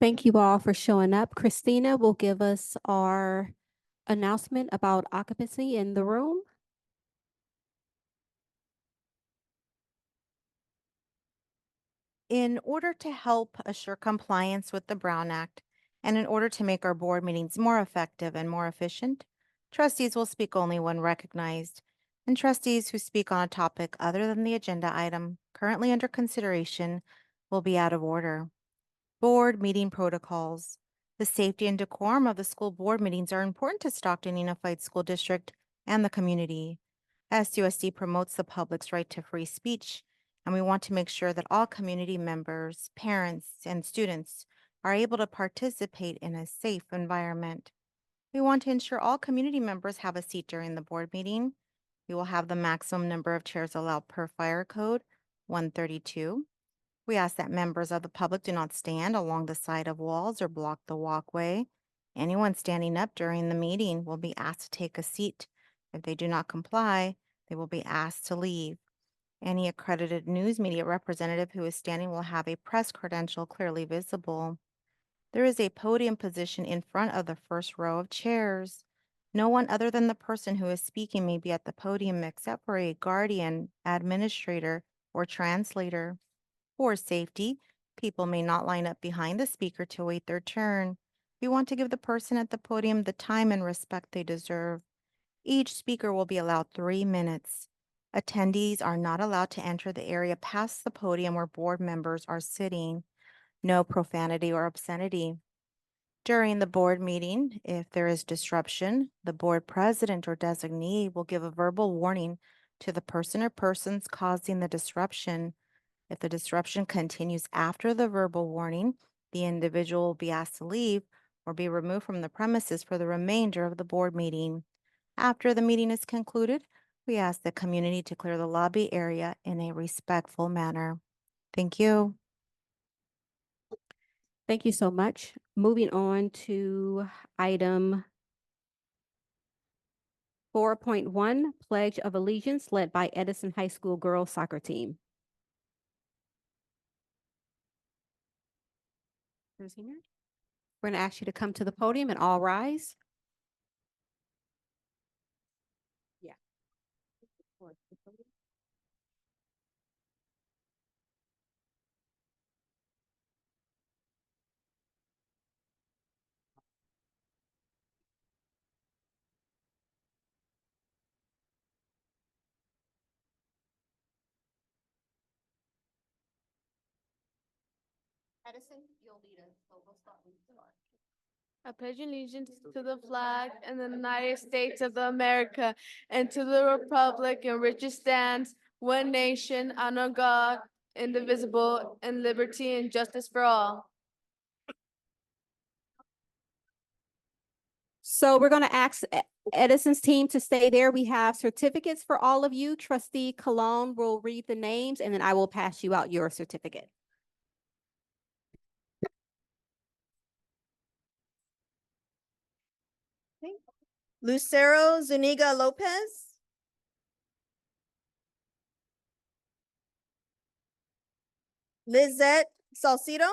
Thank you all for showing up. Christina will give us our announcement about occupancy in the room. In order to help assure compliance with the Brown Act and in order to make our board meetings more effective and more efficient, trustees will speak only when recognized, and trustees who speak on a topic other than the agenda item currently under consideration will be out of order. Board meeting protocols. The safety and decorum of the school board meetings are important to Stockton Unified School District and the community. SUSD promotes the public's right to free speech, and we want to make sure that all community members, parents, and students are able to participate in a safe environment. We want to ensure all community members have a seat during the board meeting. We will have the maximum number of chairs allowed per fire code, 132. We ask that members of the public do not stand along the side of walls or block the walkway. Anyone standing up during the meeting will be asked to take a seat. If they do not comply, they will be asked to leave. Any accredited news media representative who is standing will have a press credential clearly visible. There is a podium position in front of the first row of chairs. No one other than the person who is speaking may be at the podium except for a guardian, administrator, or translator. For safety, people may not line up behind the speaker to wait their turn. We want to give the person at the podium the time and respect they deserve. Each speaker will be allowed 3 minutes. Attendees are not allowed to enter the area past the podium where board members are sitting. No profanity or obscenity. During the board meeting, if there is disruption, the board president or designee will give a verbal warning to the person or persons causing the disruption. If the disruption continues after the verbal warning, the individual will be asked to leave or be removed from the premises for the remainder of the board meeting. After the meeting is concluded, we ask the community to clear the lobby area in a respectful manner. Thank you. Thank you so much. Moving on to item 4.1, Pledge of Allegiance, led by Edison High School girls soccer team. We're going to ask you to come to the podium and all rise. Yeah. Edison, you'll lead us, so we'll start with you. I pledge allegiance to the flag and the United States of America and to the republic in which it stands, one nation, under God, indivisible, and liberty and justice for all. So we're going to ask Edison's team to stay there. We have certificates for all of you. Trustee Cologne will read the names, and then I will pass you out your certificate. Lucero Zuniga Lopez. Lizette Salcido.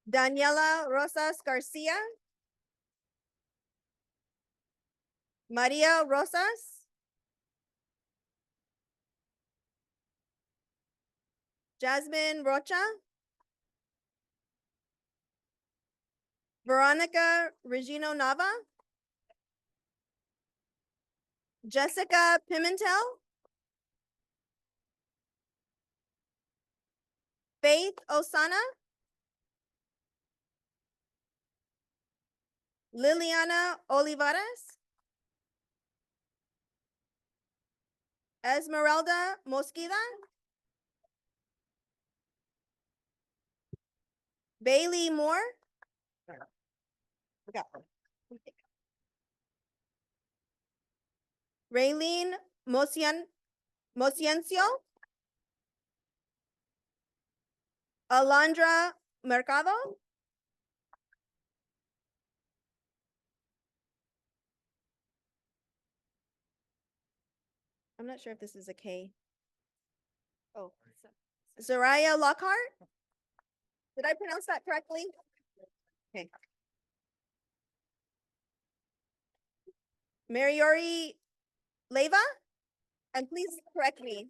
Daniela Rosas Garcia. Maria Rosas. Jasmine Rocha. Veronica Regino Nava. Jessica Pimentel. Faith Osana. Liliana Olivares. Esmeralda Mosqueda. Bailey Moore. Raylene Mosiencio. Alondra Mercado. I'm not sure if this is a K. Oh, Zaraya Lockhart. Did I pronounce that correctly? Okay. Mariori Leva, and please correct me.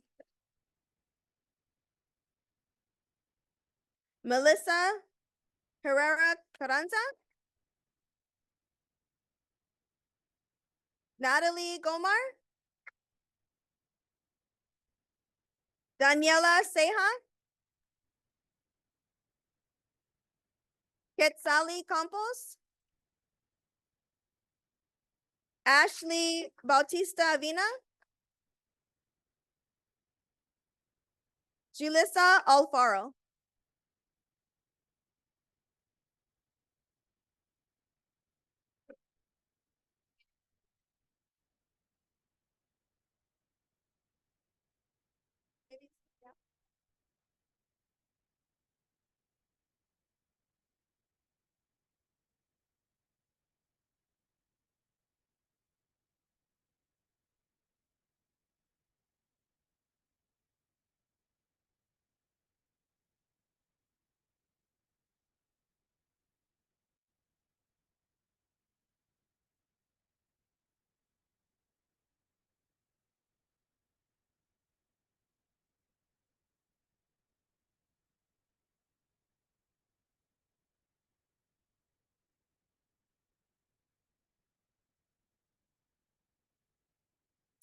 Melissa Herrera Carranza. Natalie Gomar. Daniela Seja. Quetzali Campos. Ashley Bautista Avina. Julissa Alfaro.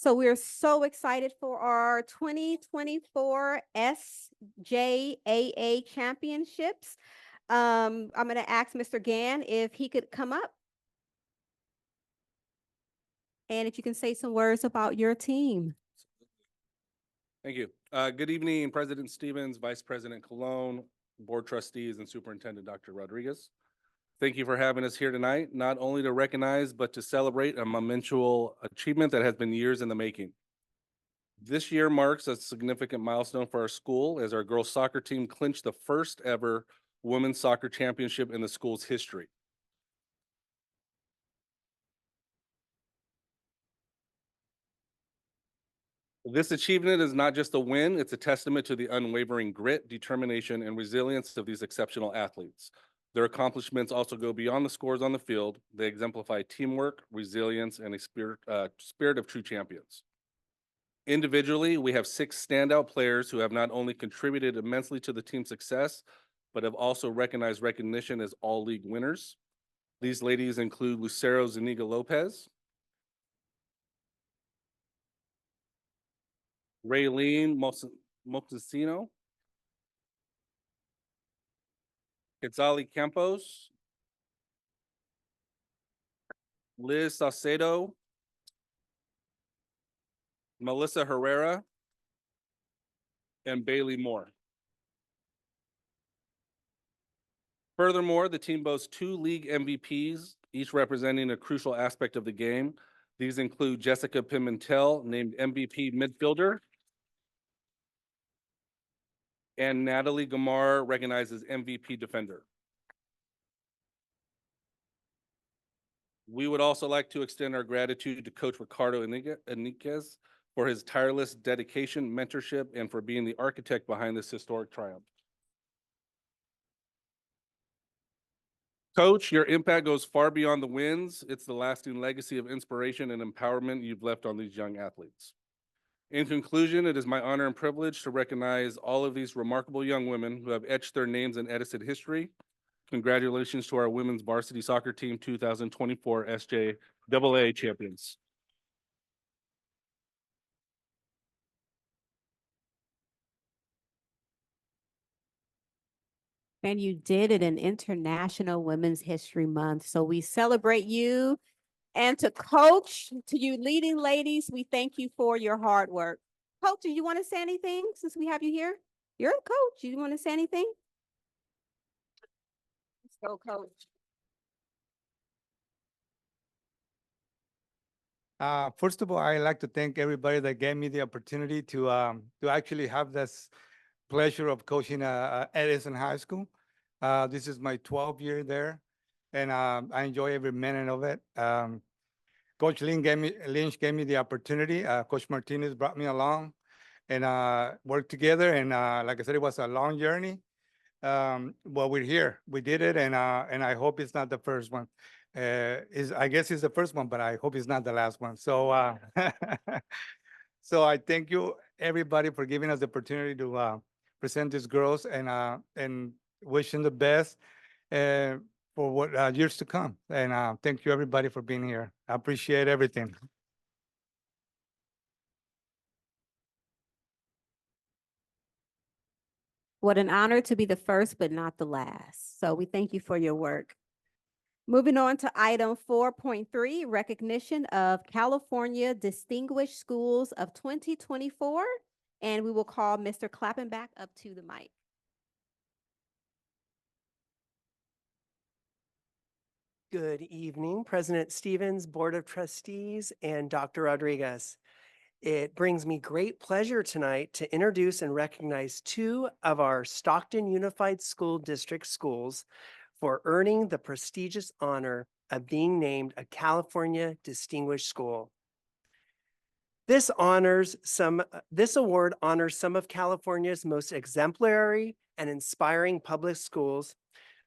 So we're so excited for our 2024 SJAA championships. I'm going to ask Mr. Gann if he could come up. And if you can say some words about your team. Thank you. Good evening, President Stevens, Vice President Colon, Board Trustees, and Superintendent Dr. Rodriguez. Thank you for having us here tonight, not only to recognize, but to celebrate a monumental achievement that has been years in the making. This year marks a significant milestone for our school as our girls soccer team clinched the first ever women's soccer championship in the school's history. This achievement is not just a win, it's a testament to the unwavering grit, determination, and resilience of these exceptional athletes. Their accomplishments also go beyond the scores on the field. They exemplify teamwork, resilience, and a spirit of true champions. Individually, we have 6 standout players who have not only contributed immensely to the team's success, but have also recognized recognition as all-league winners. These ladies include Lucero Zuniga Lopez, Raylene Moctezino, Quetzali Campos, Liz Saucedo, Melissa Herrera, and Bailey Moore. Furthermore, the team boasts 2 league MVPs, each representing a crucial aspect of the game. These include Jessica Pimentel, named MVP midfielder, and Natalie Gamar, recognized as MVP defender. We would also like to extend our gratitude to Coach Ricardo Enriquez for his tireless dedication, mentorship, and for being the architect behind this historic triumph. Coach, your impact goes far beyond the wins. It's the lasting legacy of inspiration and empowerment you've left on these young athletes. In conclusion, it is my honor and privilege to recognize all of these remarkable young women who have etched their names in Edison history. Congratulations to our women's varsity soccer team 2024 SJAA champions. And you did it in International Women's History Month. So we celebrate you. And to Coach, to you leading ladies, we thank you for your hard work. Coach, do you want to say anything since we have you here? You're a coach. You want to say anything? Let's go, Coach. First of all, I'd like to thank everybody that gave me the opportunity to actually have this pleasure of coaching Edison High School. This is my 12th year there, and I enjoy every minute of it. Coach Lynch gave me the opportunity. Coach Martinez brought me along, and worked together. And like I said, it was a long journey, well, we're here. We did it, and I hope it's not the first one. I guess it's the first one, but I hope it's not the last one. So, so I thank you everybody for giving us the opportunity to present these girls and wish them the best uh, for what years to come. And thank you everybody for being here. I appreciate everything. What an honor to be the first, but not the last. So we thank you for your work. Moving on to item 4.3, recognition of California Distinguished Schools of 2024. And we will call Mr. Clappenback up to the mic. Good evening, President Stevens, Board of Trustees, and Dr. Rodriguez. It brings me great pleasure tonight to introduce and recognize two of our Stockton Unified School District schools for earning the prestigious honor of being named a California Distinguished School. This award honors some of California's most exemplary and inspiring public schools.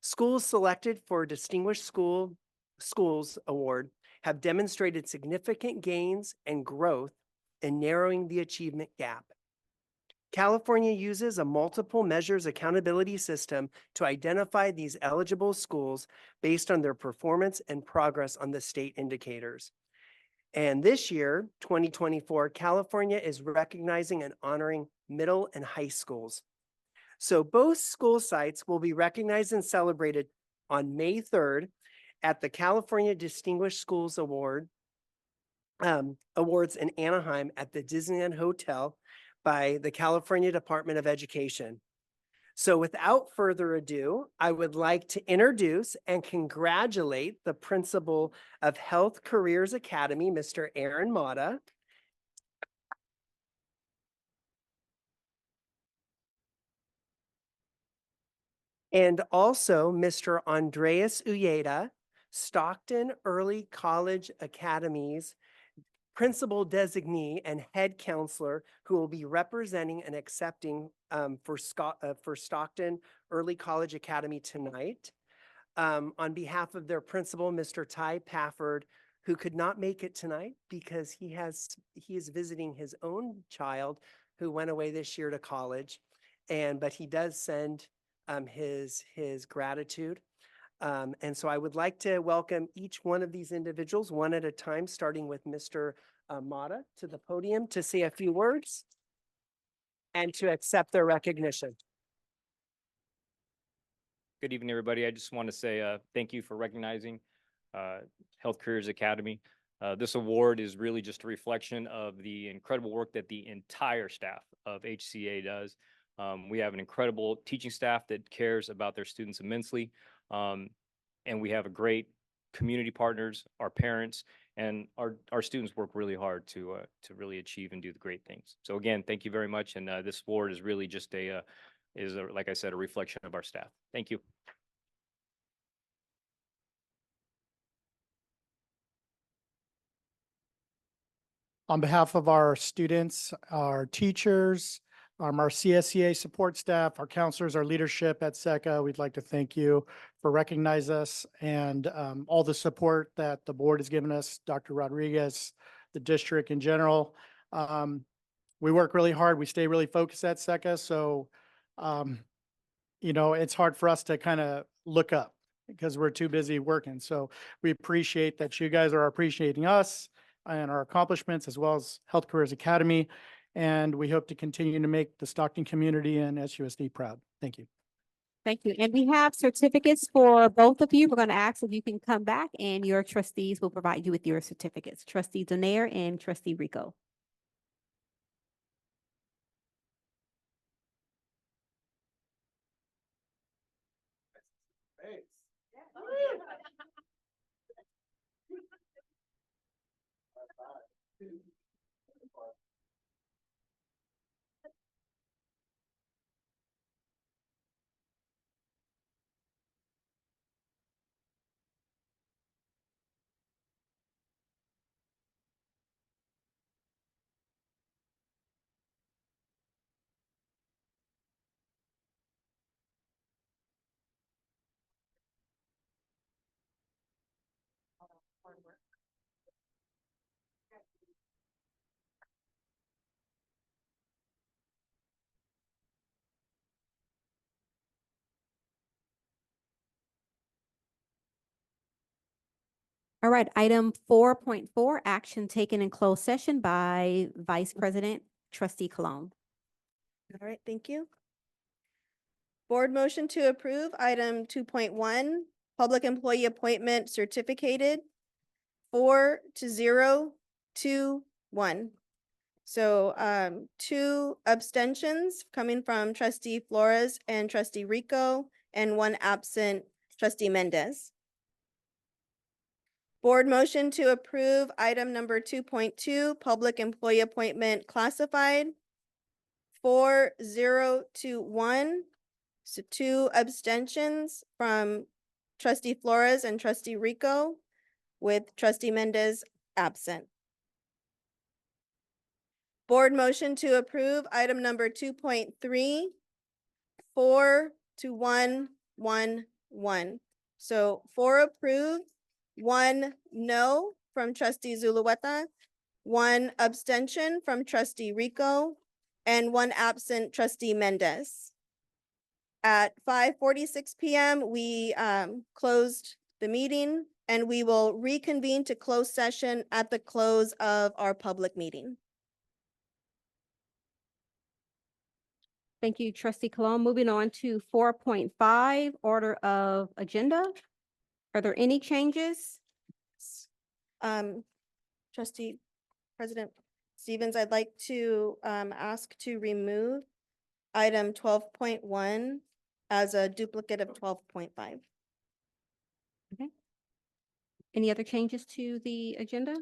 Schools selected for Distinguished Schools Award have demonstrated significant gains and growth in narrowing the achievement gap. California uses a multiple measures accountability system to identify these eligible schools based on their performance and progress on the state indicators. And this year, 2024, California is recognizing and honoring middle and high schools. So both school sites will be recognized and celebrated on May 3rd at the California Distinguished Schools Awards in Anaheim at the Disneyland Hotel by the California Department of Education. So without further ado, I would like to introduce and congratulate the principal of Health Careers Academy, Mr. Aaron Mata. And also Mr. Andreas Uyeda, Stockton Early College Academy's principal designee and head counselor who will be representing and accepting for Stockton Early College Academy tonight. On behalf of their principal, Mr. Ty Pafford, who could not make it tonight because he is visiting his own child who went away this year to college. But he does send his gratitude. And so I would like to welcome each one of these individuals one at a time, starting with Mr. Mata to the podium to say a few words and to accept their recognition. Good evening, everybody. I just want to say thank you for recognizing Health Careers Academy. This award is really just a reflection of the incredible work that the entire staff of HCA does. We have an incredible teaching staff that cares about their students immensely. And we have a great community partners, our parents, and our students work really hard to really achieve and do the great things. So again, thank you very much. And this award is really just like I said, a reflection of our staff. Thank you. On behalf of our students, our teachers, our CSEA support staff, our counselors, our leadership at SECA, we'd like to thank you for recognizing us and all the support that the board has given us, Dr. Rodriguez, the district in general. We work really hard. We stay really focused at SECA. So, it's hard for us to kind of look up because we're too busy working. So we appreciate that you guys are appreciating us and our accomplishments, as well as Health Careers Academy. And we hope to continue to make the Stockton community and SUSD proud. Thank you. Thank you. And we have certificates for both of you. We're going to ask if you can come back and your trustees will provide you with your certificates. Trustee Donaire and Trustee Rico. All right, item 4.4, action taken in closed session by Vice President Trustee Cologne. All right, thank you. Board motion to approve item 2.1, public employee appointment certificated 4-0-2-1. So 2 abstentions coming from trustee Flores and trustee Rico, and 1 absent trustee Mendez. Board motion to approve item number 2.2, public employee appointment classified 4-0-1. So 2 abstentions from trustee Flores and trustee Rico, with trustee Mendez absent. Board motion to approve item number 2.3, 4-1-1-1. So 4 approved, 1 no from trustee Zulueta, 1 abstention from trustee Rico, and 1 absent trustee Mendez. At 5:46 PM, we closed the meeting, and we will reconvene to close session at the close of our public meeting. Thank you, trustee Cologne. Moving on to 4.5, order of agenda. Are there any changes? Trustee President Stevens, I'd like to ask to remove item 12.1 as a duplicate of 12.5. Any other changes to the agenda?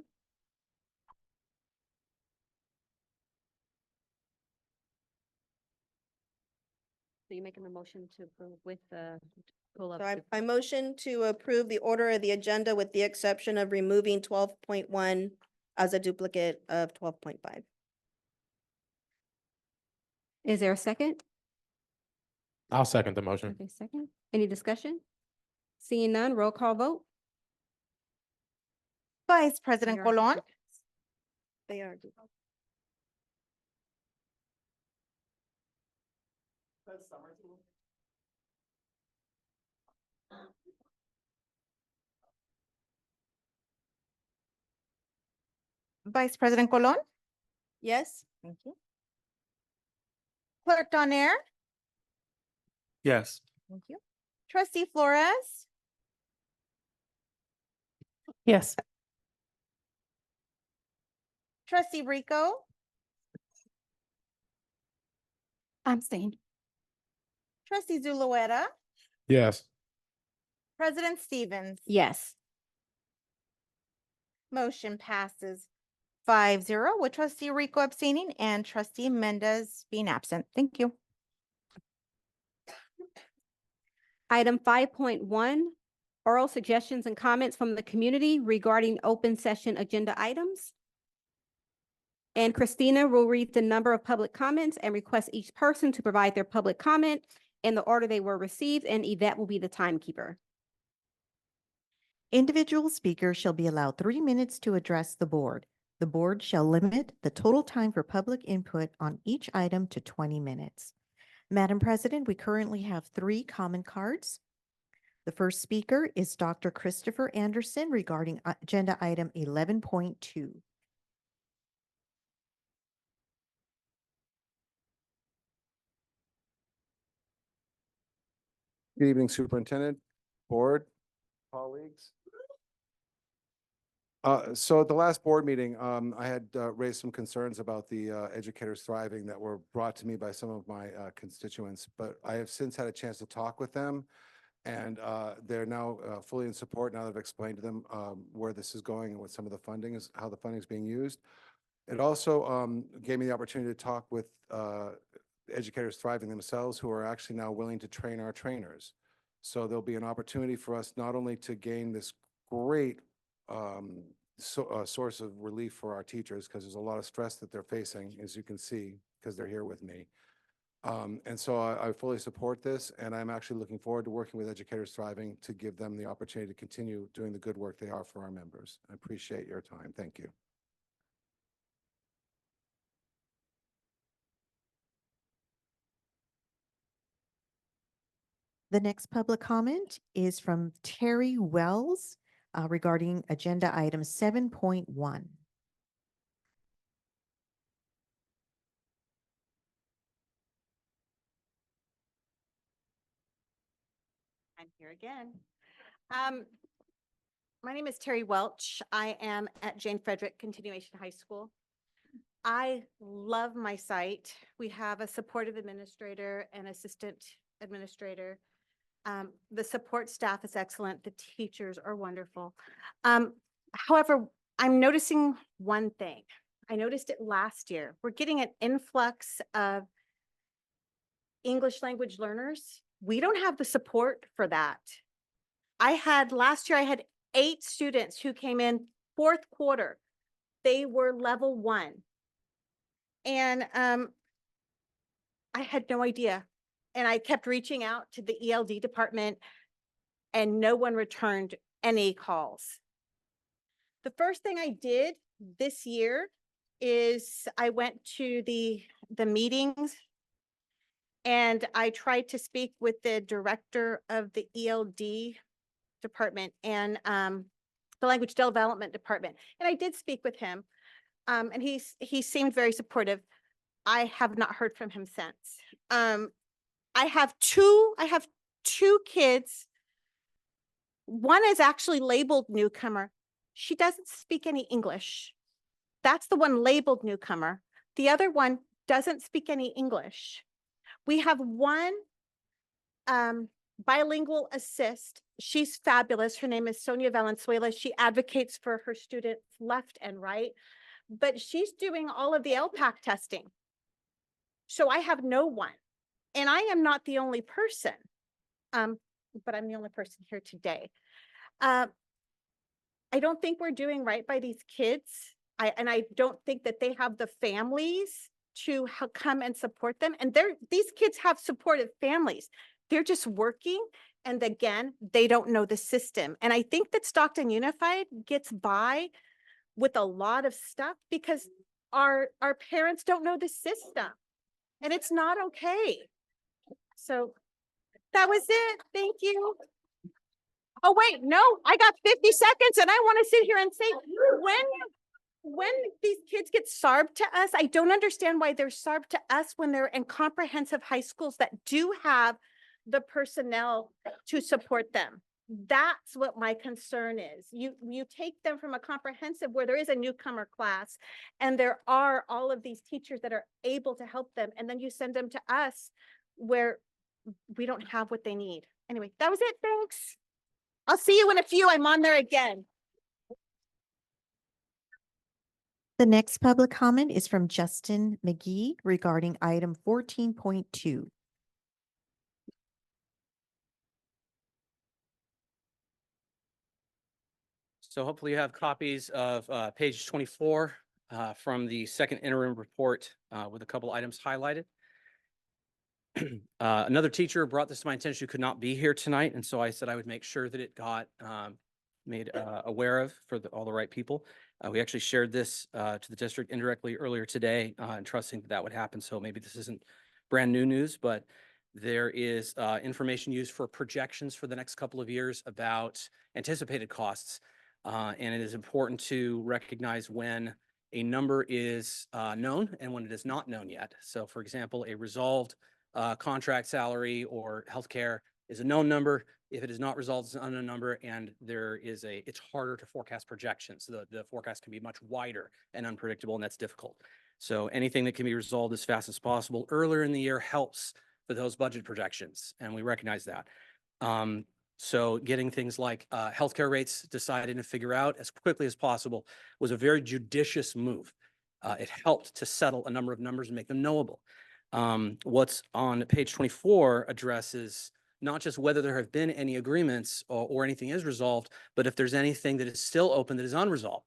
So you're making the motion to approve with the pull up. So I motion to approve the order of the agenda with the exception of removing 12.1 as a duplicate of 12.5. Is there a second? I'll second the motion. Okay, second. Any discussion? Seeing none, roll call vote. Vice President They are Colon, duplicates. They are. Vice President Colon, Yes? thank you. Clerk Donaire, Yes. thank you. Trustee Flores, Yes. Trustee Rico, I'm staying. Trustee Zulueta, Yes. President Stevens. Yes. Motion passes 5-0 with trustee Rico abstaining and trustee Mendez being absent. Thank you. Item 5.1, oral suggestions and comments from the community regarding open session agenda items. And Christina will read the number of public comments and request each person to provide their public comment in the order they were received, and Yvette will be the timekeeper. Individual speakers shall be allowed 3 minutes to address the board. The board shall limit the total time for public input on each item to 20 minutes. Madam President, we currently have 3 comment cards. The first speaker is Dr. Christopher Anderson regarding agenda item 11.2. Good evening, Superintendent, Board, colleagues. So at the last board meeting, I had raised some concerns about the educators thriving that were brought to me by some of my constituents, but I have since had a chance to talk with them, and they're now fully in support now that I've explained to them where this is going and what some of the funding is, how the funding is being used. It also gave me the opportunity to talk with educators thriving themselves who are actually now willing to train our trainers. So there'll be an opportunity for us not only to gain this great source of relief for our teachers, because there's a lot of stress that they're facing, as you can see, because they're here with me. And so I fully support this, and I'm actually looking forward to working with Educators Thriving to give them the opportunity to continue doing the good work they are for our members. I appreciate your time. Thank you. The next public comment is from Terry Wells regarding agenda item 7.1. I'm here again. My name is Terry Welch. I am at Jane Frederick Continuation High School. I love my site. We have a supportive administrator and assistant administrator. The support staff is excellent. The teachers are wonderful. However, I'm noticing one thing. I noticed it last year. We're getting an influx of English language learners. We don't have the support for that. Last year, I had 8 students who came in fourth quarter. They were level 1. And I had no idea. And I kept reaching out to the ELD department and no one returned any calls. The first thing I did this year is I went to the meetings and I tried to speak with the director of the ELD department and the language development department. And I did speak with him. And he seemed very supportive. I have not heard from him since. I have two kids. One is actually labeled newcomer. She doesn't speak any English. That's the one labeled newcomer. The other one doesn't speak any English. We have one bilingual assist. She's fabulous. Her name is Sonia Valenzuela. She advocates for her students left and right, but she's doing all of the LPAC testing. So I have no one, and I am not the only person, but I'm the only person here today. I don't think we're doing right by these kids. I don't think that they have the families to come and support them. And these kids have supportive families. They're just working. And again, they don't know the system. And I think that Stockton Unified gets by with a lot of stuff because our parents don't know the system. And it's not okay. So that was it. Thank you. Oh, wait, no, I got 50 seconds and I want to sit here and say, when these kids get SARB to us, I don't understand why they're SARB to us when they're in comprehensive high schools that do have the personnel to support them. That's what my concern is. You take them from a comprehensive where there is a newcomer class and there are all of these teachers that are able to help them. And then you send them to us where we don't have what they need. Anyway, that was it. Thanks. I'll see you in a few. I'm on there again. The next public comment is from Justin McGee regarding item 14.2. So hopefully you have copies of page 24 from the second interim report with a couple items highlighted. Another teacher brought this to my attention who could not be here tonight, and so I said I would make sure that it got made aware of for all the right people. We actually shared this to the district indirectly earlier today, and trusting that would happen. So maybe this isn't brand new news, but there is information used for projections for the next couple of years about anticipated costs. And it is important to recognize when a number is known and when it is not known yet. So for example, a resolved contract salary or healthcare is a known number. If it is not resolved, it's an unknown number, and it's harder to forecast projections. So the forecast can be much wider and unpredictable, and that's difficult. So anything that can be resolved as fast as possible earlier in the year helps for those budget projections, and we recognize that. So getting things like healthcare rates decided and figure out as quickly as possible was a very judicious move. It helped to settle a number of numbers and make them knowable. What's on page 24 addresses not just whether there have been any agreements or anything is resolved, but if there's anything that is still open that is unresolved.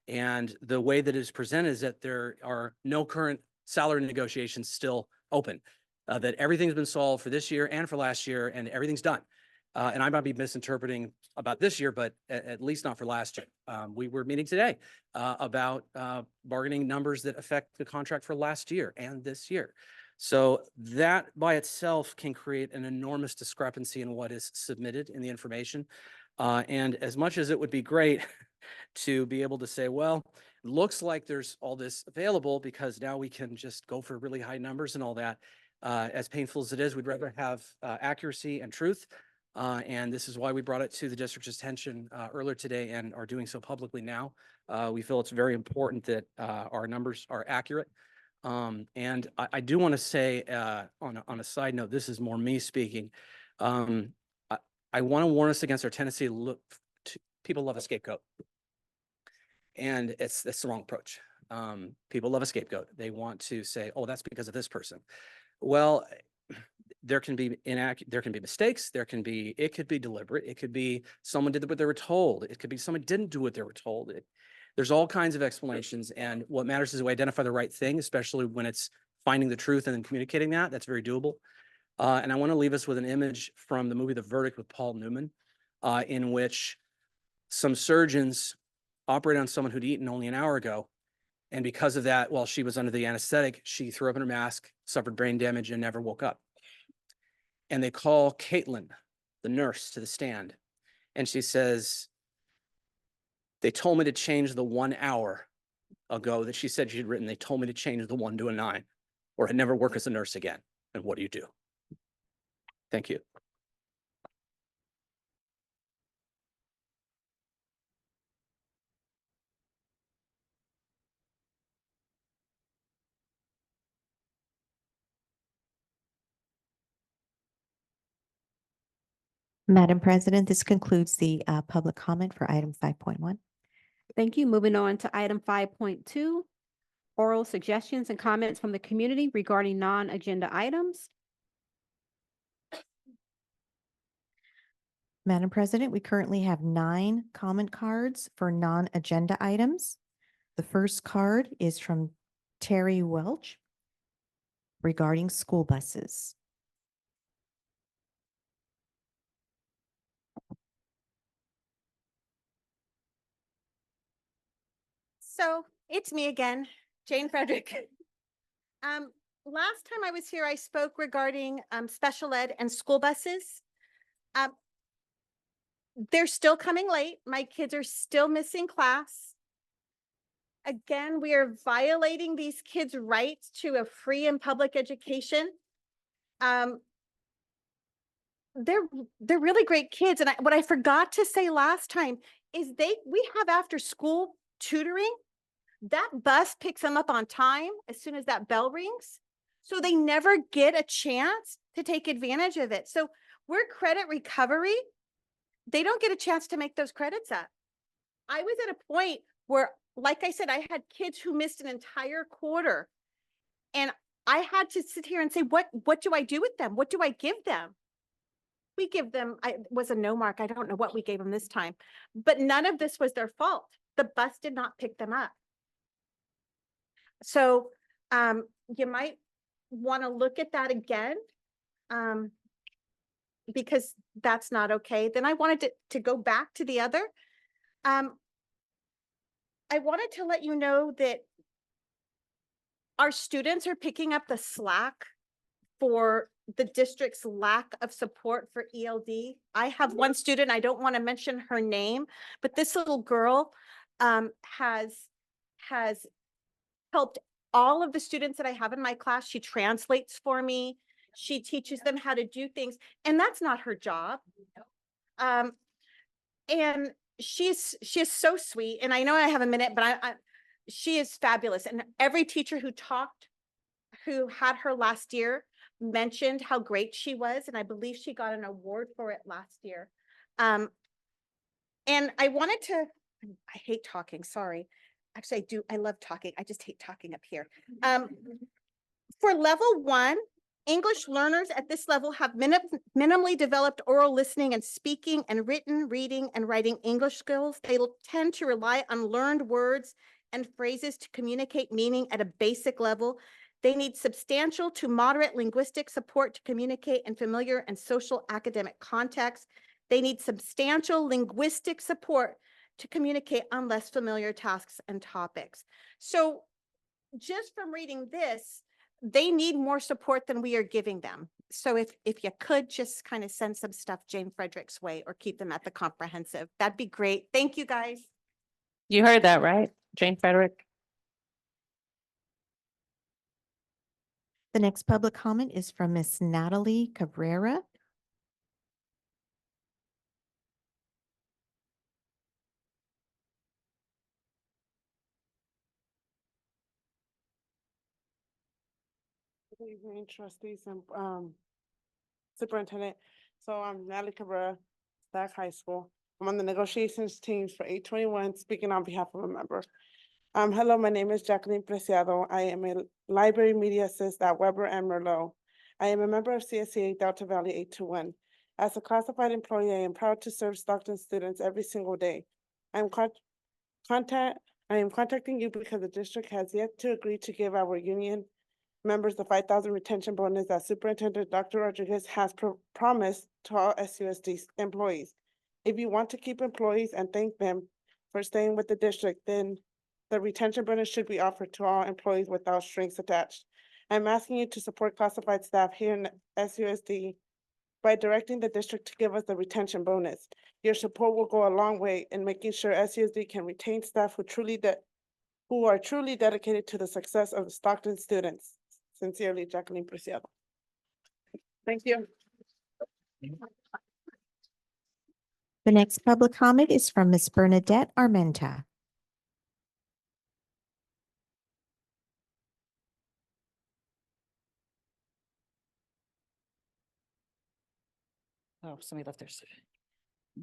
And the way that it is presented is that there are no current salary negotiations still open, that everything's been solved for this year and for last year, and everything's done. And I might be misinterpreting about this year, but at least not for last year. We were meeting today about bargaining numbers that affect the contract for last year and this year. So that by itself can create an enormous discrepancy in what is submitted in the information. And as much as it would be great to be able to say, well, it looks like there's all this available because now we can just go for really high numbers and all that. As painful as it is, we'd rather have accuracy and truth. And this is why we brought it to the district's attention earlier today and are doing so publicly now. We feel it's very important that our numbers are accurate. And I do want to say on a side note, this is more me speaking. I want to warn us against our tendency to look, people love a scapegoat. And that's the wrong approach. People love a scapegoat. They want to say, oh, that's because of this person. Well, there can be there can be mistakes. It could be deliberate. It could be someone did what they were told. It could be someone didn't do what they were told. There's all kinds of explanations. And what matters is we identify the right thing, especially when it's finding the truth and then communicating that. That's very doable. And I want to leave us with an image from the movie The Verdict with Paul Newman, in which some surgeons operate on someone who'd eaten only an hour ago. And because of that, while she was under the anesthetic, she threw up in her mask, suffered brain damage, and never woke up. And they call Caitlin, the nurse, to the stand. And she says, they told me to change the 1 hour ago that she said she'd written. They told me to change the 1 to a 9, or I'd never work as a nurse again. And what do you do? Thank you. Madam President, this concludes the public comment for item 5.1. Thank you. Moving on to item 5.2, oral suggestions and comments from the community regarding non-agenda items. Madam President, we currently have 9 comment cards for non-agenda items. The first card is from Terry Welch regarding school buses. So it's me again, Jane Frederick. Last time I was here, I spoke regarding special ed and school buses. They're still coming late. My kids are still missing class. Again, we are violating these kids' rights to a free and public education. They're really great kids. And what I forgot to say last time is we have after school tutoring. That bus picks them up on time as soon as that bell rings. So they never get a chance to take advantage of it. So we're credit recovery. They don't get a chance to make those credits up. I was at a point where, like I said, I had kids who missed an entire quarter. And I had to sit here and say, what do I do with them? What do I give them? We give them, it was a no mark. I don't know what we gave them this time, but none of this was their fault. The bus did not pick them up. So you might want to look at that again, because that's not okay. Then I wanted to go back to the other. I wanted to let you know that our students are picking up the slack for the district's lack of support for ELD. I have one student, I don't want to mention her name, but this little girl has helped all of the students that I have in my class. She translates for me. She teaches them how to do things, and that's not her job. And she's so sweet. And I know I have a minute, but she is fabulous. And every teacher who had her last year mentioned how great she was. And I believe she got an award for it last year. And I wanted to, I hate talking, sorry. Actually, I love talking. I just hate talking up here. For level 1, English learners at this level have minimally developed oral listening and speaking and written, reading, and writing English skills. They tend to rely on learned words and phrases to communicate meaning at a basic level. They need substantial to moderate linguistic support to communicate in familiar and social academic contexts. They need substantial linguistic support to communicate on less familiar tasks and topics. So just from reading this, they need more support than we are giving them. So if you could just kind of send some stuff Jane Frederick's way or keep them at the comprehensive, that'd be great. Thank you, guys. You heard that, right? Jane Frederick? The next public comment is from Miss Natalie Cabrera. Good evening, trustees and superintendent. So I'm Natalie Cabrera, Stack High School. I'm on the negotiations teams for 821, speaking on behalf of a member. Hello, my name is Jacqueline Preciado. I am a library media assist at Weber and Merlot. I am a member of CSEA Delta Valley 821. As a classified employee, I am proud to serve Stockton students every single day. I am contacting you because the district has yet to agree to give our union members the 5,000 retention bonus that Superintendent Dr. Rodriguez has promised to all SUSD employees. If you want to keep employees and thank them for staying with the district, then the retention bonus should be offered to all employees without strings attached. I'm asking you to support classified staff here in SUSD by directing the district to give us the retention bonus. Your support will go a long way in making sure SUSD can retain staff who are truly dedicated to the success of the Stockton students. Sincerely, Jacqueline Preciado. Thank you. The next public comment is from Miss Bernadette Armenta. Oh, somebody left theirs.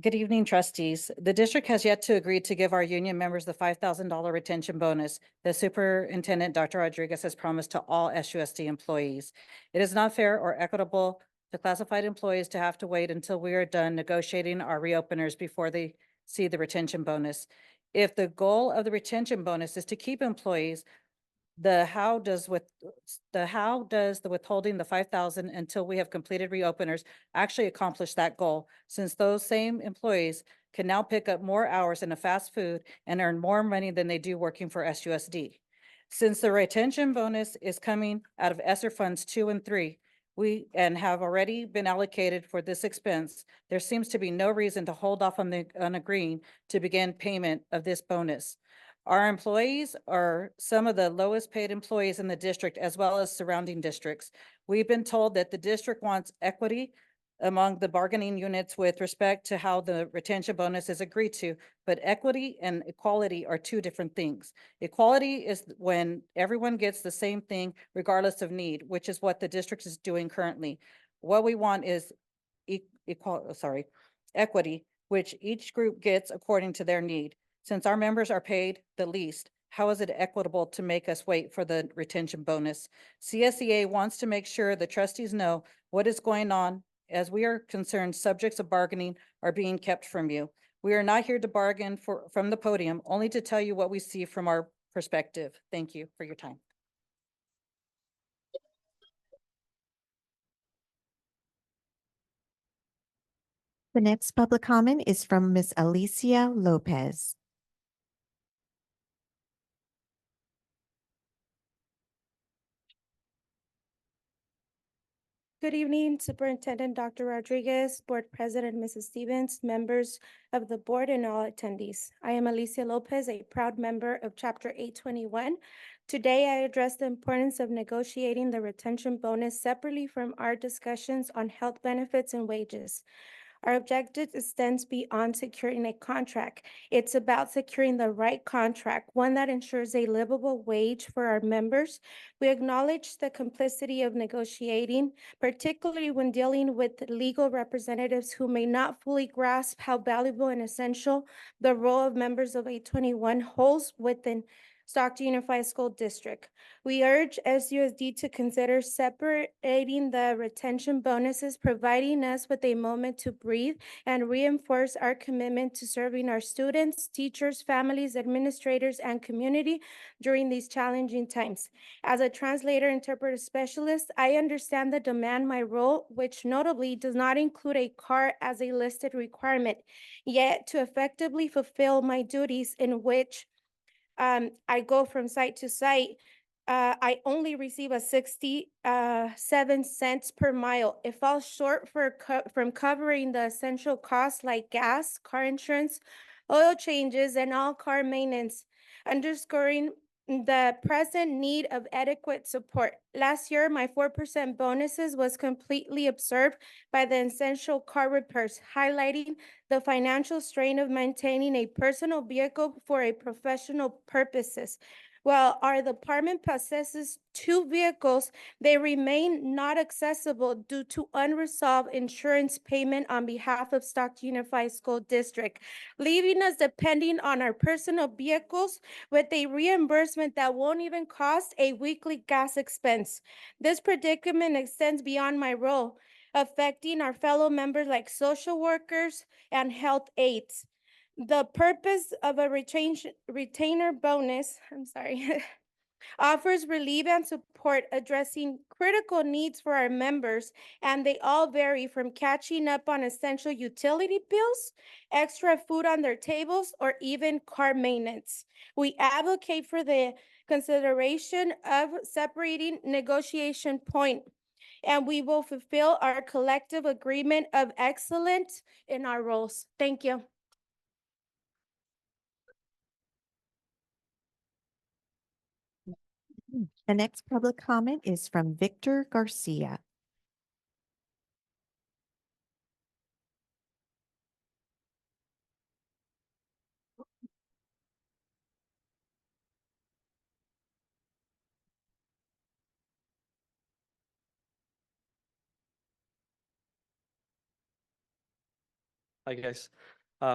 Good evening, trustees. The district has yet to agree to give our union members the $5,000 retention bonus that Superintendent Dr. Rodriguez has promised to all SUSD employees. It is not fair or equitable to classified employees to have to wait until we are done negotiating our reopeners before they see the retention bonus. If the goal of the retention bonus is to keep employees, how does the withholding the 5,000 until we have completed reopeners actually accomplish that goal? Since those same employees can now pick up more hours in a fast food and earn more money than they do working for SUSD. Since the retention bonus is coming out of ESSER funds 2 and 3, and have already been allocated for this expense, there seems to be no reason to hold off on agreeing to begin payment of this bonus. Our employees are some of the lowest paid employees in the district as well as surrounding districts. We've been told that the district wants equity among the bargaining units with respect to how the retention bonus is agreed to, but equity and equality are two different things. Equality is when everyone gets the same thing regardless of need, which is what the district is doing currently. What we want is equity, which each group gets according to their need. Since our members are paid the least, how is it equitable to make us wait for the retention bonus? CSEA wants to make sure the trustees know what is going on. As we are concerned, subjects of bargaining are being kept from you. We are not here to bargain from the podium, only to tell you what we see from our perspective. Thank you for your time. The next public comment is from Miss Alicia Lopez. Good evening, Superintendent Dr. Rodriguez, Board President Mrs. Stevens, members of the board, and all attendees. I am Alicia Lopez, a proud member of Chapter 821. Today, I address the importance of negotiating the retention bonus separately from our discussions on health benefits and wages. Our objective extends beyond securing a contract. It's about securing the right contract, one that ensures a livable wage for our members. We acknowledge the complexity of negotiating, particularly when dealing with legal representatives who may not fully grasp how valuable and essential the role of members of 821 holds within Stockton Unified School District. We urge SUSD to consider separating the retention bonuses, providing us with a moment to breathe and reinforce our commitment to serving our students, teachers, families, administrators, and community during these challenging times. As a translator interpreter specialist, I understand the demand my role, which notably does not include a car as a listed requirement. Yet to effectively fulfill my duties in which I go from site to site, I only receive a 67 cents per mile. It falls short from covering the essential costs like gas, car insurance, oil changes, and all car maintenance, underscoring the present need of adequate support. Last year, my 4% bonuses was completely absorbed by the essential car repairs, highlighting the financial strain of maintaining a personal vehicle for a professional purposes. While our department possesses 2 vehicles, they remain not accessible due to unresolved insurance payment on behalf of Stockton Unified School District, leaving us depending on our personal vehicles with a reimbursement that won't even cost a weekly gas expense. This predicament extends beyond my role, affecting our fellow members like social workers and health aides. The purpose of a retainer bonus, offers relief and support addressing critical needs for our members, and they all vary from catching up on essential utility bills, extra food on their tables, or even car maintenance. We advocate for the consideration of separating negotiation point, and we will fulfill our collective agreement of excellence in our roles. Thank you. The next public comment is from Victor Garcia. Hi, guys.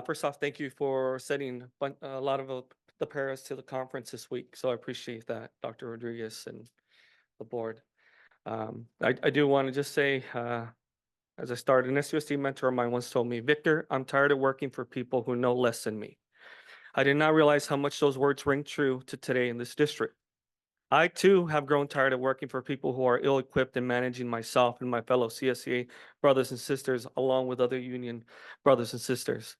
First off, thank you for setting a lot of the paras to the conference this week. So I appreciate that, Dr. Rodriguez and the board. I do want to just say, as I started, an SUSD mentor of mine once told me, Victor, I'm tired of working for people who know less than me. I did not realize how much those words ring true to today in this district. I too have grown tired of working for people who are ill-equipped in managing myself and my fellow CSEA brothers and sisters, along with other union brothers and sisters.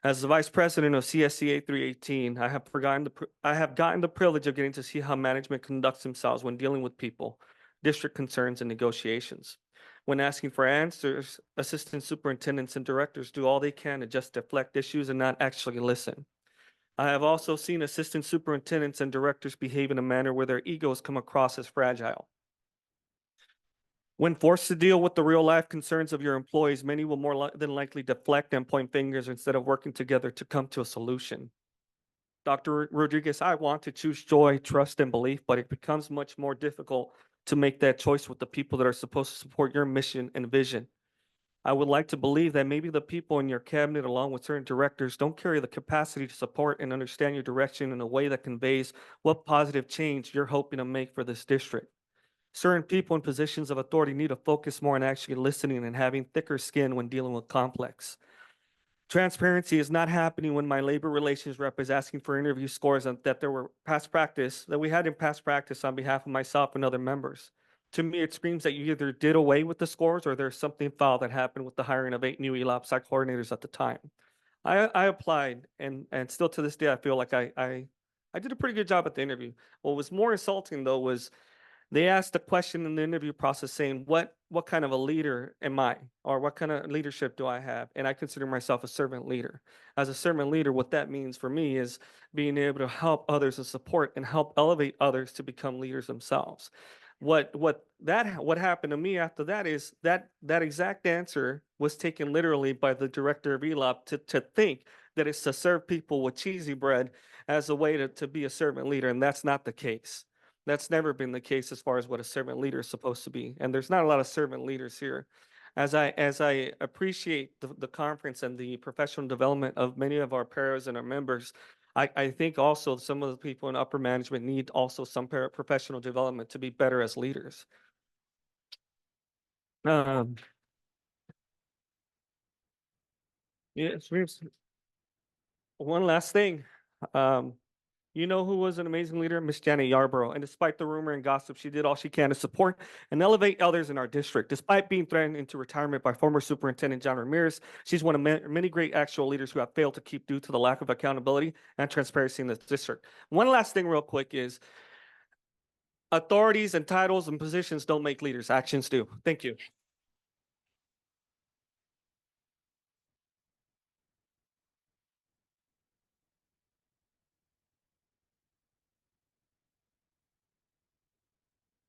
As the vice president of CSEA 318, I have gotten the privilege of getting to see how management conducts themselves when dealing with people, district concerns, and negotiations. When asking for answers, assistant superintendents and directors do all they can to just deflect issues and not actually listen. I have also seen assistant superintendents and directors behave in a manner where their egos come across as fragile. When forced to deal with the real life concerns of your employees, many will more than likely deflect and point fingers instead of working together to come to a solution. Dr. Rodriguez, I want to choose joy, trust, and belief, but it becomes much more difficult to make that choice with the people that are supposed to support your mission and vision. I would like to believe that maybe the people in your cabinet, along with certain directors, don't carry the capacity to support and understand your direction in a way that conveys what positive change you're hoping to make for this district. Certain people in positions of authority need to focus more on actually listening and having thicker skin when dealing with complex. Transparency is not happening when my labor relations rep is asking for interview scores that there were that we had in past practice on behalf of myself and other members. To me, it screams that you either did away with the scores or there's something foul that happened with the hiring of 8 new ELAP psych coordinators at the time. I applied, and still to this day, I feel like I did a pretty good job at the interview. What was more insulting, though, was they asked a question in the interview process saying, what kind of a leader am I? Or what kind of leadership do I have? And I consider myself a servant leader. As a servant leader, what that means for me is being able to help others and support and help elevate others to become leaders themselves. What happened to me after that is that exact answer was taken literally by the director of ELAP to think that it's to serve people with cheesy bread as a way to be a servant leader, and that's not the case. That's never been the case as far as what a servant leader is supposed to be. And there's not a lot of servant leaders here. As I appreciate the conference and the professional development of many of our paras and our members, I think also some of the people in upper management need also some professional development to be better as leaders. Yes, one last thing. You know who was an amazing leader? Miss Janet Yarborough. And despite the rumor and gossip, she did all she can to support and elevate others in our district. Despite being threatened into retirement by former Superintendent John Ramirez, she's one of many great actual leaders who have failed to keep due to the lack of accountability and transparency in the district. One last thing real quick is, Authorities and titles and positions don't make leaders, actions do. Thank you.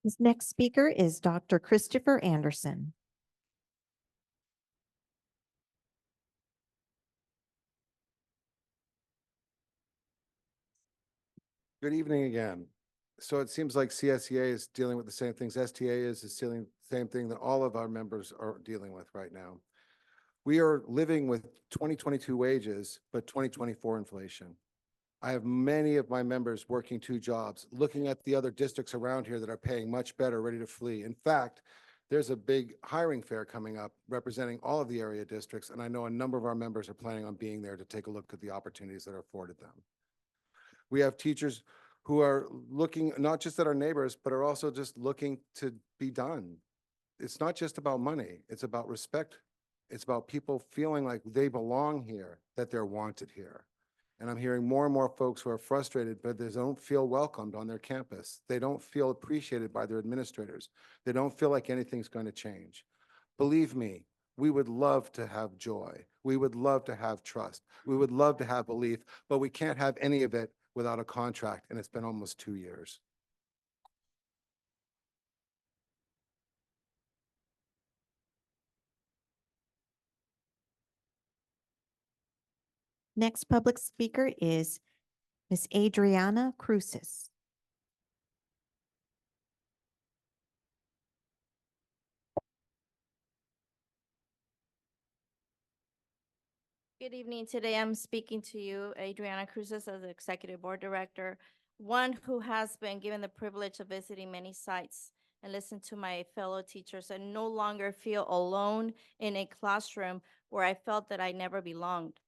This next speaker is Dr. Christopher Anderson. Good evening again. So it seems like CSEA is dealing with the same things STA is dealing the same thing that all of our members are dealing with right now. We are living with 2022 wages, but 2024 inflation. I have many of my members working 2 jobs, looking at the other districts around here that are paying much better, ready to flee. In fact, there's a big hiring fair coming up representing all of the area districts, and I know a number of our members are planning on being there to take a look at the opportunities that are afforded them. We have teachers who are looking not just at our neighbors, but are also just looking to be done. It's not just about money, it's about respect. It's about people feeling like they belong here, that they're wanted here. And I'm hearing more and more folks who are frustrated, but they don't feel welcomed on their campus. They don't feel appreciated by their administrators. They don't feel like anything's going to change. Believe me, we would love to have joy. We would love to have trust. We would love to have belief, but we can't have any of it without a contract, and it's been almost 2 years. Next public speaker is Ms. Adriana Cruces. Good evening. Today I'm speaking to you, Adriana Cruz, as the Executive Board Director, one who has been given the privilege of visiting many sites and listen to my fellow teachers and no longer feel alone in a classroom where I felt that I never belonged.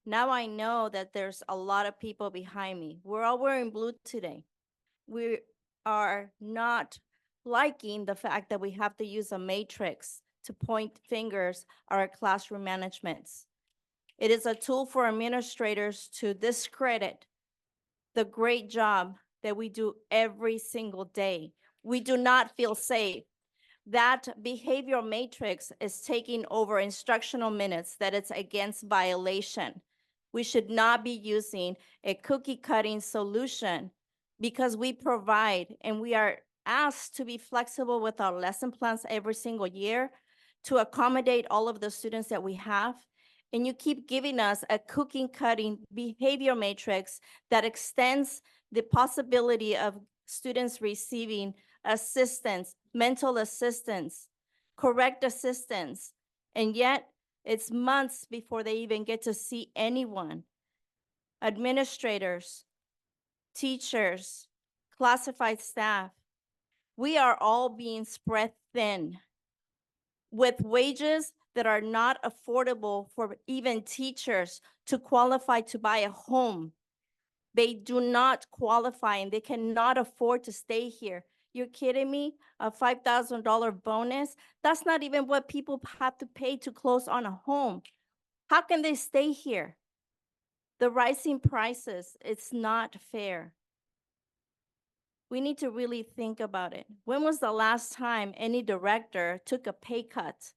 Now I know that there's a lot of people behind me. We're all wearing blue today. We are not liking the fact that we have to use a matrix to point fingers at our classroom managements. It is a tool for administrators to discredit the great job that we do every single day. We do not feel safe. That behavioral matrix is taking over instructional minutes that it's against violation. We should not be using a cookie cutting solution because we provide and we are asked to be flexible with our lesson plans every single year to accommodate all of the students that we have. And you keep giving us a cookie cutting behavior matrix that extends the possibility of students receiving assistance, mental assistance, correct assistance, and yet it's months before they even get to see anyone. Administrators, teachers, classified staff, we are all being spread thin with wages that are not affordable for even teachers to qualify to buy a home. They do not qualify and they cannot afford to stay here. You're kidding me? A $5,000 bonus? That's not even what people have to pay to close on a home. How can they stay here? The rising prices, it's not fair. We need to really think about it. When was the last time any director took a pay cut?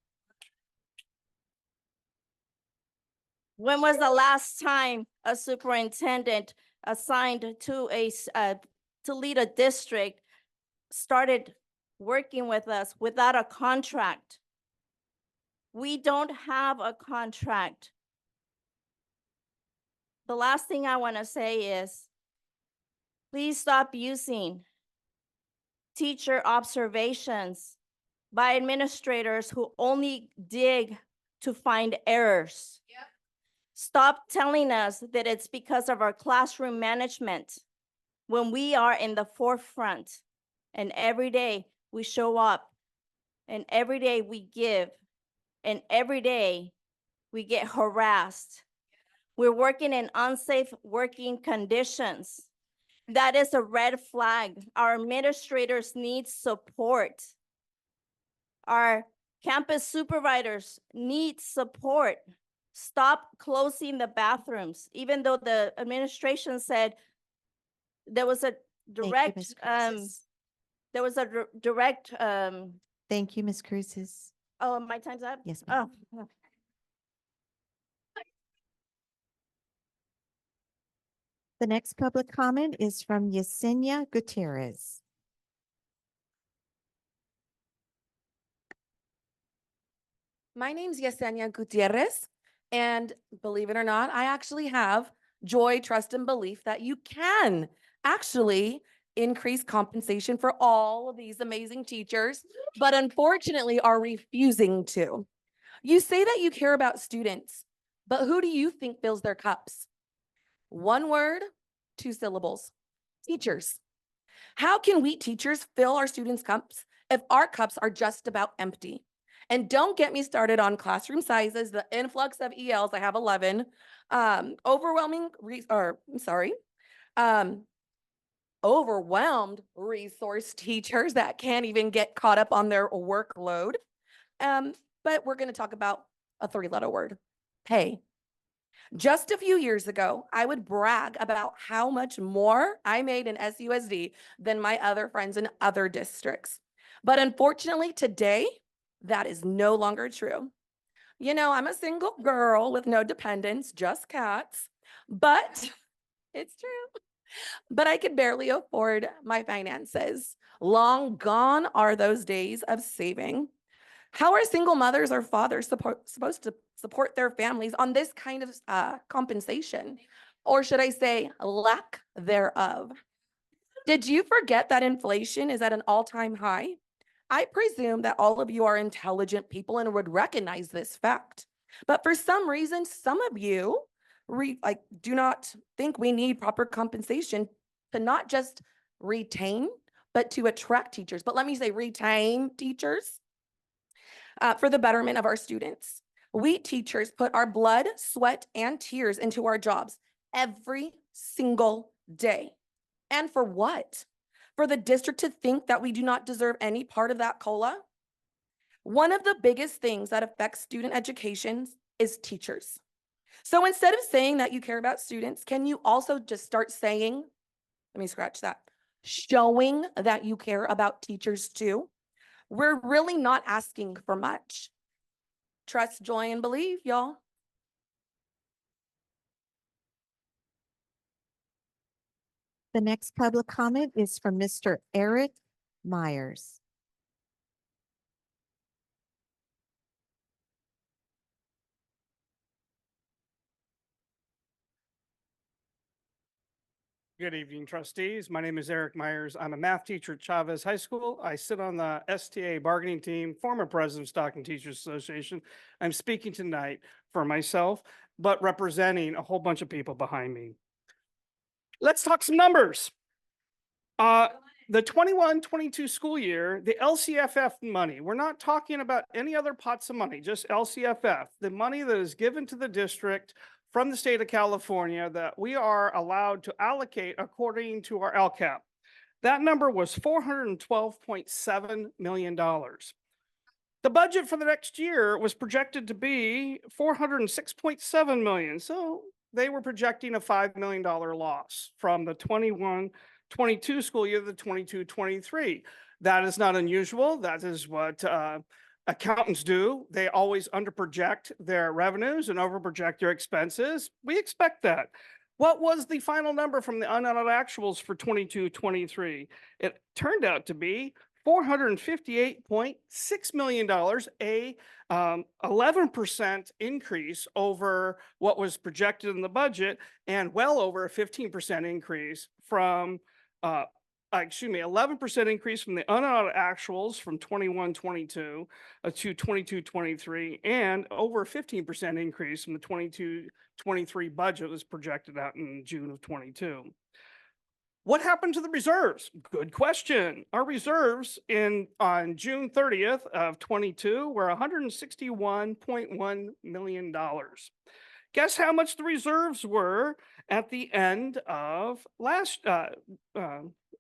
When was the last time a superintendent assigned to to lead a district started working with us without a contract? We don't have a contract. The last thing I want to say is, please stop using teacher observations by administrators who only dig to find errors. Yep. Stop telling us that it's because of our classroom management when we are in the forefront and every day we show up and every day we give and every day we get harassed. We're working in unsafe working conditions. That is a red flag. Our administrators need support. Our campus supervisors need support. Stop closing the bathrooms, even though the administration said there was a direct there was a direct, Thank you, Ms. Cruces. oh, my time's up? Yes, ma'am. Oh. The next public comment is from Yesenia Gutierrez. My name's Yesenia Gutierrez, and believe it or not, I actually have joy, trust, and belief that you can actually increase compensation for all of these amazing teachers, but unfortunately are refusing to. You say that you care about students, but who do you think fills their cups? One word, two syllables, teachers. How can we teachers fill our students' cups if our cups are just about empty? And don't get me started on classroom sizes, the influx of ELs, I have 11, overwhelmed resource teachers that can't even get caught up on their workload. But we're gonna talk about a three-letter word, pay. Just a few years ago, I would brag about how much more I made in SUSD than my other friends in other districts. But unfortunately, today, that is no longer true. You know, I'm a single girl with no dependents, just cats, but it's true. But I could barely afford my finances. Long gone are those days of saving. How are single mothers or fathers supposed to support their families on this kind of compensation? Or should I say lack thereof? Did you forget that inflation is at an all-time high? I presume that all of you are intelligent people and would recognize this fact. But for some reason, some of you do not think we need proper compensation to not just retain, but to attract teachers. But let me say retain teachers. For the betterment of our students. We teachers put our blood, sweat, and tears into our jobs every single day. And for what? For the district to think that we do not deserve any part of that COLA? One of the biggest things that affects student education is teachers. So instead of saying that you care about students, can you also just start saying, let me scratch that, showing that you care about teachers too? We're really not asking for much. Trust, joy, and believe, y'all. The next public comment is from Mr. Eric Myers. Good evening, trustees. My name is Eric Myers. I'm a math teacher at Chavez High School. I sit on the STA bargaining team, former president of Stockton Teachers Association. I'm speaking tonight for myself, but representing a whole bunch of people behind me. Let's talk some numbers. The 21-22 school year, the LCFF money, we're not talking about any other pots of money, just LCFF, the money that is given to the district from the state of California that we are allowed to allocate according to our LCAP. That number was $412.7 million. The budget for the next year was projected to be $406.7 million. So they were projecting a $5 million loss from the 21-22 school year to the 22-23. That is not unusual. That is what accountants do. They always underproject their revenues and overproject their expenses. We expect that. What was the final number from the unaudited actuals for 22-23? It turned out to be $458.6 million, a 11% increase over what was projected in the budget, and well over a 15% increase from 11% increase from the unaudited actuals from 21-22 to 22-23, and over a 15% increase from the 22-23 budget was projected out in June of 22. What happened to the reserves? Good question. Our reserves on June 30th of 22 were $161.1 million. Guess how much the reserves were at the end of last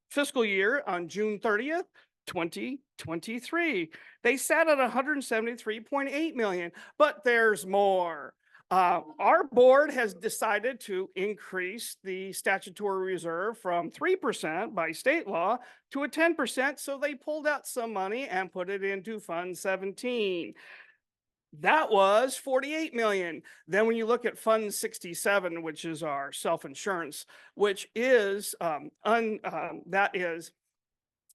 fiscal year on June 30th, 2023. They sat at $173.8 million, but there's more. Our board has decided to increase the statutory reserve from 3% by state law to a 10%. So they pulled out some money and put it into Fund 17. That was 48 million. Then when you look at Fund 67, which is our self-insurance, which is that is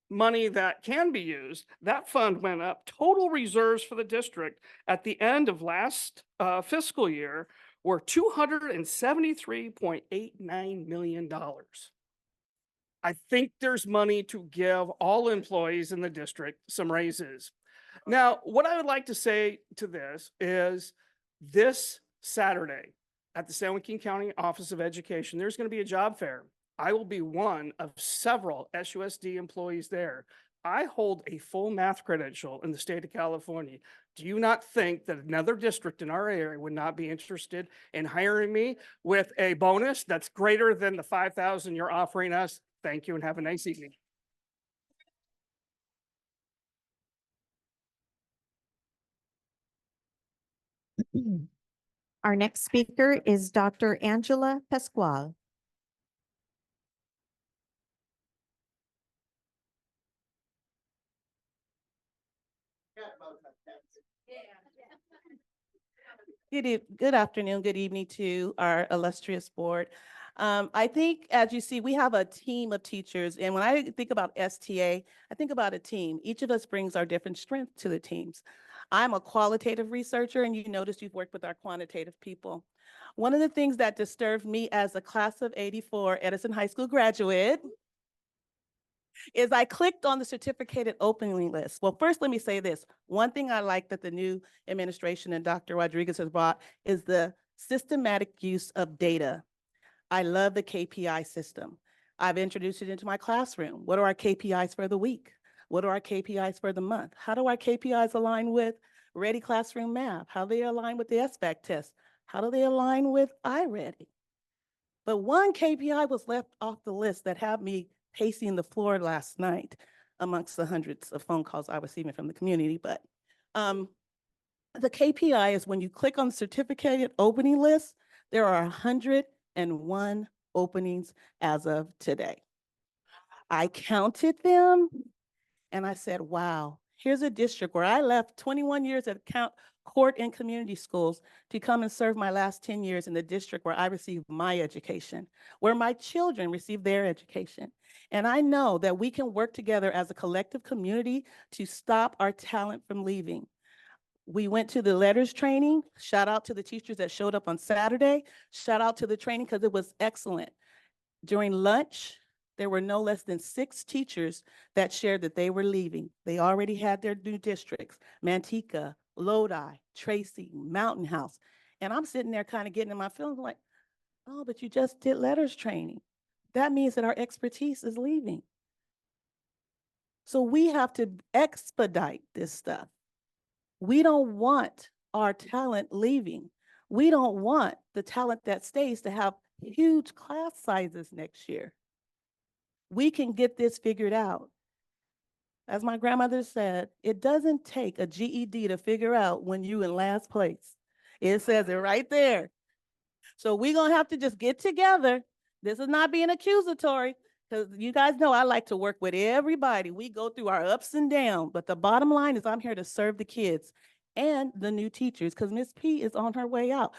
money that can be used, that fund went up. Total reserves for the district at the end of last fiscal year were $273.89 million. I think there's money to give all employees in the district some raises. Now, what I would like to say to this is this Saturday at the San Joaquin County Office of Education, there's going to be a job fair. I will be one of several SUSD employees there. I hold a full math credential in the state of California. Do you not think that another district in our area would not be interested in hiring me with a bonus that's greater than the $5,000 you're offering us? Thank you and have a nice evening. Our next speaker is Dr. Angela Pascual. Good afternoon, good evening to our illustrious board. I think, as you see, we have a team of teachers, and when I think about STA, I think about a team. Each of us brings our different strength to the teams. I'm a qualitative researcher, and you notice you've worked with our quantitative people. One of the things that disturbed me as a class of '84 Edison High School graduate is I clicked on the certificated opening list. Well, first, let me say this. One thing I like that the new administration and Dr. Rodriguez has brought is the systematic use of data. I love the KPI system. I've introduced it into my classroom. What are our KPIs for the week? What are our KPIs for the month? How do our KPIs align with Ready Classroom Math? How do they align with the SBAC test? How do they align with iReady? But one KPI was left off the list that had me pacing the floor last night amongst the hundreds of phone calls I was receiving from the community. But the KPI is when you click on the certificated opening list, there are 101 openings as of today. I counted them and I said, wow, here's a district where I left 21 years at court and community schools to come and serve my last 10 years in the district where I received my education, where my children received their education. And I know that we can work together as a collective community to stop our talent from leaving. We went to the letters training. Shout out to the teachers that showed up on Saturday. Shout out to the training because it was excellent. During lunch, there were no less than 6 teachers that shared that they were leaving. They already had their new districts, Manteca, Lodi, Tracy, Mountain House. And I'm sitting there kind of getting in my feelings like, oh, but you just did letters training. That means that our expertise is leaving. So we have to expedite this stuff. We don't want our talent leaving. We don't want the talent that stays to have huge class sizes next year. We can get this figured out. As my grandmother said, it doesn't take a GED to figure out when you're in last place. It says it right there. So we're going to have to just get together. This is not being accusatory, because you guys know I like to work with everybody. We go through our ups and downs, but the bottom line is I'm here to serve the kids and the new teachers, because Miss P is on her way out.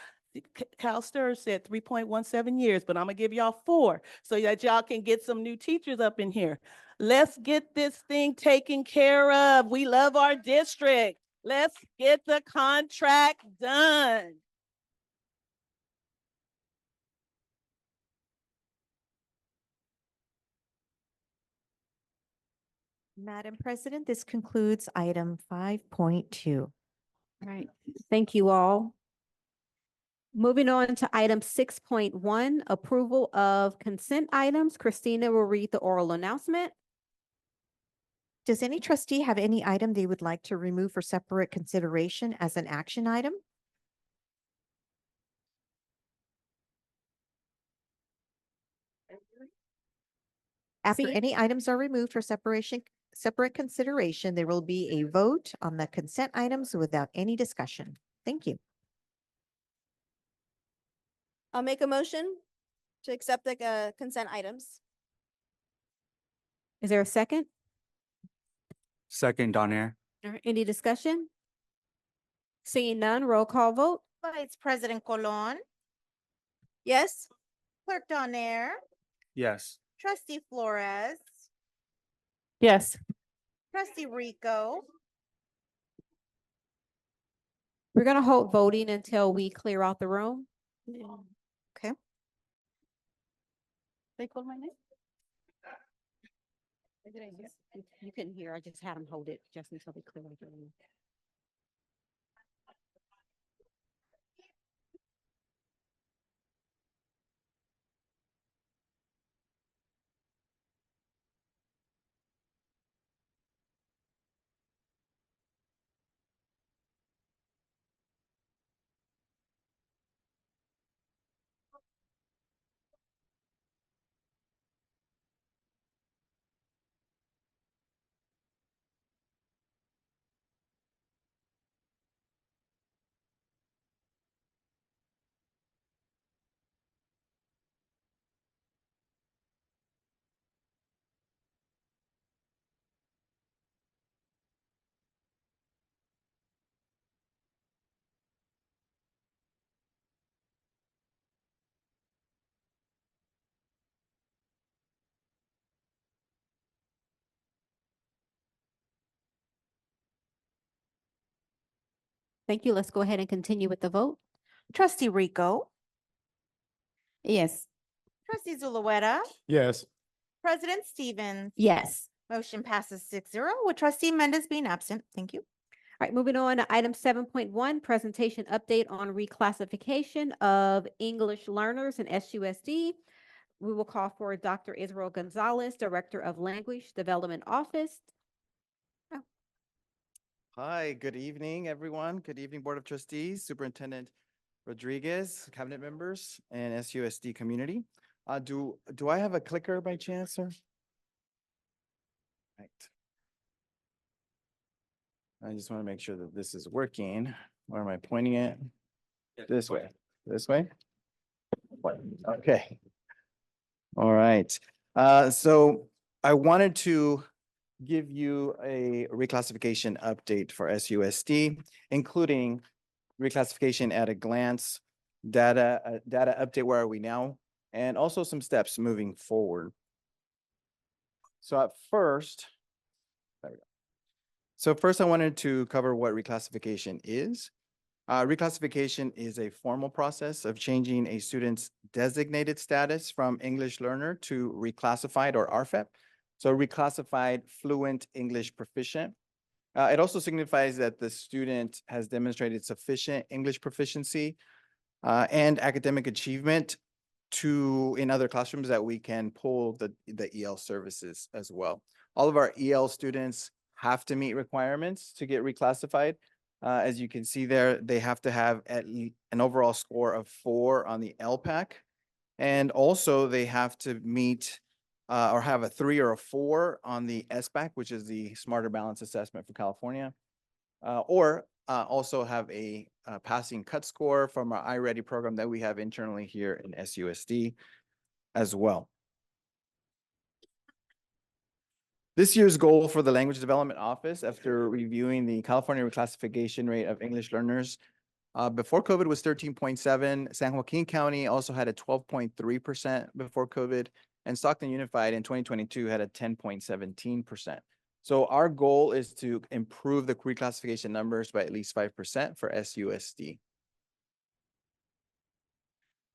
Cal Sturz said 3.17 years, but I'm gonna give y'all 4 so that y'all can get some new teachers up in here. Let's get this thing taken care of. We love our district. Let's get the contract done. Madam President, this concludes item 5.2. All right, thank you all. Moving on to item 6.1, approval of consent items. Christina will read the oral announcement. Does any trustee have any item they would like to remove for separate consideration as an action item? After any items are removed for separate consideration, there will be a vote on the consent items without any discussion. Thank you. I'll make a motion to accept the consent items. Is there a second? Second, Donaire. Or any discussion? Seeing none, roll call vote. Vice President Colon, Yes? Clerk Donaire, Yes. Trustee Flores, Yes. Trustee Rico, We're gonna hold voting until we clear out the room. okay. They called my name? You couldn't hear, I just had them hold it just until they clear out the room. Thank you. Let's go ahead and continue with the vote. Trustee Rico, Yes. Trustee Zulueta, Yes. President Stevens. Yes. Motion passes 6-0 with Trustee Mendez being absent. Thank you. All right, moving on to item 7.1, presentation update on reclassification of English learners in SUSD. We will call for Dr. Israel Gonzalez, Director of Language Development Office. Hi, good evening, everyone. Good evening, Board of Trustees, Superintendent Rodriguez, cabinet members, and SUSD community. Do I have a clicker by chance, sir? Right. I just want to make sure that this is working. Where am I pointing it? This way. This way? Okay. All right. So I wanted to give you a reclassification update for SUSD, including reclassification at a glance, data update, where are we now, and also some steps moving forward. So at first, there we go. So first I wanted to cover what reclassification is. Reclassification is a formal process of changing a student's designated status from English learner to reclassified or RFEP. So reclassified fluent English proficient. It also signifies that the student has demonstrated sufficient English proficiency and academic achievement in other classrooms that we can pull the EL services as well. All of our EL students have to meet requirements to get reclassified. As you can see there, they have to have an overall score of 4 on the LPAC. And also they have to meet or have a 3 or a 4 on the SBAC, which is the Smarter Balance Assessment for California, or also have a passing cut score from our iReady program that we have internally here in SUSD as well. This year's goal for the Language Development Office, after reviewing the California reclassification rate of English learners, before COVID was 13.7. San Joaquin County also had a 12.3% before COVID, and Stockton Unified in 2022 had a 10.17%. So our goal is to improve the reclassification numbers by at least 5% for SUSD.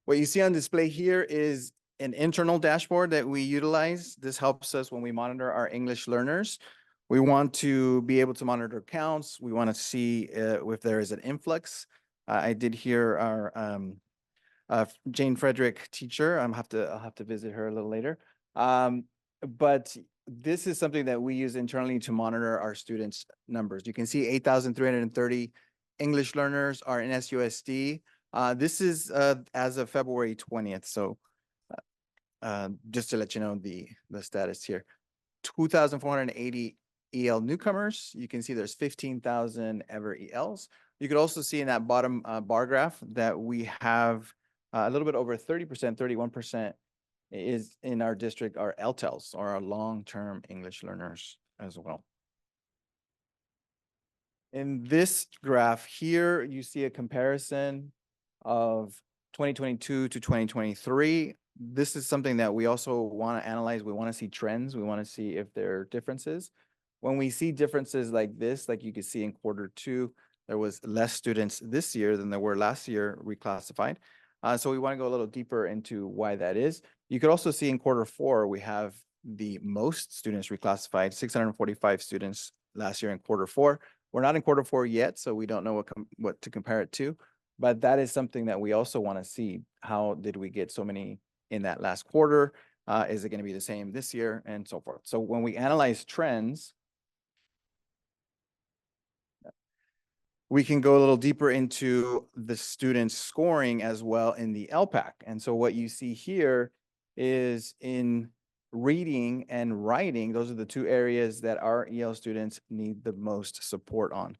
What you see on display here is an internal dashboard that we utilize. This helps us when we monitor our English learners. We want to be able to monitor counts. We want to see if there is an influx. I did hear our Jane Frederick teacher. I'll have to visit her a little later. But this is something that we use internally to monitor our students' numbers. You can see 8,330 English learners are in SUSD. This is as of February 20th. So just to let you know the status here. 2,480 EL newcomers. You can see there's 15,000 ever ELs. You could also see in that bottom bar graph that we have a little bit over 30%, 31% is in our district are LTELs, or our long-term English learners as well. In this graph here, you see a comparison of 2022 to 2023. This is something that we also want to analyze. We want to see trends. We want to see if there are differences. When we see differences like this, like you can see in Q2, there was less students this year than there were last year reclassified. So we want to go a little deeper into why that is. You could also see in Q4, we have the most students reclassified, 645 students last year in Q4. We're not in Q4 yet, so we don't know what to compare it to, but that is something that we also want to see. How did we get so many in that last quarter? Is it going to be the same this year, and so forth? So when we analyze trends, we can go a little deeper into the students' scoring as well in the LPAC. And so what you see here is in reading and writing, those are the two areas that our EL students need the most support on.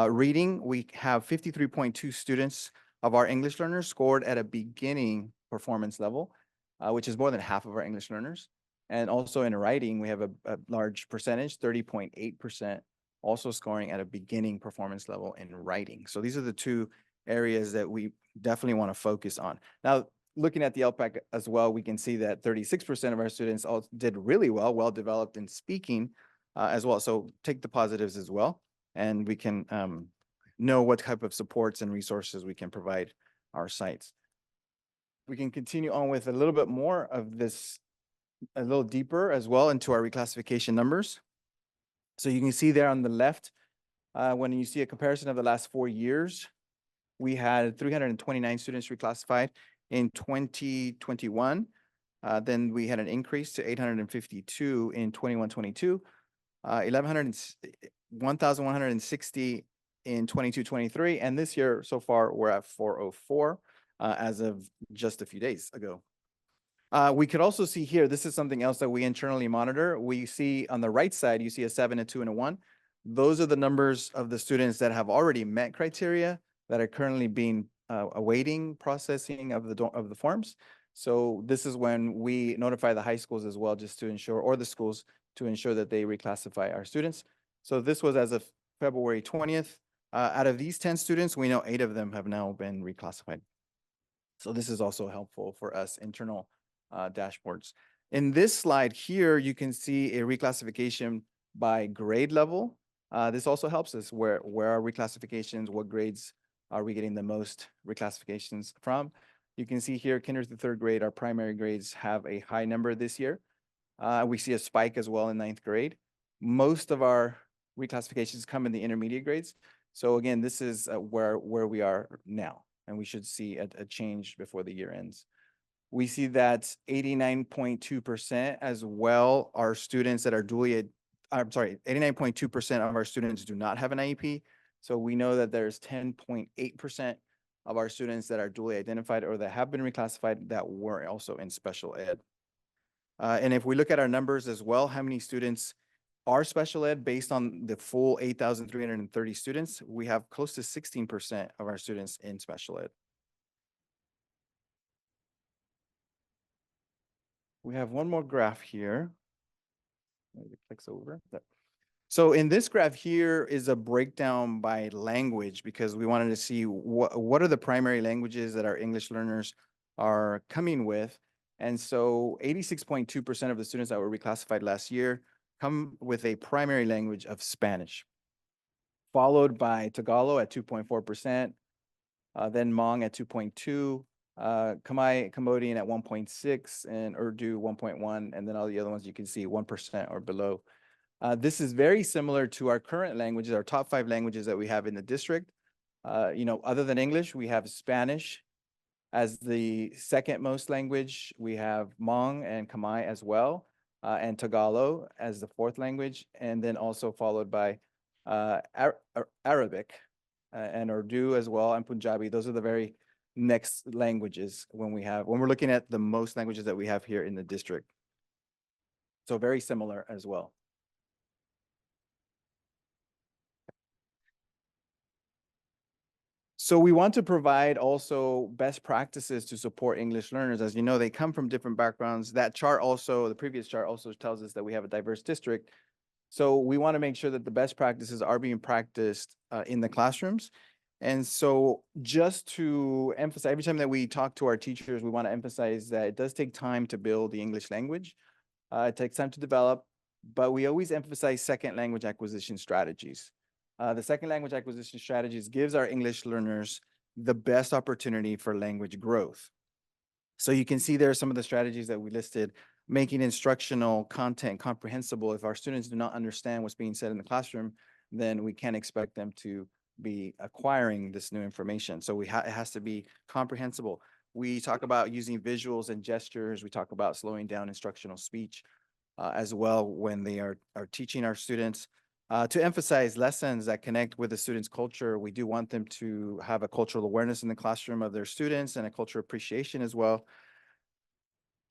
Reading, we have 53.2 students of our English learners scored at a beginning performance level, which is more than half of our English learners. And also in writing, we have a large percentage, 30.8%, also scoring at a beginning performance level in writing. So these are the two areas that we definitely want to focus on. Now, looking at the LPAC as well, we can see that 36% of our students all did really well, well-developed in speaking as well. So take the positives as well, and we can know what type of supports and resources we can provide our sites. We can continue on with a little bit more of this, a little deeper as well into our reclassification numbers. So you can see there on the left, when you see a comparison of the last 4 years, we had 329 students reclassified in 2021. Then we had an increase to 852 in 21-22, 1,160 in 22-23, and this year so far we're at 404 as of just a few days ago. We could also see here, this is something else that we internally monitor. We see on the right side, you see a 7, a 2, and a 1. Those are the numbers of the students that have already met criteria that are currently being awaiting processing of the forms. So this is when we notify the high schools as well, just to ensure, or the schools, to ensure that they reclassify our students. So this was as of February 20th. Out of these 10 students, we know 8 of them have now been reclassified. So this is also helpful for us internal dashboards. In this slide here, you can see a reclassification by grade level. This also helps us where are reclassifications, what grades are we getting the most reclassifications from. You can see here, kinder through 3rd grade, our primary grades have a high number this year. We see a spike as well in 9th grade. Most of our reclassifications come in the intermediate grades. So again, this is where we are now, and we should see a change before the year ends. We see that 89.2% as well are students that are 89.2% of our students do not have an IEP. So we know that there's 10.8% of our students that are dually identified or that have been reclassified that were also in special ed. And if we look at our numbers as well, how many students are special ed based on the full 8,330 students, we have close to 16% of our students in special ed. We have one more graph here. Maybe it clicks over. There. So in this graph here is a breakdown by language, because we wanted to see what are the primary languages that our English learners are coming with. And so 86.2% of the students that were reclassified last year come with a primary language of Spanish, followed by Tagalog at 2.4%, then Hmong at 2.2%, Khmer, Cambodian at 1.6%, and Urdu 1.1%, and then all the other ones you can see 1% or below. This is very similar to our current languages, our top 5 languages that we have in the district. Other than English, we have Spanish as the second most language. We have Hmong and Khmer as well, and Tagalog as the 4th language, and then also followed by Arabic and Urdu as well, and Punjabi. Those are the very next languages when we're looking at the most languages that we have here in the district. So very similar as well. So we want to provide also best practices to support English learners. As you know, they come from different backgrounds. That chart also, the previous chart also tells us that we have a diverse district. So we want to make sure that the best practices are being practiced in the classrooms. And so just to emphasize, every time that we talk to our teachers, we want to emphasize that it does take time to build the English language. It takes time to develop, but we always emphasize second language acquisition strategies. The second language acquisition strategies gives our English learners the best opportunity for language growth. So you can see there are some of the strategies that we listed, making instructional content comprehensible. If our students do not understand what's being said in the classroom, then we can't expect them to be acquiring this new information. So it has to be comprehensible. We talk about using visuals and gestures. We talk about slowing down instructional speech as well when they are teaching our students. To emphasize lessons that connect with the students' culture, we do want them to have a cultural awareness in the classroom of their students and a cultural appreciation as well.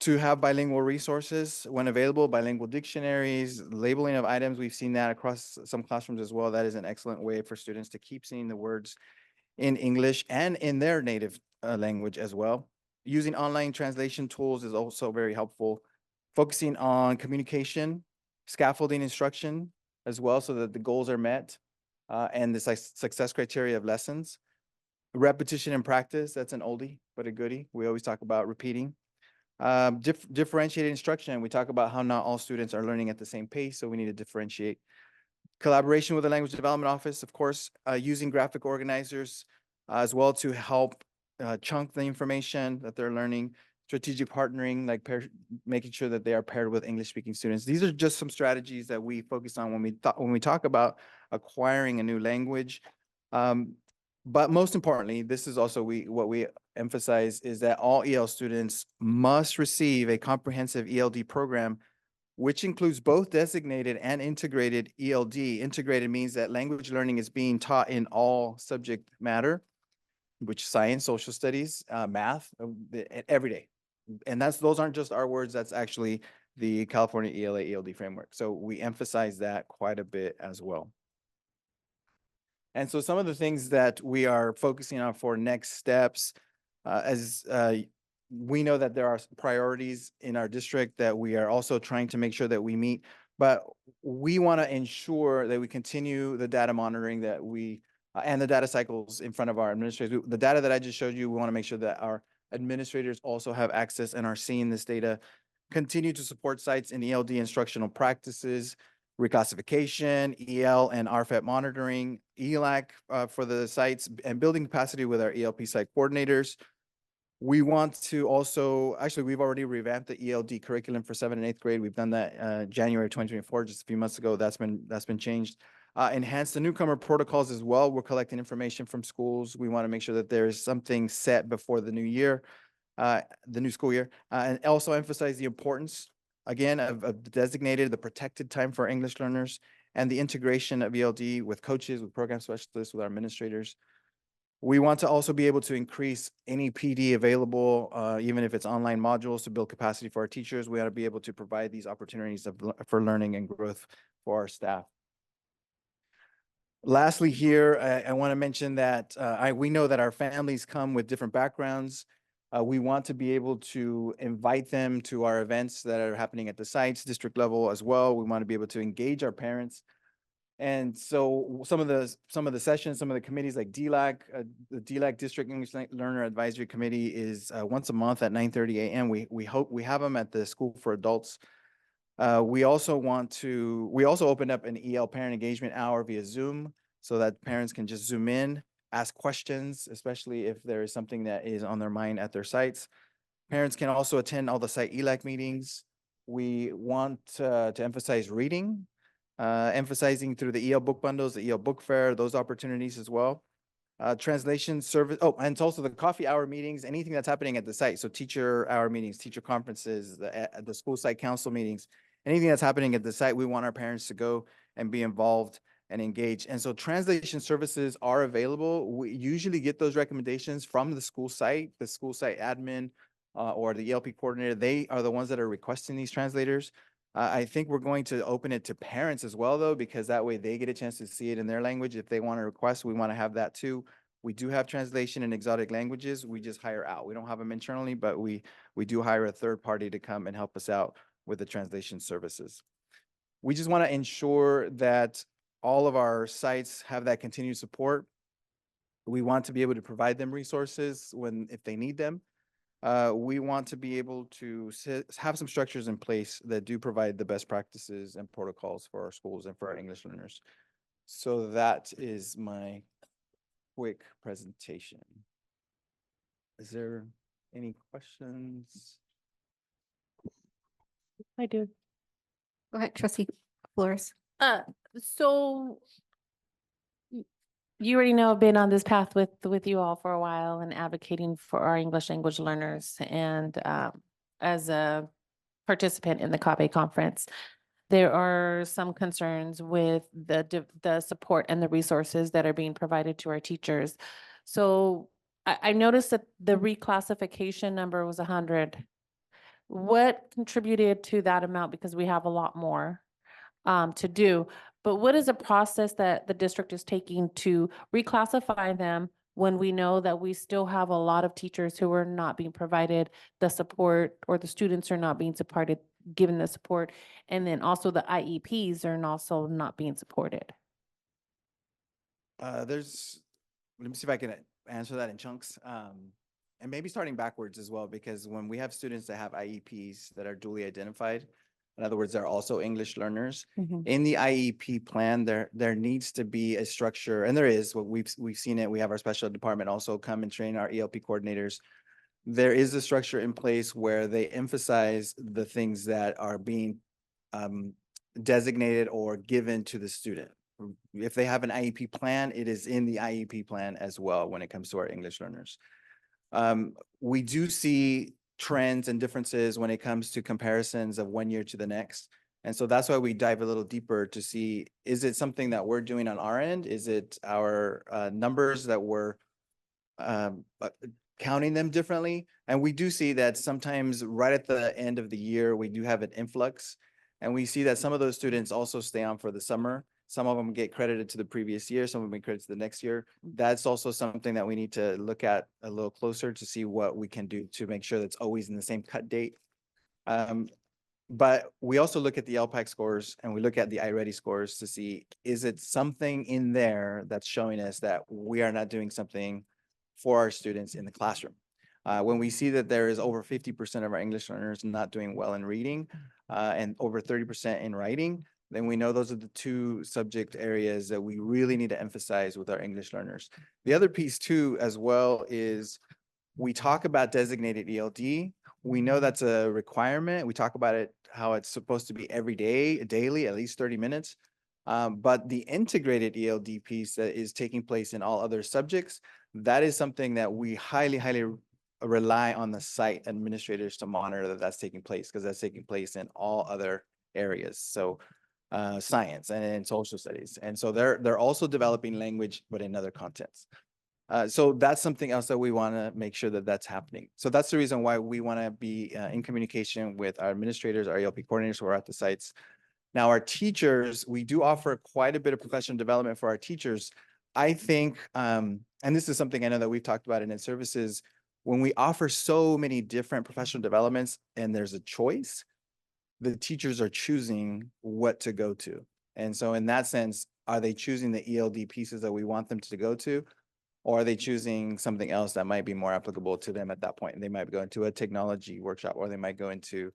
To have bilingual resources when available, bilingual dictionaries, labeling of items. We've seen that across some classrooms as well. That is an excellent way for students to keep seeing the words in English and in their native language as well. Using online translation tools is also very helpful. Focusing on communication, scaffolding instruction as well, so that the goals are met and the success criteria of lessons. Repetition and practice, that's an oldie, but a goodie. We always talk about repeating. Differentiated instruction. We talk about how not all students are learning at the same pace, so we need to differentiate. Collaboration with the Language Development Office, of course, using graphic organizers as well to help chunk the information that they're learning. Strategic partnering, like making sure that they are paired with English-speaking students. These are just some strategies that we focus on when we talk about acquiring a new language. But most importantly, this is also what we emphasize is that all EL students must receive a comprehensive ELD program, which includes both designated and integrated ELD. Integrated means that language learning is being taught in all subject matter, which science, social studies, math, every day. And those aren't just our words, that's actually the California ELA ELD framework. So we emphasize that quite a bit as well. And so some of the things that we are focusing on for next steps, as we know that there are priorities in our district that we are also trying to make sure that we meet, but we want to ensure that we continue the data monitoring that and the data cycles in front of our administrators. The data that I just showed you, we want to make sure that our administrators also have access and are seeing this data. Continue to support sites in ELD instructional practices, reclassification, EL and RFEP monitoring, ELAC for the sites, and building capacity with our ELP site coordinators. We want to also, actually, we've already revamped the ELD curriculum for 7th and 8th grade. We've done that January 2024, just a few months ago. That's been changed. Enhance the newcomer protocols as well. We're collecting information from schools. We want to make sure that there is something set before the new year, the new school year, and also emphasize the importance, again, of designated, the protected time for English learners, and the integration of ELD with coaches, with program specialists, with our administrators. We want to also be able to increase any PD available, even if it's online modules, to build capacity for our teachers. We ought to be able to provide these opportunities for learning and growth for our staff. Lastly here, I want to mention that we know that our families come with different backgrounds. We want to be able to invite them to our events that are happening at the sites, district level as well. We want to be able to engage our parents. And so some of the sessions, some of the committees like DLAC, the DLAC District English Learner Advisory Committee is once a month at 9:30 a.m. We hope we have them at the School for Adults. We also opened up an EL parent engagement hour via Zoom so that parents can just Zoom in, ask questions, especially if there is something that is on their mind at their sites. Parents can also attend all the site ELAC meetings. We want to emphasize reading, emphasizing through the EL book bundles, the EL book fair, those opportunities as well. Translation service. Oh, and it's also the coffee hour meetings, anything that's happening at the site. So teacher hour meetings, teacher conferences, the school site council meetings, anything that's happening at the site, we want our parents to go and be involved and engaged. And so translation services are available. We usually get those recommendations from the school site admin or the ELP coordinator. They are the ones that are requesting these translators. I think we're going to open it to parents as well, though, because that way they get a chance to see it in their language. If they want to request, we want to have that too. We do have translation in exotic languages. We just hire out. We don't have them internally, but we do hire a third party to come and help us out with the translation services. We just want to ensure that all of our sites have that continued support. We want to be able to provide them resources if they need them. We want to be able to have some structures in place that do provide the best practices and protocols for our schools and for our English learners. So that is my quick presentation. Is there any questions? I do. Go ahead, trustee Flores. So you already know I've been on this path with you all for a while and advocating for our English language learners. And as a participant in the CABE conference, there are some concerns with the support and the resources that are being provided to our teachers. So I noticed that the reclassification number was 100. What contributed to that amount? Because we have a lot more to do. But what is a process that the district is taking to reclassify them when we know that we still have a lot of teachers who are not being provided the support, or the students are not being supported, given the support, and then also the IEPs are also not being supported? Let me see if I can answer that in chunks. And maybe starting backwards as well, because when we have students that have IEPs that are duly identified, in other words, they're also English learners. In the IEP plan, there needs to be a structure, and there is. What we've seen it. We have our special department also come and train our ELP coordinators. There is a structure in place where they emphasize the things that are being designated or given to the student. If they have an IEP plan, it is in the IEP plan as well when it comes to our English learners. We do see trends and differences when it comes to comparisons of one year to the next. And so that's why we dive a little deeper to see, is it something that we're doing on our end? Is it our numbers that we're counting them differently? And we do see that sometimes right at the end of the year, we do have an influx. And we see that some of those students also stay on for the summer. Some of them get credited to the previous year, some of them get credited to the next year. That's also something that we need to look at a little closer to see what we can do to make sure that's always in the same cut date. But we also look at the LPAC scores and we look at the iReady scores to see, is it something in there that's showing us that we are not doing something for our students in the classroom? When we see that there is over 50% of our English learners not doing well in reading and over 30% in writing, then we know those are the two subject areas that we really need to emphasize with our English learners. The other piece too, as well, is we talk about designated ELD. We know that's a requirement. We talk about it, how it's supposed to be every day, daily, at least 30 minutes. But the integrated ELD piece that is taking place in all other subjects, that is something that we highly, highly rely on the site administrators to monitor that that's taking place, because that's taking place in all other areas. So science and in social studies. And so they're also developing language, but in other contents. So that's something else that we want to make sure that that's happening. So that's the reason why we want to be in communication with our administrators, our ELP coordinators who are at the sites. Now, our teachers, we do offer quite a bit of professional development for our teachers. I think, and this is something I know that we've talked about in services, when we offer so many different professional developments and there's a choice, the teachers are choosing what to go to. And so in that sense, are they choosing the ELD pieces that we want them to go to? Or are they choosing something else that might be more applicable to them at that point? And they might go into a technology workshop, or they might go into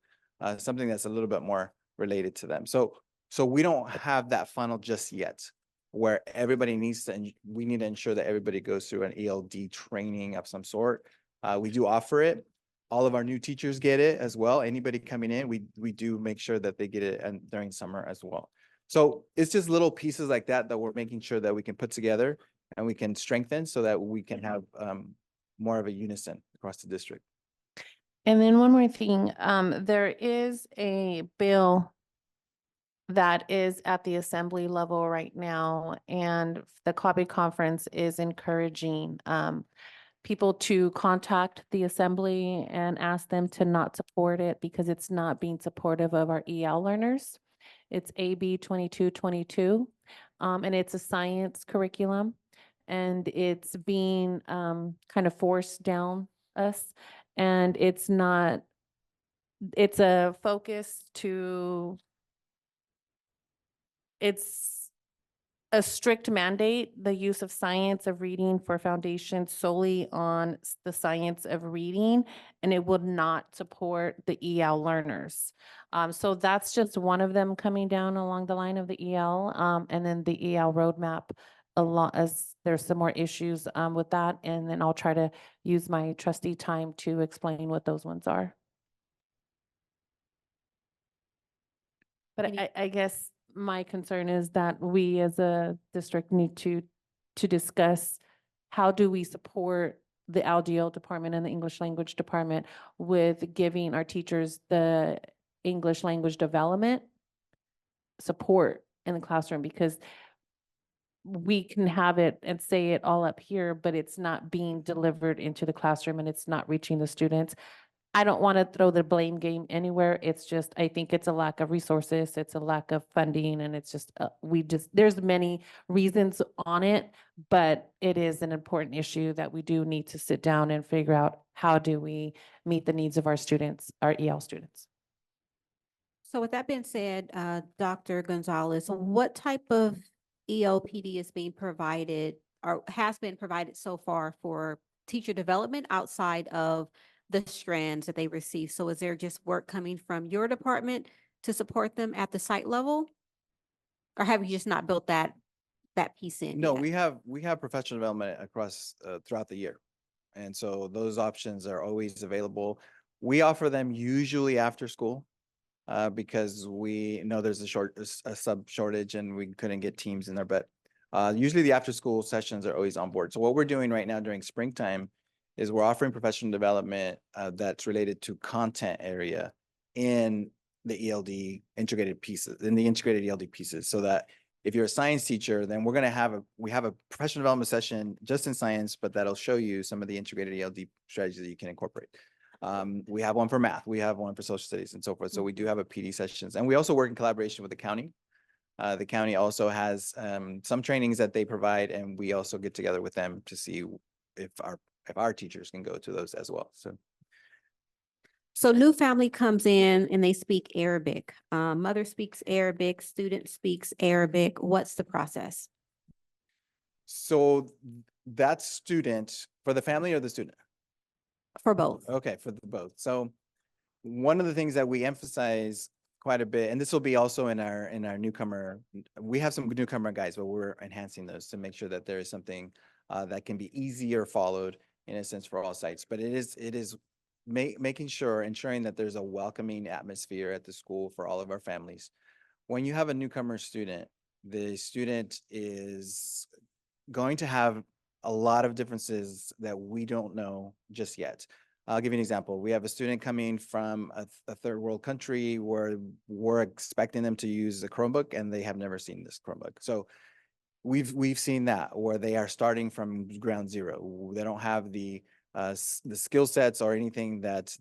something that's a little bit more related to them. So we don't have that funnel just yet, where everybody needs to, we need to ensure that everybody goes through an ELD training of some sort. We do offer it. All of our new teachers get it as well. Anybody coming in, we do make sure that they get it during summer as well. So it's just little pieces like that that we're making sure that we can put together and we can strengthen so that we can have more of a unison across the district. And then one more thing, there is a bill that is at the assembly level right now, and the CABE conference is encouraging people to contact the assembly and ask them to not support it because it's not being supportive of our EL learners. It's AB 2222, and it's a science curriculum. and it's being kind of forced down us. And it's not, it's a focus to, it's a strict mandate, the use of science of reading for foundation solely on the science of reading, and it would not support the EL learners. So that's just one of them coming down along the line of the EL, and then the EL roadmap a lot, as there's some more issues with that, and then I'll try to use my trustee time to explain what those ones are. But I guess my concern is that we as a district need to discuss how do we support the LGL department and the English language department with giving our teachers the English language development support in the classroom, because we can have it and say it all up here, but it's not being delivered into the classroom and it's not reaching the students. I don't want to throw the blame game anywhere. It's just, I think it's a lack of resources, it's a lack of funding, and it's just, there's many reasons on it, but it is an important issue that we do need to sit down and figure out how do we meet the needs of our students, our EL students. So with that being said, Dr. Gonzalez, what type of ELPD is being provided or has been provided so far for teacher development outside of the strands that they receive? So is there just work coming from your department to support them at the site level? Or have you just not built that piece in No, yet? we have professional development across throughout the year. And so those options are always available. We offer them usually after school because we know there's a sub shortage and we couldn't get teams in there, but usually the after school sessions are always on board. So what we're doing right now during springtime is we're offering professional development that's related to content area in the ELD integrated pieces, in the integrated ELD pieces, so that if you're a science teacher, then we have a professional development session just in science, but that'll show you some of the integrated ELD strategies that you can incorporate. We have one for math, we have one for social studies and so forth. So we do have a PD sessions, and we also work in collaboration with the county. The county also has some trainings that they provide, and we also get together with them to see if our teachers can go to those as well. So new family comes in and they speak Arabic. Mother speaks Arabic, student speaks Arabic. What's the process? So that student, for the family or the student? For both. Okay, for both. So one of the things that we emphasize quite a bit, and this will be also in our newcomer, we have some newcomer guides, but we're enhancing those to make sure that there is something that can be easier followed in a sense for all sites. But it is making sure, ensuring that there's a welcoming atmosphere at the school for all of our families. When you have a newcomer student, the student is going to have a lot of differences that we don't know just yet. I'll give you an example. We have a student coming from a third world country where we're expecting them to use a Chromebook and they have never seen this Chromebook. So we've seen that where they are starting from ground zero. They don't have the skill sets or anything that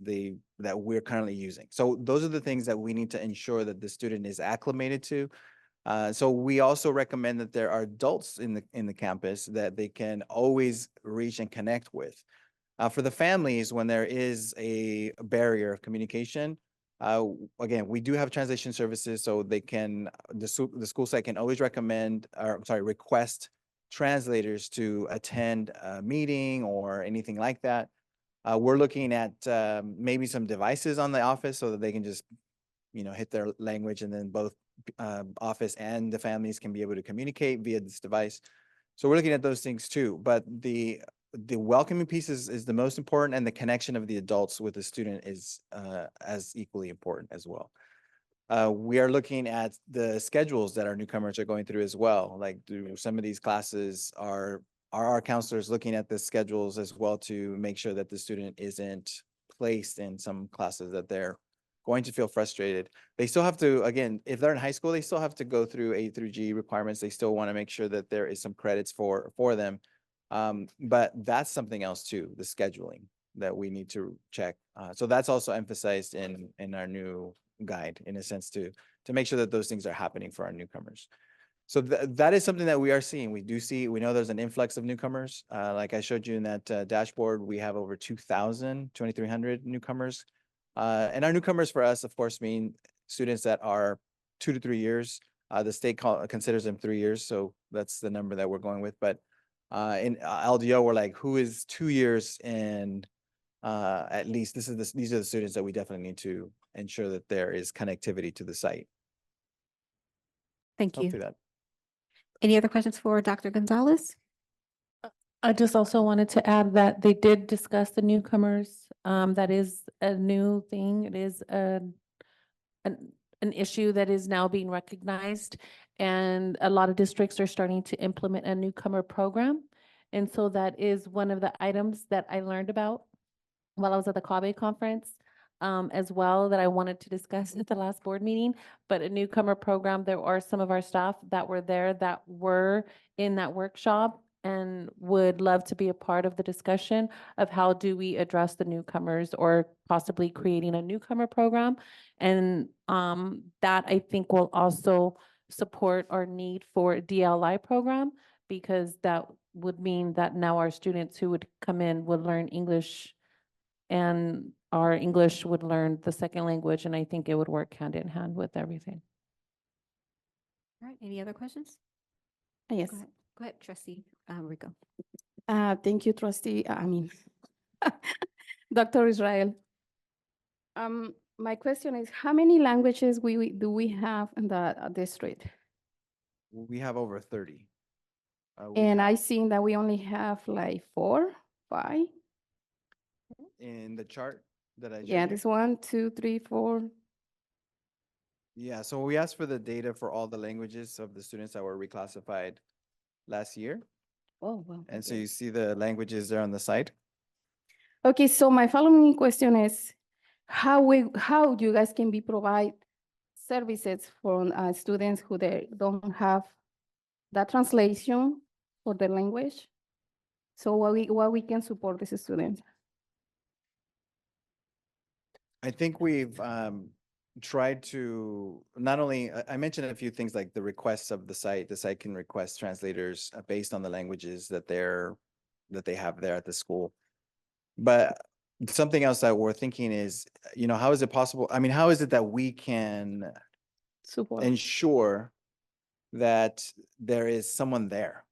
we're currently using. So those are the things that we need to ensure that the student is acclimated to. So we also recommend that there are adults in the campus that they can always reach and connect with. For the families, when there is a barrier of communication, again, we do have translation services, so they can, the school site can always request translators to attend a meeting or anything like that. We're looking at maybe some devices on the office so that they can just, hit their language, and then both office and the families can be able to communicate via this device. So we're looking at those things too, but the welcoming piece is the most important, and the connection of the adults with the student is as equally important as well. We are looking at the schedules that our newcomers are going through as well. Like, do some of these classes are our counselors looking at the schedules as well to make sure that the student isn't placed in some classes that they're going to feel frustrated. They still have to, again, if they're in high school, they still have to go through A through G requirements. They still want to make sure that there is some credits for them. But that's something else too, the scheduling that we need to check. So that's also emphasized in our new guide, in a sense, to make sure that those things are happening for our newcomers. So that is something that we are seeing. We know there's an influx of newcomers. Like I showed you in that dashboard, we have over 2,300 newcomers. And our newcomers for us, of course, mean students that are 2 to 3 years. The state considers them 3 years, so that's the number that we're going with. But in LDO, we're like, who is 2 years and at least these are the students that we definitely need to ensure that there is connectivity to the site. Thank you. Hopefully that. Any other questions for Dr. Gonzalez? I just also wanted to add that they did discuss the newcomers. That is a new thing. It is an issue that is now being recognized, and a lot of districts are starting to implement a newcomer program. And so that is one of the items that I learned about while I was at the CABE conference, as well, that I wanted to discuss at the last board meeting. But a newcomer program, there are some of our staff that were there that were in that workshop and would love to be a part of the discussion of how do we address the newcomers, or possibly creating a newcomer program. And that I think will also support our need for a DLI program, because that would mean that now our students who would come in would learn English, and our English would learn the second language, and I think it would work hand in hand with everything. All right, any other questions? Yes. Go ahead, trustee Rico. Thank you, trustee. Dr. Israel. My question is, how many languages do we have in the district? We have over 30. And I seen that we only have like 4, 5. In the chart that I showed Yeah, you. this 1, 2, 3, 4. Yeah, so we asked for the data for all the languages of the students that were reclassified last year. Oh, wow. And so you see the languages there on the side. Okay, so my following question is, how you guys can provide services for students who they don't have that translation for the language? So what we can support these students? I think we've tried to not only, I mentioned a few things like the requests of the site. The site can request translators based on the languages that they have there at the school. But something else that we're thinking is, how is it possible? I mean, how is it that we can support, ensure that there is someone there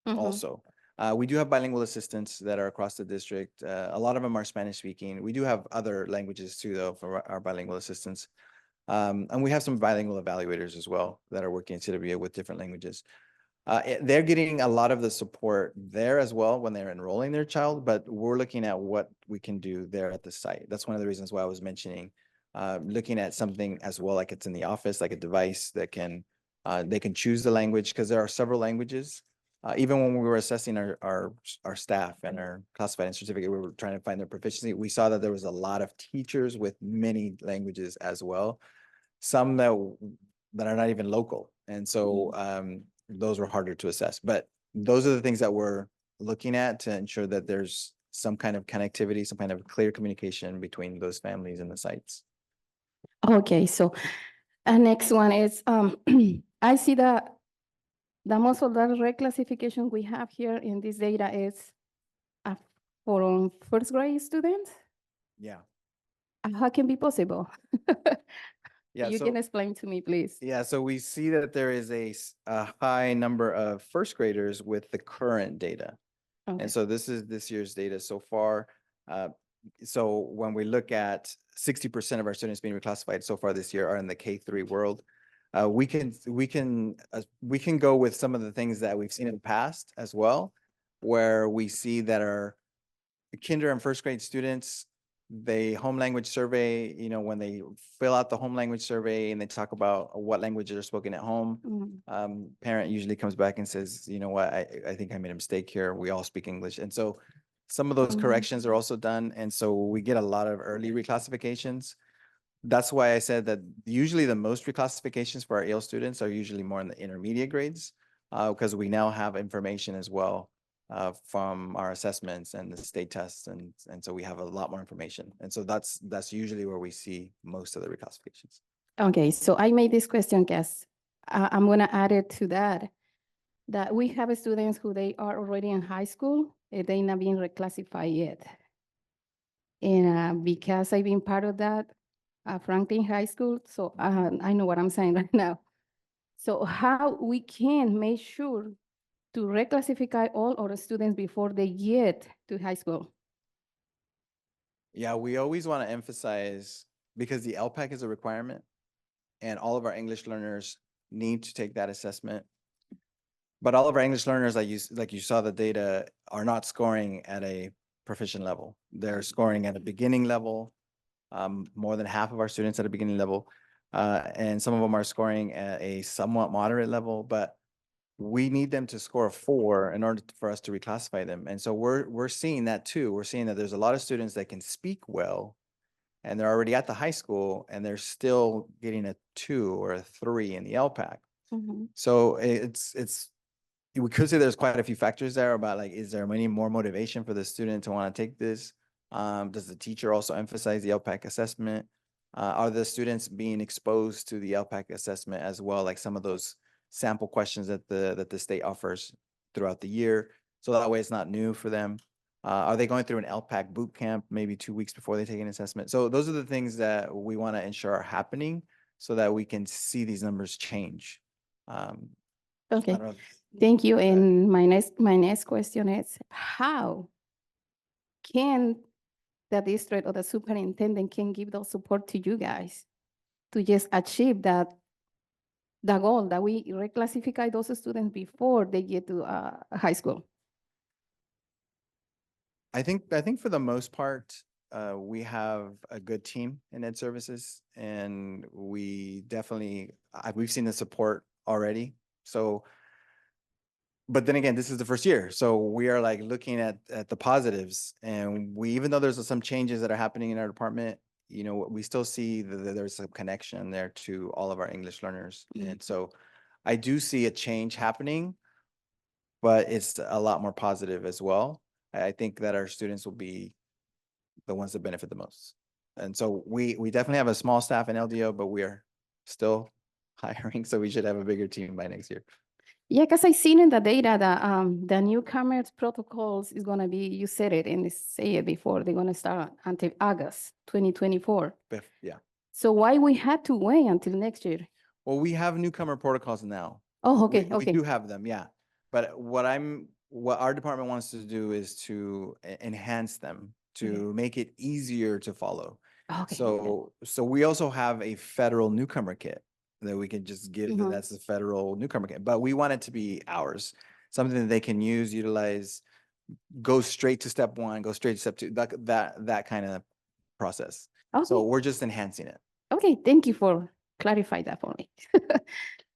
also? We do have bilingual assistants that are across the district. A lot of them are Spanish speaking. We do have other languages too, though, for our bilingual assistants. And we have some bilingual evaluators as well that are working in CWA with different languages. They're getting a lot of the support there as well when they're enrolling their child, but we're looking at what we can do there at the site. That's one of the reasons why I was mentioning looking at something as well, like it's in the office, like a device that can, they can choose the language, because there are several languages. Even when we were assessing our staff and our classified and certificate, we were trying to find their proficiency. We saw that there was a lot of teachers with many languages as well, some that are not even local. And so those were harder to assess. But those are the things that we're looking at to ensure that there's some kind of connectivity, some kind of clear communication between those families and the sites. Okay, so next one is, I see that most of the reclassification we have here in this data is for first grade students. Yeah. How can be possible? Yeah, You can explain to me, please. Yeah, so we see that there is a high number of first graders with the current data. Okay. And so this is this year's data so far. So when we look at 60% of our students being reclassified so far this year are in the K-3 world. We can go with some of the things that we've seen in the past as well, where we see that our kinder and first grade students, the home language survey, when they fill out the home language survey and they talk about what languages are spoken at home, parent usually comes back and says, you know what, I think I made a mistake here. We all speak English. And so some of those corrections are also done. And so we get a lot of early reclassifications. That's why I said that usually the most reclassifications for our AL students are usually more in the intermediate grades, because we now have information as well from our assessments and the state tests. And so we have a lot more information. And so that's usually where we see most of the reclassifications. Okay, so I made this question because I'm gonna add it to that, that we have students who they are already in high school, and they not being reclassified yet. And because I've been part of that, Franklin High School, so I know what I'm saying right now. So how we can make sure to reclassify all our students before they get to high school? Yeah, we always want to emphasize, because the LPAC is a requirement and all of our English learners need to take that assessment. But all of our English learners, like you saw the data, are not scoring at a proficient level. They're scoring at a beginning level. More than half of our students at a beginning level. And some of them are scoring at a somewhat moderate level, but we need them to score a 4 in order for us to reclassify them. And so we're seeing that too. We're seeing that there's a lot of students that can speak well, and they're already at the high school, and they're still getting a 2 or a 3 in the LPAC. So we could say there's quite a few factors there about, like, is there any more motivation for the student to want to take this? Does the teacher also emphasize the LPAC assessment? Are the students being exposed to the LPAC assessment as well, like some of those sample questions that the state offers throughout the year? So that way it's not new for them. Are they going through an LPAC boot camp maybe 2 weeks before they take an assessment? So those are the things that we want to ensure are happening so that we can see these numbers change. Okay, I don't know. thank you. And my next question is, how can the district or the superintendent can give those support to you guys to just achieve that, the goal that we reclassify those students before they get to high school? I think for the most part, we have a good team in Ed Services, and we definitely, we've seen the support already. So, but then again, this is the first year, so we are like looking at the positives, and even though there's some changes that are happening in our department, you know, we still see that there's some connection there to all of our English learners, and so I do see a change happening, but it's a lot more positive as well. I think that our students will be the ones that benefit the most. And so we definitely have a small staff in LDO, but we are still hiring, so we should have a bigger team by next year. Yeah, because I seen in the data that the newcomers protocols is gonna be, you said it and say it before, they're gonna start until August 2024. Yeah. So why we had to wait until next year? Well, we have newcomer protocols now. Oh, okay, We okay. do have them, yeah. But what our department wants to do is to enhance them, to make it easier to follow. Okay. So we also have a federal newcomer kit that we can just give, that's the federal newcomer kit, but we want it to be ours, something that they can use, utilize, go straight to step 1, go straight to step 2, that kind of process. So Okay. we're just enhancing it. Okay, thank you for clarifying that for me.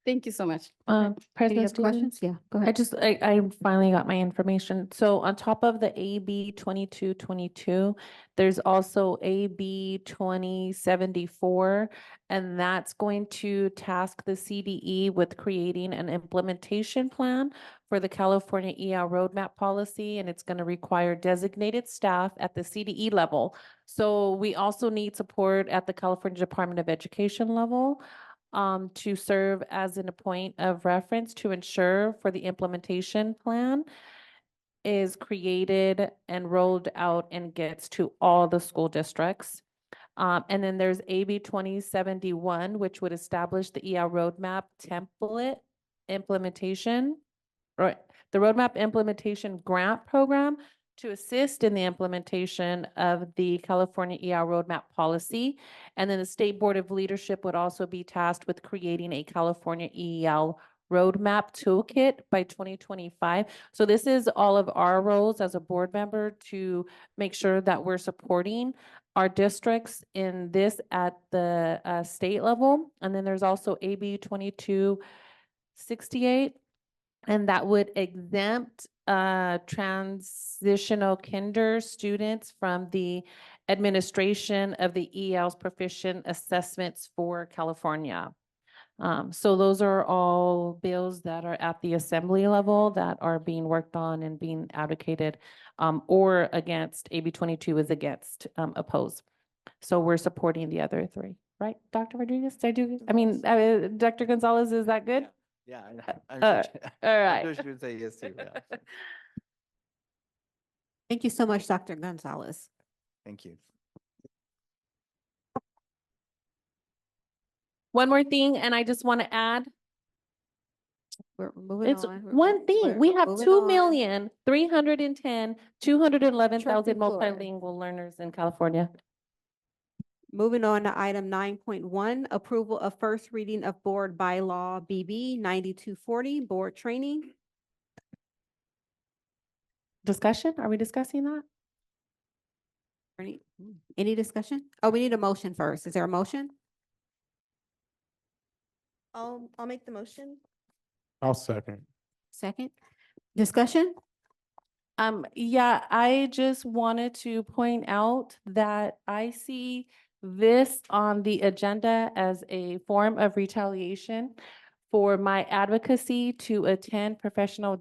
Thank you so much. Any President other questions? Stevens? Yeah, go I ahead. I finally got my information. So on top of the AB 2222, there's also AB 2074, and that's going to task the CDE with creating an implementation plan for the California EL roadmap policy, and it's going to require designated staff at the CDE level. So we also need support at the California Department of Education level to serve as a point of reference to ensure for the implementation plan is created and rolled out and gets to all the school districts. And then there's AB 2071, which would establish the EL roadmap template implementation, right? The roadmap implementation grant program to assist in the implementation of the California EL roadmap policy. And then the State Board of Leadership would also be tasked with creating a California EL roadmap toolkit by 2025. So this is all of our roles as a board member to make sure that we're supporting our districts in this at the state level. And then there's also AB 2268. And that would exempt transitional kinder students from the administration of the EL's proficient assessments for California. So those are all bills that are at the assembly level that are being worked on and being advocated, or against. AB 22 is against, opposed. So we're supporting the other 3. right, Dr. Rodriguez? Did I do, I mean, Dr. Gonzalez, is that good? Yeah, All right. I'm sure she would say yes too. Yeah. Thank you so much, Dr. Gonzalez. Thank you. One more thing, and I just want to add, We're moving it's on. one thing. We have moving 2,310,211,000 Flores. multilingual learners in California. Moving on to item 9.1, approval of first reading of board bylaw BB 9240, board training. Discussion? Are we discussing that? Any discussion? Oh, we need a motion first. Is there a motion? I'll make the motion. I'll second. Second. Discussion? Yeah, I just wanted to point out that I see this on the agenda as a form of retaliation for my advocacy to attend professional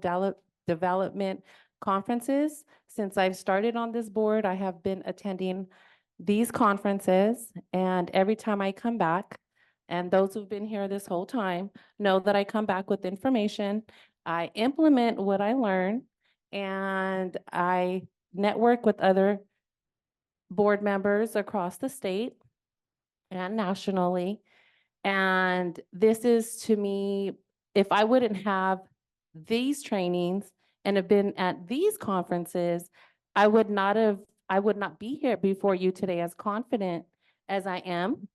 development conferences. Since I've started on this board, I have been attending these conferences, and every time I come back, and those who've been here this whole time know that I come back with information, I implement what I learn, and I network with other board members across the state and nationally. And this is, to me, if I wouldn't have these trainings and have been at these conferences, I would not be here before you today as confident as I am.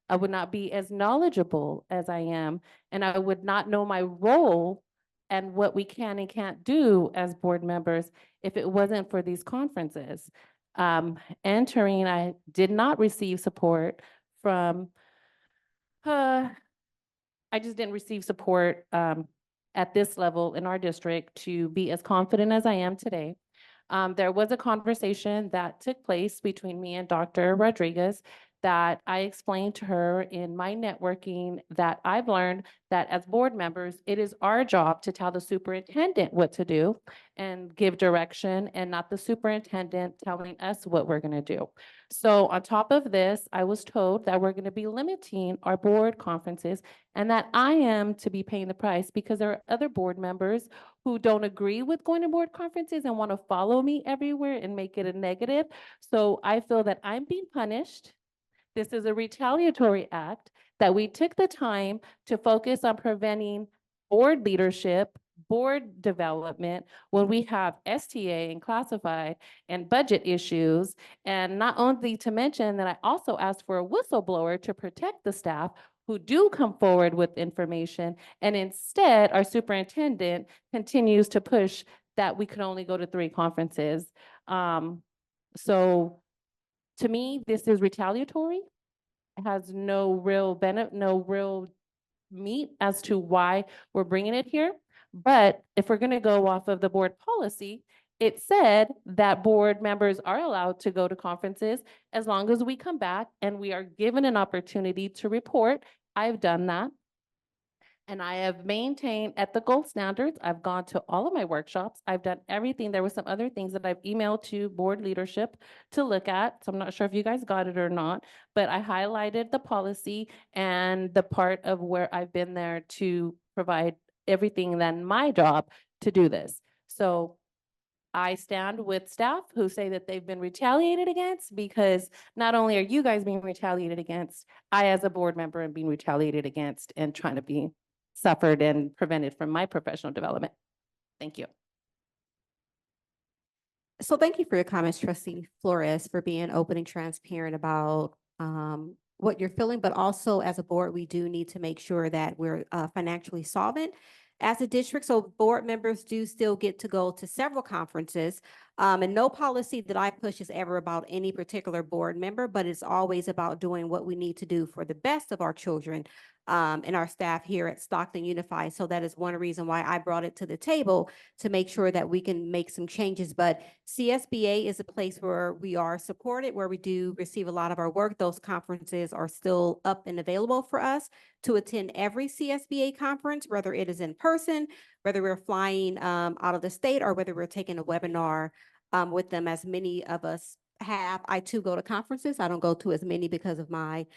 I would not be as knowledgeable as I am, and I would not know my role and what we can and can't do as board members if it wasn't for these conferences. Entering, I did not receive support from, I just didn't receive support at this level in our district to be as confident as I am today. There was a conversation that took place between me and Dr. Rodriguez that I explained to her in my networking that I've learned that as board members, it is our job to tell the superintendent what to do and give direction, and not the superintendent telling us what we're going to do. So on top of this, I was told that we're going to be limiting our board conferences and that I am to be paying the price because there are other board members who don't agree with going to board conferences and want to follow me everywhere and make it a negative. So I feel that I'm being punished. This is a retaliatory act that we took the time to focus on preventing board leadership, board development, when we have STA and classified and budget issues. And not only to mention that I also asked for a whistleblower to protect the staff who do come forward with information. And instead, our superintendent continues to push that we could only go to 3 conferences. So to me, this is retaliatory. It has no real benefit, no real meat as to why we're bringing it here. But if we're going to go off of the board policy, it said that board members are allowed to go to conferences as long as we come back and we are given an opportunity to report. I've done that. And I have maintained ethical standards. I've gone to all of my workshops. I've done everything. There were some other things that I've emailed to board leadership to look at. So I'm not sure if you guys got it or not, but I highlighted the policy and the part of where I've been there to provide everything then my job to do this. So I stand with staff who say that they've been retaliated against, because not only are you guys being retaliated against, I as a board member am being retaliated against and trying to be suffered and prevented from my professional development. Thank you. So thank you for your comments, Trustee Flores, for being open and transparent about what you're feeling, but also as a board, we do need to make sure that we're financially solvent as a district. So board members do still get to go to several conferences. And no policy that I push is ever about any particular board member, but it's always about doing what we need to do for the best of our children and our staff here at Stockton Unified. So that is one reason why I brought it to the table, to make sure that we can make some changes. But CSBA is a place where we are supported, where we do receive a lot of our work. Those conferences are still up and available for us to attend every CSBA conference, whether it is in person, whether we're flying out of the state, or whether we're taking a webinar with them, as many of us have. I too go to conferences. I don't go to as many because of my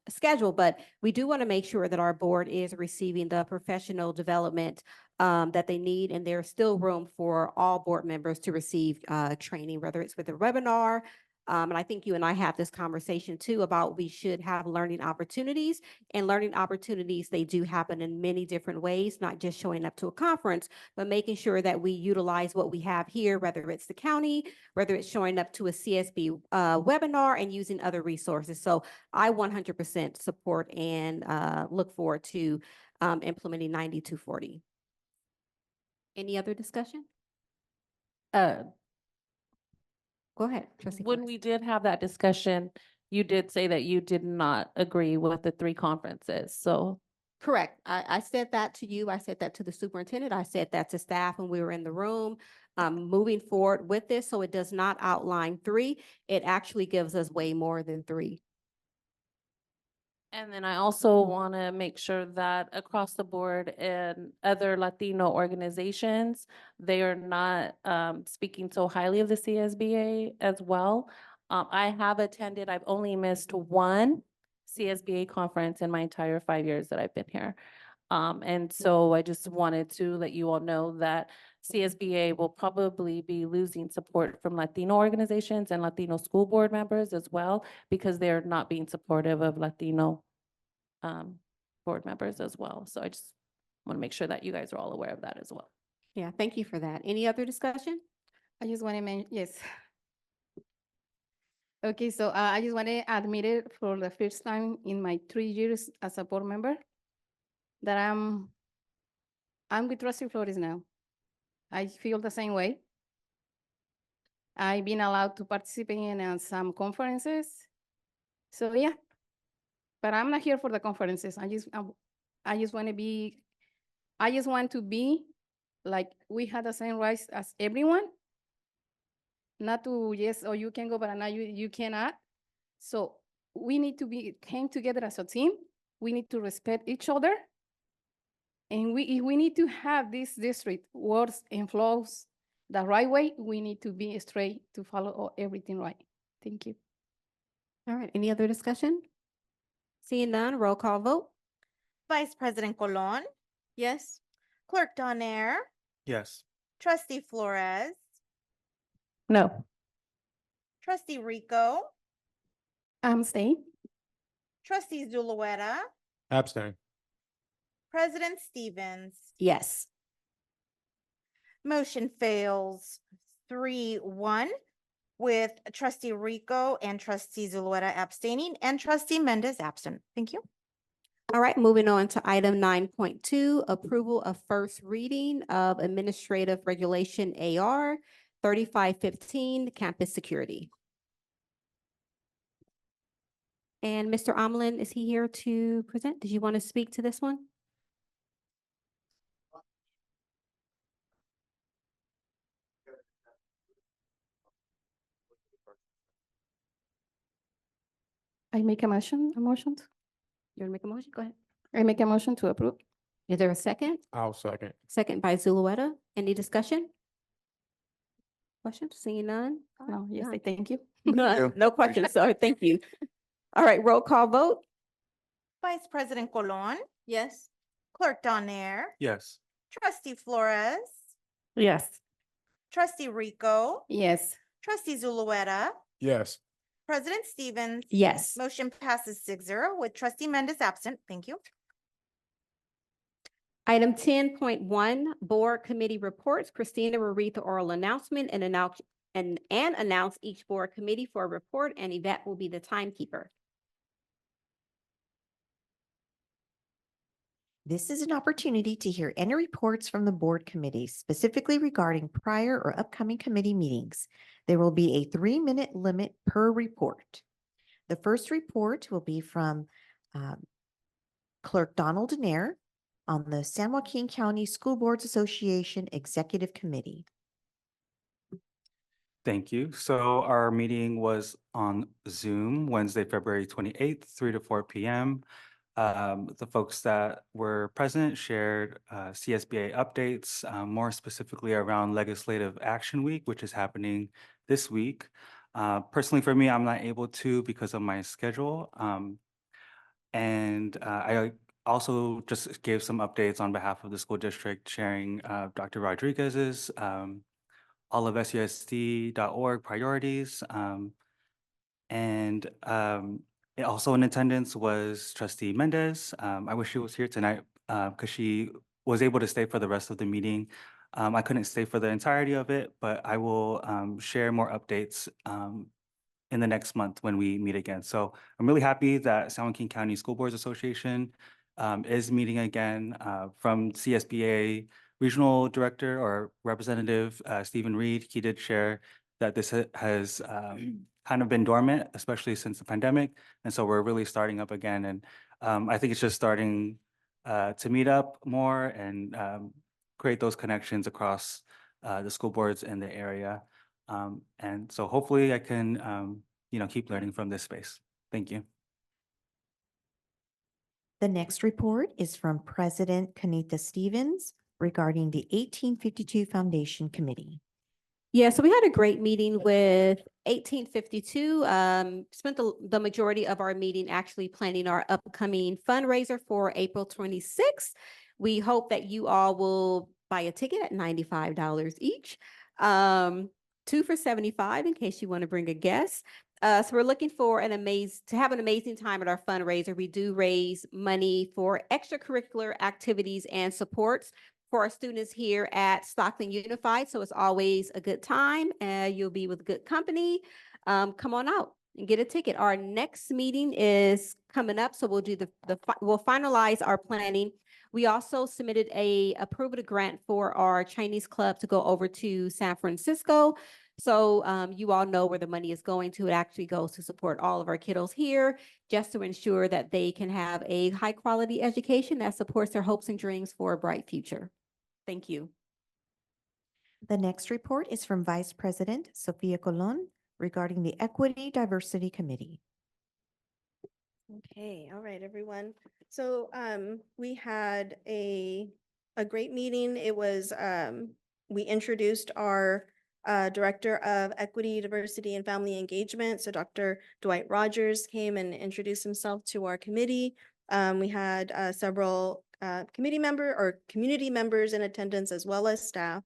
schedule, but we do want to make sure that our board is receiving the professional development that they need, and there's still room for all board members to receive training, whether it's with a webinar. And I think you and I have this conversation too about we should have learning opportunities, and learning opportunities, they do happen in many different ways, not just showing up to a conference, but making sure that we utilize what we have here, whether it's the county, whether it's showing up to a CSB webinar and using other resources. So I 100% support and look forward to implementing 9240. Any other discussion? Go ahead, Trustee When Flores. we did have that discussion, you did say that you did not agree with the 3 conferences, so. Correct. I said that to you. I said that to the superintendent. I said that to staff when we were in the room. Moving forward with this, so it does not outline 3. It actually gives us way more than 3. And then I also want to make sure that across the board and other Latino organizations, they are not speaking so highly of the CSBA as well. I have attended, I've only missed 1 CSBA conference in my entire 5 years that I've been here. And so I just wanted to let you all know that CSBA will probably be losing support from Latino organizations and Latino school board members as well, because they're not being supportive of Latino board members as well. So I just want to make sure that you guys are all aware of that as well. Yeah, thank you for that. Any other discussion? I just want to mention, yes. Okay, so I just want to admit it for the first time in my 3 years as a board member that I'm with Trustee Flores now. I feel the same way. I've been allowed to participate in some conferences. So yeah, but I'm not here for the conferences. I just want to be, I just want to be like we had the same rights as everyone. Not to, yes, or you can go, but now you cannot. So we need to came together as a team. We need to respect each other. And if we need to have this district words and flows the right way, we need to be straight to follow everything right. Thank you. All right, any other discussion? Seeing none, roll call vote. Vice President Colon, Yes. Clerk Donaire, Yes. Trustee Flores, No. Trustee Rico, I'm staying. Trustee Zulueta, Abstain. President Stevens. Yes. Motion fails 3-1 with Trustee Rico and Trustee Zulueta abstaining and Trustee Mendez absent. Thank you. All right, moving on to item 9.2, approval of first reading of Administrative Regulation AR 3515, campus security. And Mr. Omlin, is he here to present? Did you want to speak to this one? I make a motion. You want to make a motion? Go ahead. I make a motion to approve. Is there a second? I'll second. Second by Zulueta. Any discussion? Questions? Seeing none? No, yes, None. I thank you. None. No questions, so thank you. All right, roll call vote. Vice President Colon, Yes. Clerk Donaire, Yes. Trustee Flores, Yes. Trustee Rico, Yes. Trustee Zulueta, Yes. President Stevens. Yes. Motion passes 6-0 with Trustee Mendez absent. Thank you. Item 10.1, board committee reports. Christina will read the oral announcement and announce each board committee for a report, and Yvette will be the timekeeper. This is an opportunity to hear any reports from the board committees, specifically regarding prior or upcoming committee meetings. There will be a 3-minute limit per report. The first report will be from Clerk Donald Nair on the San Joaquin County School Boards Association Executive Committee. Thank you. So our meeting was on Zoom Wednesday, February 28th, 3 to 4 p.m. The folks that were present shared CSBA updates, more specifically around Legislative Action Week, which is happening this week. Personally, for me, I'm not able to because of my schedule. And I also just gave some updates on behalf of the school district, sharing Dr. Rodriguez's all of SUSD.org priorities. And also in attendance was Trustee Mendez. I wish she was here tonight because she was able to stay for the rest of the meeting. I couldn't stay for the entirety of it, but I will share more updates in the next month when we meet again. So I'm really happy that San Joaquin County School Boards Association is meeting again. From CSBA Regional Director or Representative Stephen Reed, he did share that this has kind of been dormant, especially since the pandemic. And so we're really starting up again. And I think it's just starting to meet up more and create those connections across the school boards in the area. And so hopefully I can, keep learning from this space. Thank you. The next report is from President Kanita Stevens regarding the 1852 Foundation Committee. Yeah, so we had a great meeting with 1852. Spent the majority of our meeting actually planning our upcoming fundraiser for April 26th. We hope that you all will buy a ticket at $95 each. 2 for $75 in case you want to bring a guest. So we're looking for to have an amazing time at our fundraiser. We do raise money for extracurricular activities and supports for our students here at Stockton Unified. So it's always a good time and you'll be with good company. Come on out and get a ticket. Our next meeting is coming up. So we'll do we'll finalize our planning. We also submitted a approval grant for our Chinese club to go over to San Francisco. So you all know where the money is going to. It actually goes to support all of our kiddos here, just to ensure that they can have a high quality education that supports their hopes and dreams for a bright future. Thank you. The next report is from Vice President Sofia Colon regarding the Equity Diversity Committee. Okay, all right, everyone. So we had a great meeting. It was we introduced our Director of Equity, Diversity, and Family Engagement. So Dr. Dwight Rogers came and introduced himself to our committee. We had several committee community members in attendance as well as staff.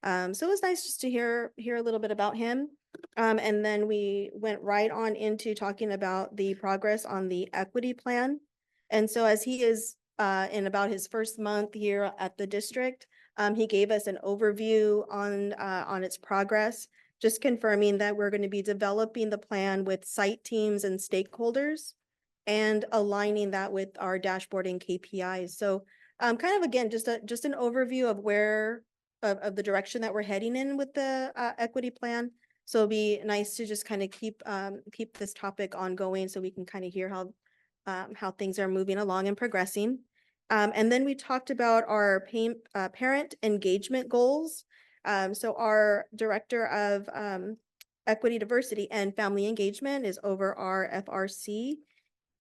So it was nice just to hear a little bit about him. And then we went right on into talking about the progress on the equity plan. And so as he is in about his first month here at the district, he gave us an overview on its progress, just confirming that we're going to be developing the plan with site teams and stakeholders and aligning that with our dashboard and KPIs. So kind of, again, just an overview of of the direction that we're heading in with the equity plan. So it'll be nice to just kind of keep this topic ongoing so we can kind of hear how things are moving along and progressing. And then we talked about our parent engagement goals. So our Director of Equity, Diversity, and Family Engagement is over our FRC.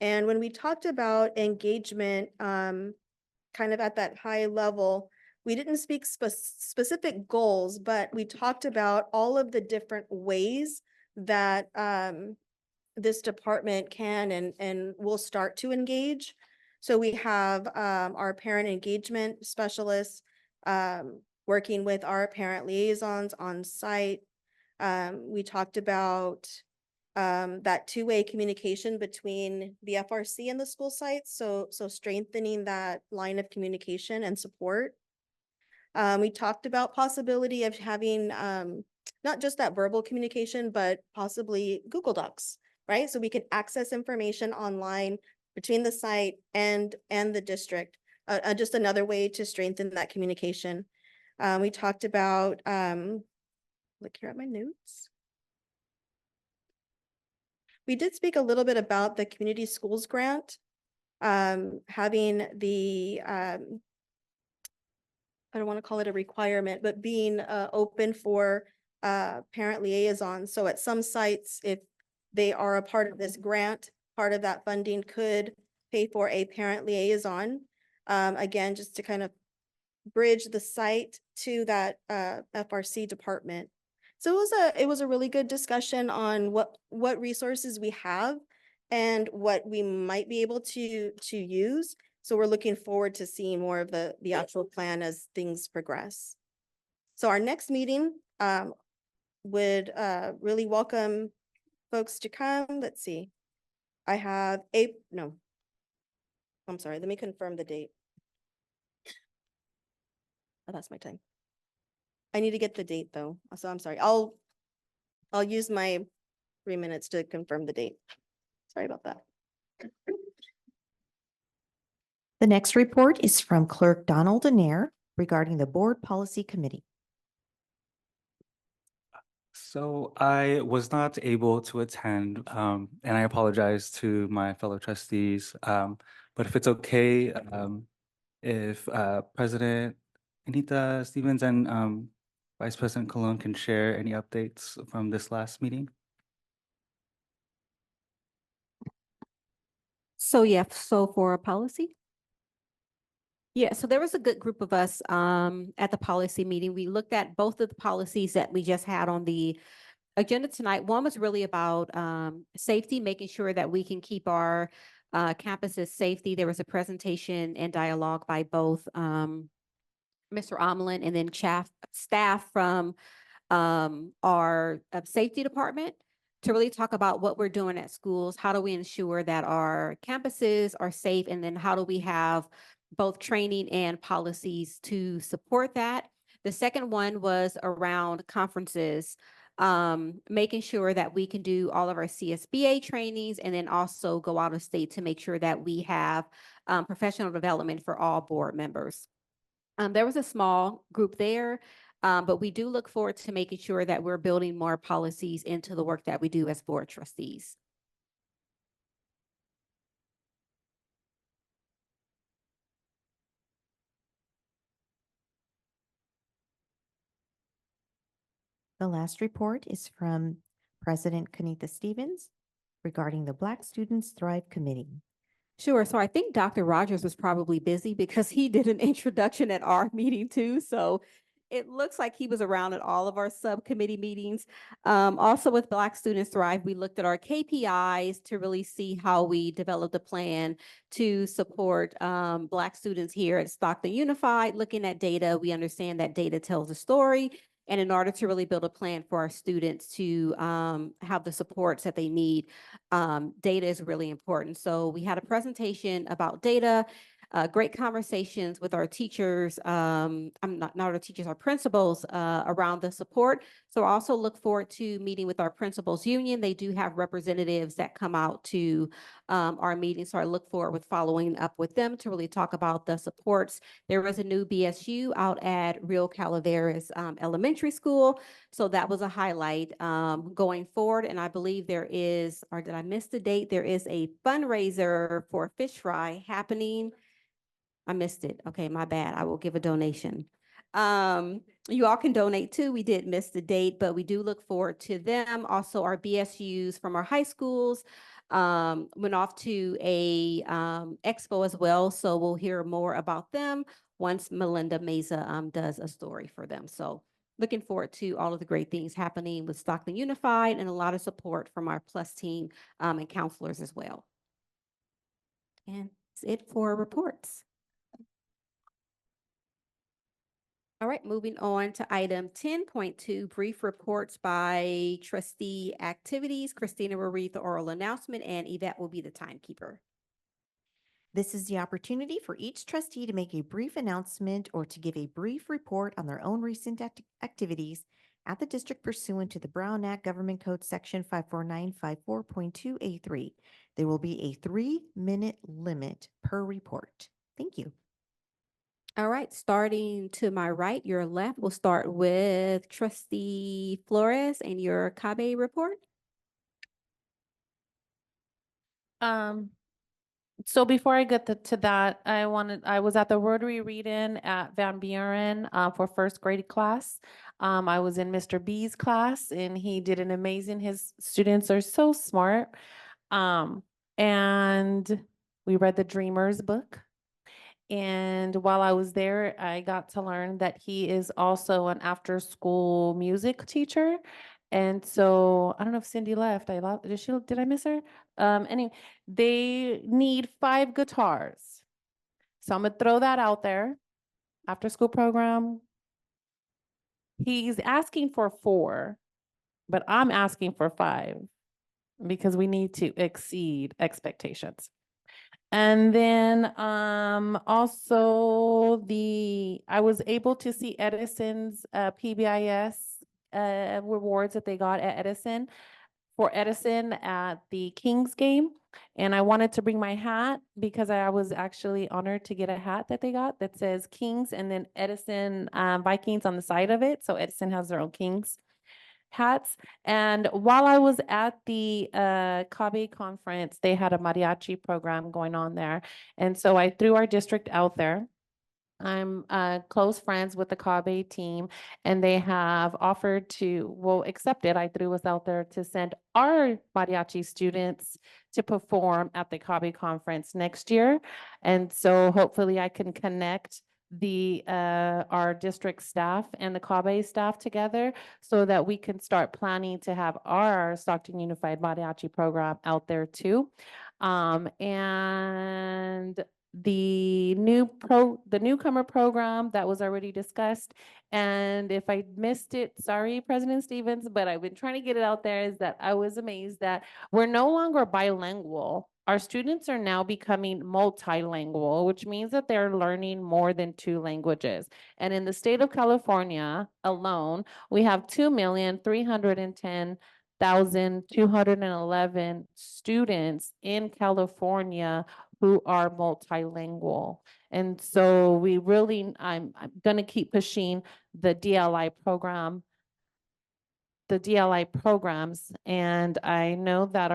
And when we talked about engagement, kind of at that high level, we didn't speak specific goals, but we talked about all of the different ways that this department can and will start to engage. So we have our parent engagement specialists working with our parent liaisons on site. We talked about that two-way communication between the FRC and the school sites. So strengthening that line of communication and support. We talked about possibility of having not just that verbal communication, but possibly Google Docs, right? So we can access information online between the site and the district. Just another way to strengthen that communication. We talked about, look here at my notes. We did speak a little bit about the community schools grant, having the, I don't want to call it a requirement, but being open for parent liaisons. So at some sites, if they are a part of this grant, part of that funding could pay for a parent liaison. Again, just to kind of bridge the site to that FRC department. So it was a really good discussion on what resources we have and what we might be able to use. So we're looking forward to seeing more of the actual plan as things progress. So our next meeting would really welcome folks to come. Let's see. I have I'm sorry, let me confirm the date. Oh, that's my time. I need to get the date though, so I'm sorry. I'll use my 3 minutes to confirm the date. Sorry about that. The next report is from Clerk Donald Anair regarding the Board Policy Committee. So I was not able to attend, and I apologize to my fellow trustees. But if it's okay, if President Anita Stevens and Vice President Colon can share any updates from this last meeting. So yeah, so for policy? Yeah, so there was a good group of us at the policy meeting. We looked at both of the policies that we just had on the agenda tonight. One was really about safety, making sure that we can keep our campuses safety. There was a presentation and dialogue by both Mr. Omlin and then staff from our safety department to really talk about what we're doing at schools. How do we ensure that our campuses are safe? And then how do we have both training and policies to support that? The second one was around conferences, making sure that we can do all of our CSBA trainings and then also go out of state to make sure that we have professional development for all board members. There was a small group there, but we do look forward to making sure that we're building more policies into the work that we do as board trustees. The last report is from President Kenita Stevens regarding the Black Students Thrive Committee. Sure. So I think Dr. Rogers was probably busy because he did an introduction at our meeting too. So it looks like he was around at all of our subcommittee meetings. Also with Black Students Thrive, we looked at our KPIs to really see how we developed a plan to support Black students here at Stockton Unified. Looking at data, we understand that data tells a story. And in order to really build a plan for our students to have the supports that they need, data is really important. So we had a presentation about data, great conversations with our teachers, not our teachers, our principals around the support. So I also look forward to meeting with our principals union. They do have representatives that come out to our meetings. So I look forward with following up with them to really talk about the supports. There was a new BSU out at Rio Calaveras Elementary School. So that was a highlight going forward. And I believe there is, or did I miss the date? There is a fundraiser for fish fry happening. I missed it. Okay, my bad. I will give a donation. You all can donate too. We did miss the date, but we do look forward to them. Also, our BSUs from our high schools went off to a expo as well. So we'll hear more about them once Melinda Meza does a story for them. So looking forward to all of the great things happening with Stockton Unified and a lot of support from our Plus team and counselors as well. And that's it for reports. All right, moving on to item 10.2, brief reports by trustee activities. Christina will read the oral announcement and Yvette will be the timekeeper. This is the opportunity for each trustee to make a brief announcement or to give a brief report on their own recent activities at the district pursuant to the Brown Act Government Code Section 54954.2A3. There will be a 3-minute limit per report. Thank you. All right, starting to my right, your left, we'll start with trustee Flores and your CABE report. So before I get to that, I was at the Rotary read-in at Van Buren for first grade class. I was in Mr. B's class and he did an amazing, his students are so smart. And we read the Dreamers book. And while I was there, I got to learn that he is also an after-school music teacher. And so I don't know if Cindy left. Did I miss her? Anyway, they need 5 guitars. So I'm gonna throw that out there. After school program. He's asking for 4, but I'm asking for 5 because we need to exceed expectations. And then also I was able to see Edison's PBIS rewards that they got at Edison at the Kings game. And I wanted to bring my hat because I was actually honored to get a hat that they got that says Kings and then Edison Vikings on the side of it. So Edison has their own Kings hats. And while I was at the CABE conference, they had a mariachi program going on there. And so I threw our district out there. I'm close friends with the CABE team, and they have offered accepted. I threw us out there to send our mariachi students to perform at the CABE conference next year. And so hopefully I can connect our district staff and the CABE staff together so that we can start planning to have our Stockton Unified Mariachi program out there too. And the newcomer program that was already discussed. And if I missed it, sorry, President Stevens, but I've been trying to get it out there, is that I was amazed that we're no longer bilingual. Our students are now becoming multilingual, which means that they're learning more than 2 languages. And in the state of California alone, we have 2,310,211 students in California who are multilingual. And so I'm going to keep pushing the DLI programs. And I know that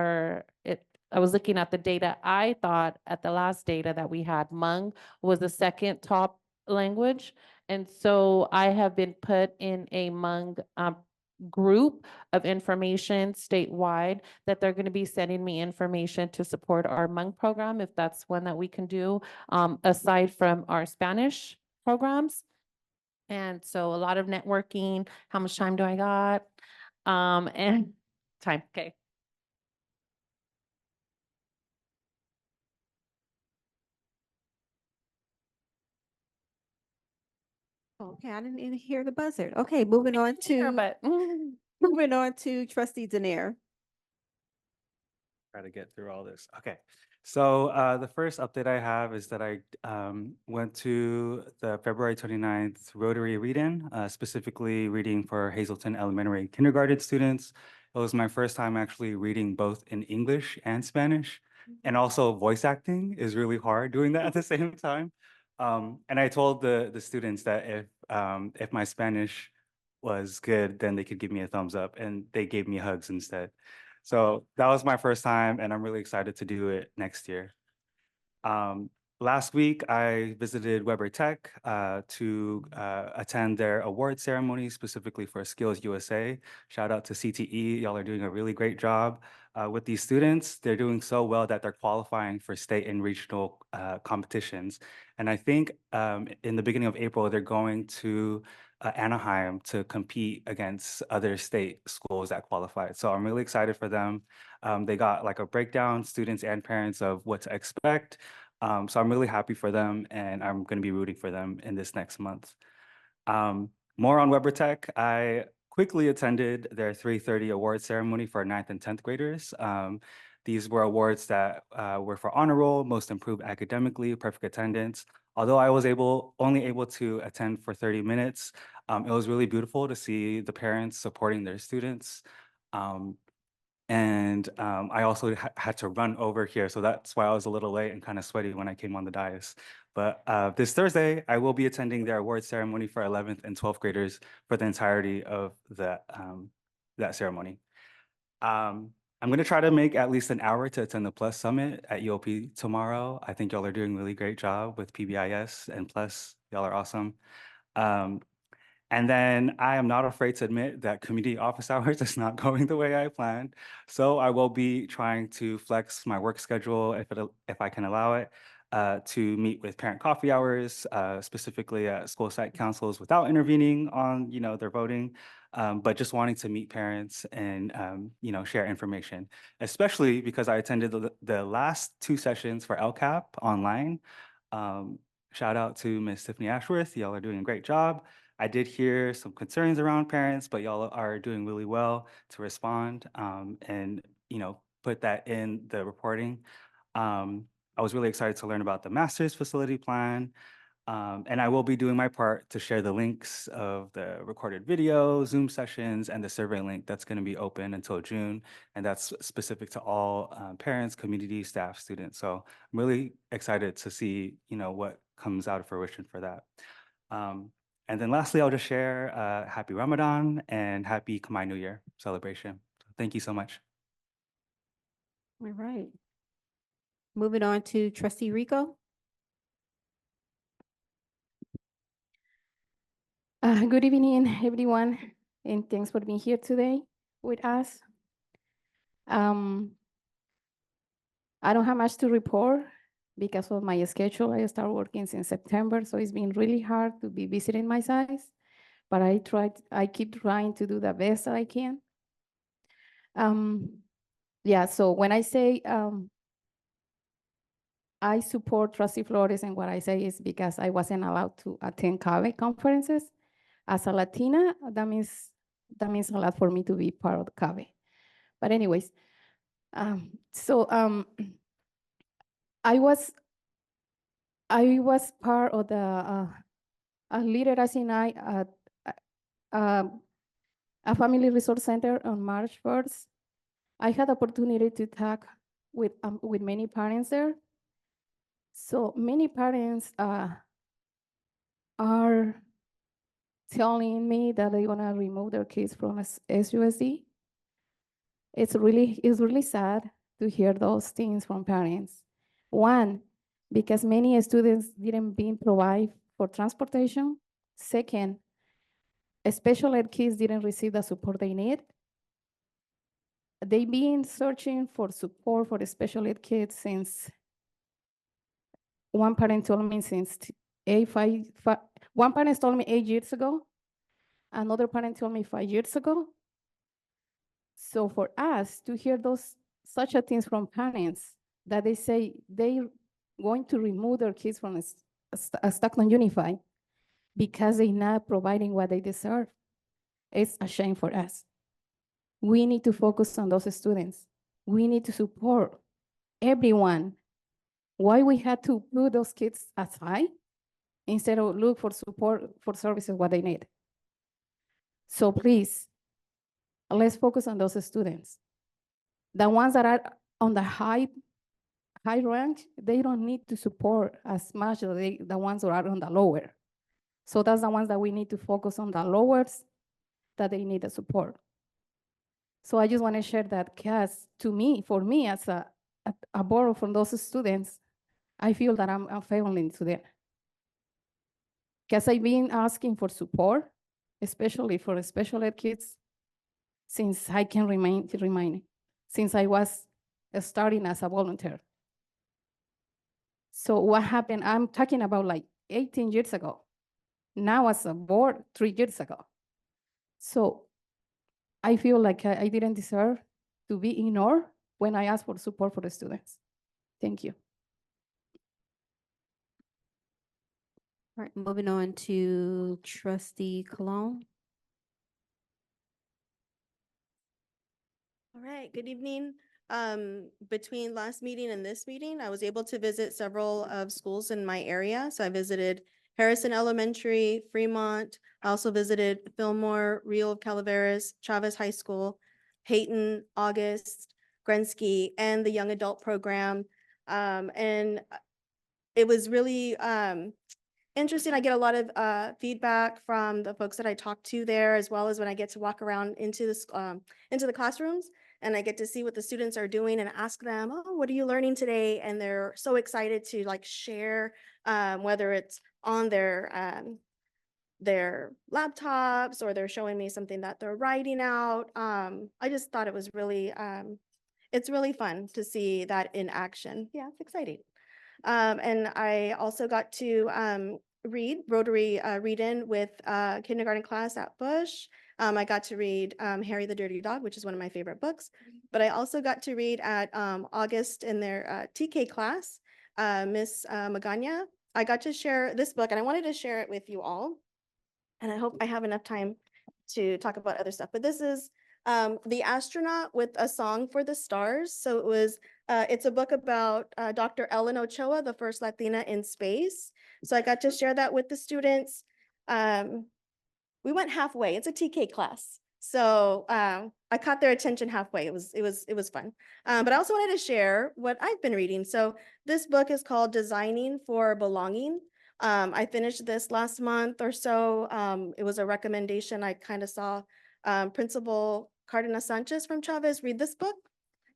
I was looking at the data. I thought at the last data that we had, Hmong was the 2nd top language. And so I have been put in a Hmong group of information statewide that they're going to be sending me information to support our Hmong program, if that's one that we can do, aside from our Spanish programs. And so a lot of networking. How much time do I got? And time, okay. Okay, I didn't even hear the buzzer. Okay, moving on to Trustee Denier. Try to get through all this. Okay. So the first update I have is that I went to the February 29th Rotary read-in, specifically reading for Hazelton Elementary kindergarten students. It was my first time actually reading both in English and Spanish. And also voice acting is really hard doing that at the same time. And I told the students that if my Spanish was good, then they could give me a thumbs up, and they gave me hugs instead. So that was my first time, and I'm really excited to do it next year. Last week, I visited Weber Tech to attend their award ceremony, specifically for Skills USA. Shout out to CTE. Y'all are doing a really great job with these students. They're doing so well that they're qualifying for state and regional competitions. And I think in the beginning of April, they're going to Anaheim to compete against other state schools that qualified. So I'm really excited for them. They got like a breakdown, students and parents, of what to expect. So I'm really happy for them, and I'm going to be rooting for them in this next month. More on Weber Tech. I quickly attended their 3:30 award ceremony for 9th and 10th graders. These were awards that were for honor roll, most improved academically, perfect attendance. Although I was only able to attend for 30 minutes, it was really beautiful to see the parents supporting their students. I also had to run over here, so that's why I was a little late and kind of sweaty when I came on the dais. But this Thursday, I will be attending their award ceremony for 11th and 12th graders for the entirety of that ceremony. I'm going to try to make at least an hour to attend the Plus Summit at UOP tomorrow. I think y'all are doing a really great job with PBIS and Plus. Y'all are awesome. And then I am not afraid to admit that community office hours is not going the way I planned. So I will be trying to flex my work schedule if I can allow it, to meet with parent coffee hours, specifically at school site councils, without intervening on their voting. but just wanting to meet parents and, share information, especially because I attended the last 2 sessions for LCAP online. Shout out to Ms. Tiffany Ashworth. Y'all are doing a great job. I did hear some concerns around parents, but y'all are doing really well to respond, and, put that in the reporting. I was really excited to learn about the master's facility plan. And I will be doing my part to share the links of the recorded video, Zoom sessions, and the survey link that's going to be open until June. And that's specific to all parents, community, staff, students. So I'm really excited to see, what comes out of fruition for that. And then lastly, I'll just share happy Ramadan and happy Khmer New Year celebration. Thank you so much. All right. Moving on to Trustee Rico. Good evening, everyone, and thanks for being here today with us. I don't have much to report because of my schedule. I started working since September, so it's been really hard to be visiting my sites, but I keep trying to do the best that I can. Yeah, so when I say I support Trustee Flores, and what I say is because I wasn't allowed to attend CABE conferences. As a Latina, that means a lot for me to be part of the CABE. But anyways, I was part of the literacy night at a family resource center on March 1st. I had the opportunity to talk with many parents there. So many parents are telling me that they want to remove their kids from SUSD. It's really sad to hear those things from parents. One, because many students didn't being provided for transportation. Second, special ed kids didn't receive the support they need. They've been searching for support for the special ed kids since one parent told me one parent told me 8 years ago. Another parent told me 5 years ago. So for us to hear such a things from parents that they say they're going to remove their kids from a Stockton Unified because they're not providing what they deserve, it's a shame for us. We need to focus on those students. We need to support everyone. Why we had to put those kids aside instead of look for support for services what they need. So please, let's focus on those students. The ones that are on the high rank, they don't need to support as much as the ones that are on the lower. So that's the ones that we need to focus on, the lowers that they need the support. So I just want to share that because for me as a borrow from those students, I feel that I'm failing to them. Because I've been asking for support, especially for special ed kids, since I can remind, since I was starting as a volunteer. So what happened, I'm talking about like 18 years ago. Now as a board, 3 years ago. So I feel like I didn't deserve to be ignored when I asked for support for the students. Thank you. All right, moving on to Trustee Cologne. All right, good evening. Between last meeting and this meeting, I was able to visit several of schools in my area. So I visited Harrison Elementary, Fremont. I also visited Fillmore, Rio of Calaveras, Chavez High School, Hayton, August, Grensky, and the young adult program. And it was really interesting. I get a lot of feedback from the folks that I talk to there, as well as when I get to walk around into the classrooms and I get to see what the students are doing and ask them, oh, what are you learning today? And they're so excited to like share, whether it's on their laptops or they're showing me something that they're writing out. I just thought it was really, it's really fun to see that in action. Yeah, it's exciting. And I also got to read Rotary read-in with kindergarten class at Bush. I got to read Harry the Dirty Dog, which is one of my favorite books. But I also got to read at August in their TK class, Miss Magana. I got to share this book, and I wanted to share it with you all. And I hope I have enough time to talk about other stuff. But this is The Astronaut with a Song for the Stars. So it's a book about Dr. Ellen Ochoa, the first Latina in space. So I got to share that with the students. We went halfway. It's a TK class. So I caught their attention halfway. It was fun. But I also wanted to share what I've been reading. So this book is called Designing for Belonging. I finished this last month or so. It was a recommendation. I kind of saw Principal Cardenas Sanchez from Chavez read this book,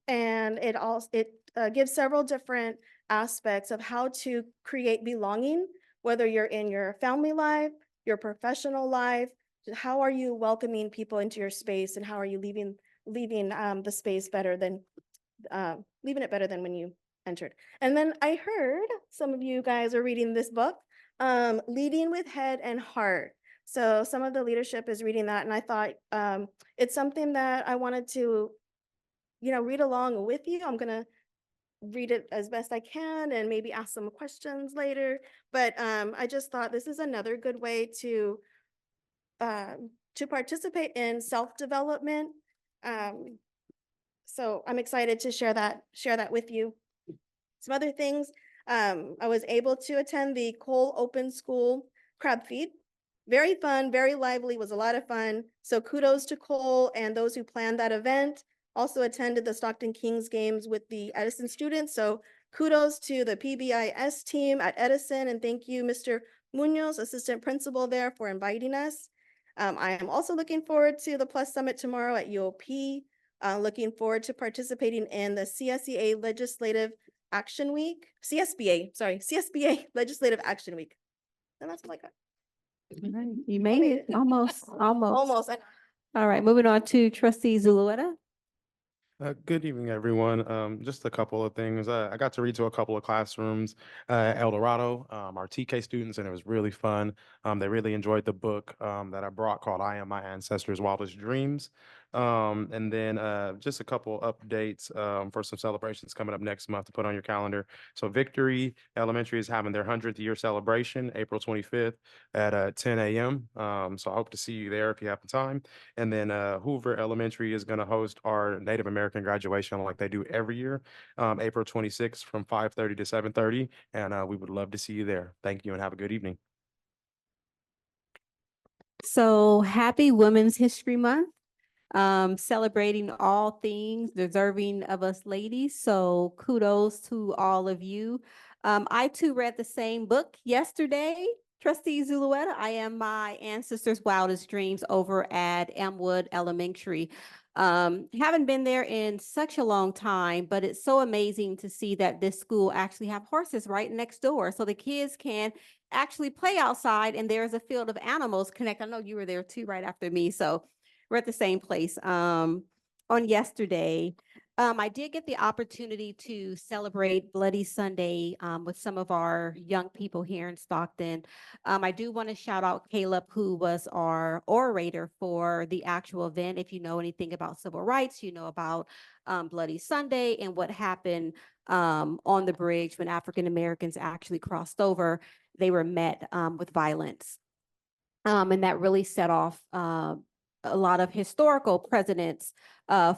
and it gives several different aspects of how to create belonging, whether you're in your family life, your professional life. How are you welcoming people into your space, and how are you leaving the space better than leaving it better than when you entered? And then I heard some of you guys are reading this book, Leading with Head and Heart. So some of the leadership is reading that, and I thought it's something that I wanted to, read along with you. I'm gonna read it as best I can and maybe ask some questions later. But I just thought this is another good way to participate in self-development. So I'm excited to share that with you. Some other things, I was able to attend the Cole Open School Crab Feed. Very fun, very lively, was a lot of fun. So kudos to Cole and those who planned that event. Also attended the Stockton Kings games with the Edison students. So kudos to the PBIS team at Edison, and thank you, Mr. Munoz, assistant principal there, for inviting us. I am also looking forward to the Plus Summit tomorrow at UOP. Looking forward to participating in the CSEA Legislative Action Week, CSBA Legislative Action Week. And that's all I got. All right, you made it, almost. Almost. All right, moving on to Trustee Zulueta. Good evening, everyone. Just a couple of things. I got to read to a couple of classrooms at El Dorado, our TK students, and it was really fun. They really enjoyed the book that I brought called I Am My Ancestors' Wildest Dreams. And then just a couple updates for some celebrations coming up next month to put on your calendar. So Victory Elementary is having their 100th year celebration, April 25th at 10 a.m. So I hope to see you there if you have the time. And then Hoover Elementary is going to host our Native American graduation like they do every year, April 26th from 5:30 to 7:30. And we would love to see you there. Thank you and have a good evening. So happy Women's History Month. Celebrating all things deserving of us ladies. So kudos to all of you. I too read the same book yesterday. Trustee Zulueta, I Am My Ancestors' Wildest Dreams over at Elmwood Elementary. Haven't been there in such a long time, but it's so amazing to see that this school actually have horses right next door. So the kids can actually play outside, and there's a field of animals connect. I know you were there too right after me. So we're at the same place on yesterday. I did get the opportunity to celebrate Bloody Sunday with some of our young people here in Stockton. I do want to shout out Caleb, who was our orator for the actual event. If you know anything about civil rights, you know about Bloody Sunday and what happened on the bridge when African Americans actually crossed over. They were met with violence. And that really set off a lot of historical precedents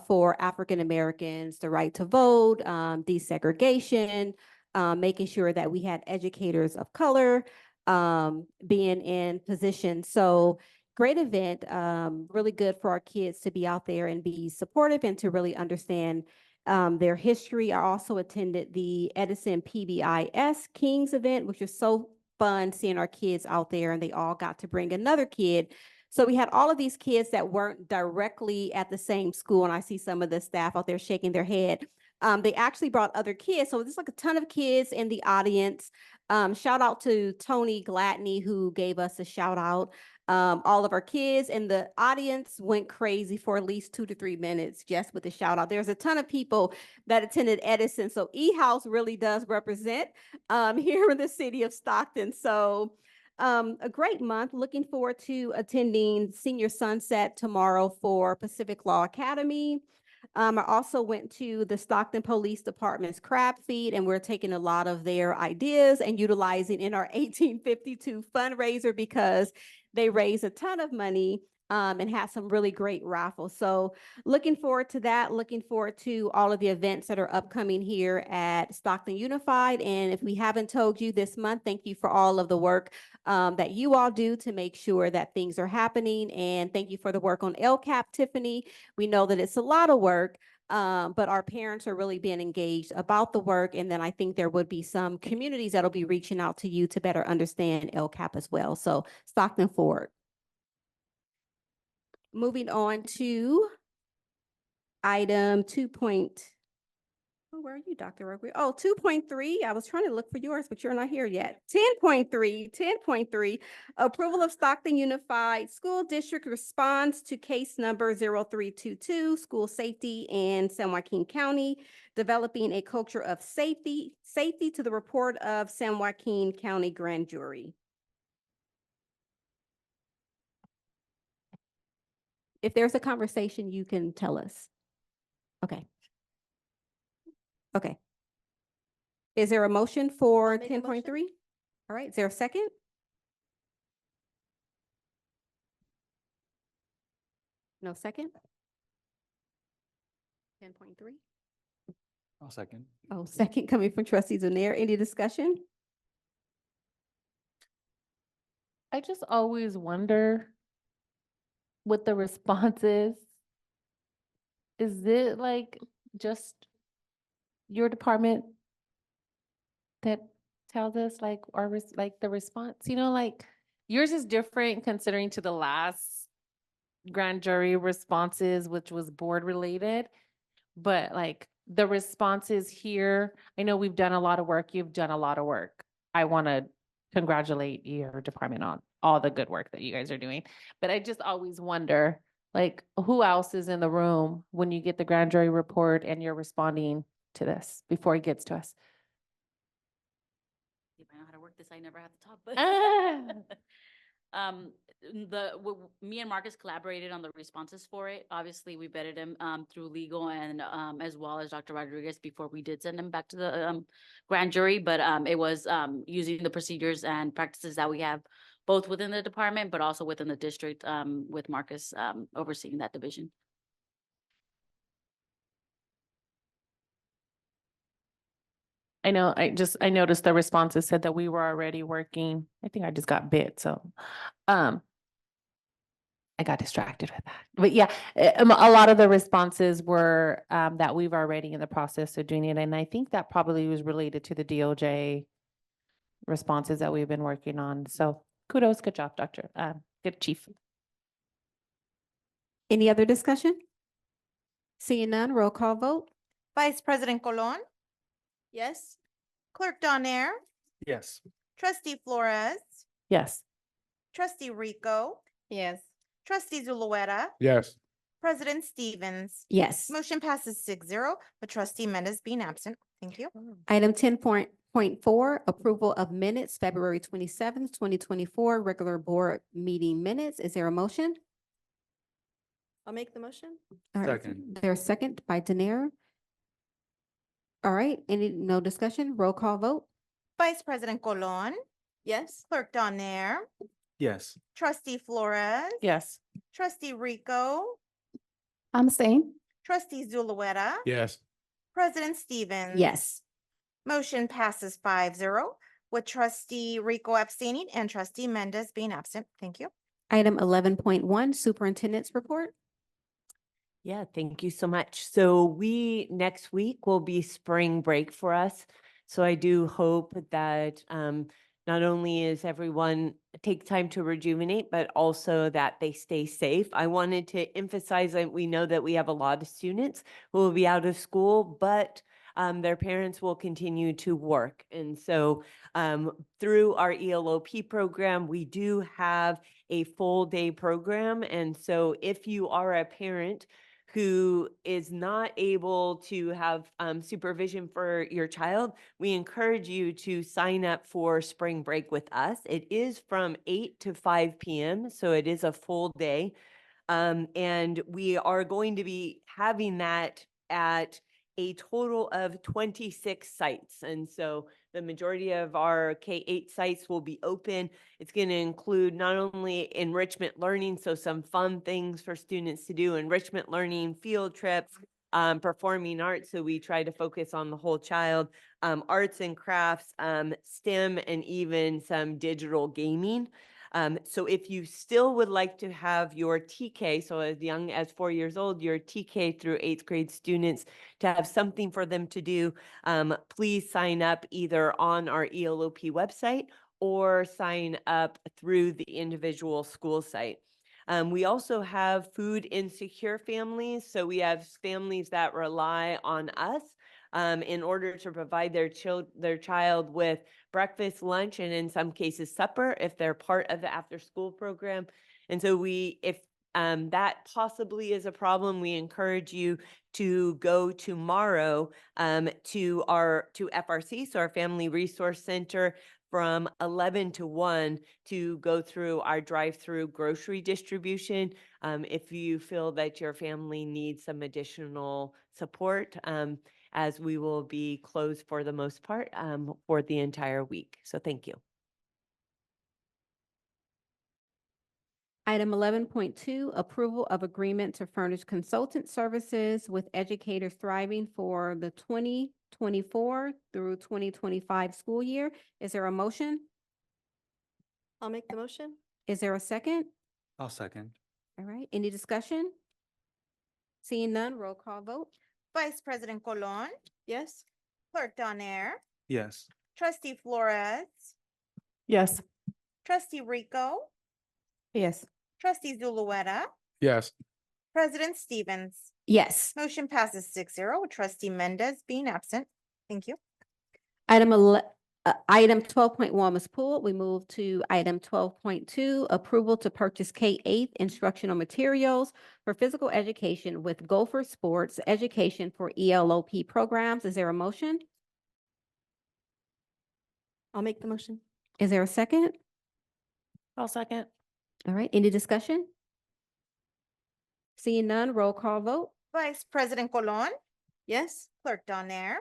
for African Americans, the right to vote, desegregation, making sure that we had educators of color being in position. So great event, really good for our kids to be out there and be supportive and to really understand their history. I also attended the Edison PBIS Kings event, which was so fun seeing our kids out there, and they all got to bring another kid. So we had all of these kids that weren't directly at the same school, and I see some of the staff out there shaking their head. They actually brought other kids, so there's like a ton of kids in the audience. Shout out to Tony Gladney, who gave us a shout out. All of our kids in the audience went crazy for at least 2 to 3 minutes just with the shout out. There's a ton of people that attended Edison, so E-House really does represent here in the city of Stockton. So A great month. Looking forward to attending Senior Sunset tomorrow for Pacific Law Academy. I also went to the Stockton Police Department's crab feed, and we're taking a lot of their ideas and utilizing in our 1852 fundraiser because they raise a ton of money and had some really great raffles. So looking forward to that, looking forward to all of the events that are upcoming here at Stockton Unified. And if we haven't told you this month, thank you for all of the work that you all do to make sure that things are happening. And thank you for the work on LCAP, Tiffany. We know that it's a lot of work, but our parents are really being engaged about the work. And then I think there would be some communities that'll be reaching out to you to better understand LCAP as well. So Stockton forward. Moving on to item 2. Oh, where are you, Dr. Rugby? Oh, 2.3. I was trying to look for yours, but you're not here yet. 10.3, approval of Stockton Unified School District response to case number 0322, school safety in San Joaquin County, developing a culture of safety to the report of San Joaquin County Grand Jury. If there's a conversation, you can tell us. Okay. Okay. Is there a motion for 10.3? All right, is there a second? No second? 10.3? I'll second. Oh, second coming from trustee Zunier. Any discussion? I just always wonder what the response is. Is it like just your department that tells us like like the response, like yours is different considering to the last grand jury responses, which was board related, but like the responses here, I know we've done a lot of work. You've done a lot of work. I want to congratulate your department on all the good work that you guys are doing. But I just always wonder, like, who else is in the room when you get the grand jury report and you're responding to this before it gets to us? If I know how to work this, I never have to talk, but me and Marcus collaborated on the responses for it. Obviously, we vetted them through legal and as well as Dr. Rodriguez before we did send them back to the grand jury. But it was using the procedures and practices that we have both within the department, but also within the district with Marcus overseeing that division. I know, I noticed the responses said that we were already working. I think I just got bit, so I got distracted with that. But yeah, a lot of the responses were that we've already in the process of doing it. And I think that probably was related to the DOJ responses that we've been working on. So kudos, good job, Doctor. Good chief. Any other discussion? Seeing none, roll call vote. Vice President Colon, Yes. Clerk Donaire, Yes. Trustee Flores, Yes. Trustee Rico, Yes. Trustee Zulueta, Yes. President Stevens. Yes. Motion passes 6-0, with Trustee Mendez being absent. Thank you. Item 10.4, approval of minutes, February 27th, 2024, regular board meeting minutes. Is there a motion? I'll make the motion. All right. Second. There's a second by Daenerys. All right, no discussion, roll call vote. Vice President Colon, Yes. Clerk Donaire, Yes. Trustee Flores, Yes. Trustee Rico, I'm saying, Trustee Zulueta, Yes. President Stevens. Yes. Motion passes 5-0, with Trustee Rico abstaining and Trustee Mendez being absent. Thank you. Item 11.1, superintendent's report. Yeah, thank you so much. So next week will be spring break for us. So I do hope that not only is everyone take time to rejuvenate, but also that they stay safe. I wanted to emphasize that we know that we have a lot of students who will be out of school, but their parents will continue to work. And so through our ELOP program, we do have a full day program. And so if you are a parent who is not able to have supervision for your child, we encourage you to sign up for spring break with us. It is from 8 to 5 p.m., so it is a full day. And we are going to be having that at a total of 26 sites. And so the majority of our K-8 sites will be open. It's going to include not only enrichment learning, so some fun things for students to do, enrichment learning, field trips, performing arts. So we try to focus on the whole child, arts and crafts, STEM, and even some digital gaming. So if you still would like to have your TK, so as young as 4 years old, your TK through 8th grade students to have something for them to do, please sign up either on our ELOP website or sign up through the individual school site. We also have food insecure families. So we have families that rely on us in order to provide their child with breakfast, lunch, and in some cases supper if they're part of the after school program. And so if that possibly is a problem, we encourage you to go tomorrow to FRC, so our Family Resource Center, from 11 to 1 to go through our drive-through grocery distribution if you feel that your family needs some additional support, as we will be closed for the most part for the entire week. So thank you. Item 11.2, approval of agreement to furnish consultant services with Educators Thriving for the 2024 through 2025 school year. Is there a motion? I'll make the motion. Is there a second? I'll second. All right, any discussion? Seeing none, roll call vote. Vice President Colon, Yes. Clerk Donaire, Yes. Trustee Flores, Yes. Trustee Rico, Yes. Trustee Zulueta, Yes. President Stevens. Yes. Motion passes 6-0 with Trustee Mendez being absent. Thank you. Item 12.1 was pulled. We move to item 12.2, approval to purchase K-8 instructional materials for physical education with Gopher Sports Education for ELOP programs. Is there a motion? I'll make the motion. Is there a second? I'll second. All right, any discussion? Seeing none, roll call vote. Vice President Colon, Yes. Clerk Donaire,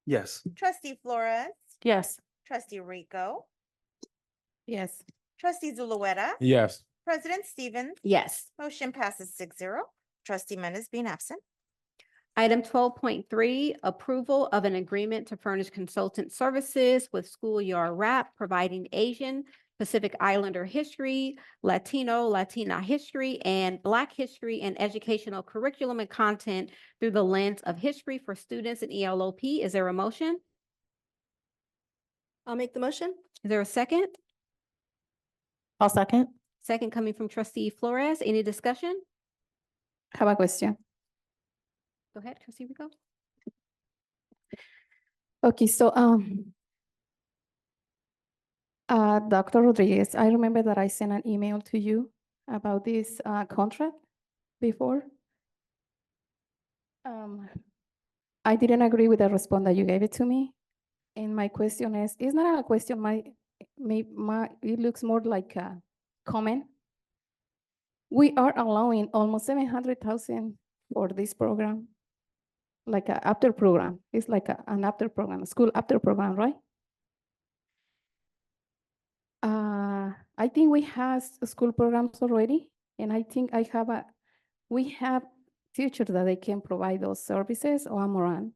Yes. Trustee Flores, Yes. Trustee Rico, Yes. Trustee Zulueta, Yes. President Stevens. Yes. Motion passes 6-0. Trustee Mendez being absent. Item 12.3, approval of an agreement to furnish consultant services with Schoolyard Wrap, providing Asian, Pacific Islander history, Latino, Latina history, and Black history and educational curriculum and content through the lens of history for students in ELOP. Is there a motion? I'll make the motion. Is there a second? I'll second. Second coming from Trustee Flores. Any discussion? Have a question. Go ahead, Trustee Rico. Okay, so Dr. Rodriguez, I remember that I sent an email to you about this contract before. I didn't agree with the response that you gave it to me. And my question is, it's not a question, it looks more like a comment. We are allowing almost 700,000 for this program, like an after program. It's like an after program, a school after program, right? I think we have school programs already, and I think we have teachers that they can provide those services, or I'm wrong.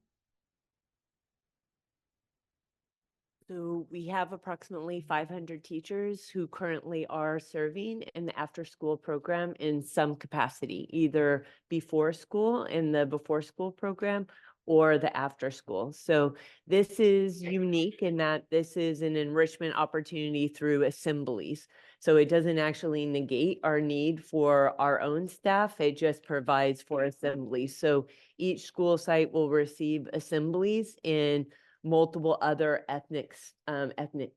So we have approximately 500 teachers who currently are serving in the after-school program in some capacity, either before school in the before-school program or the after-school. So this is unique in that this is an enrichment opportunity through assemblies. So it doesn't actually negate our need for our own staff. It just provides for assemblies. So each school site will receive assemblies in multiple other ethnic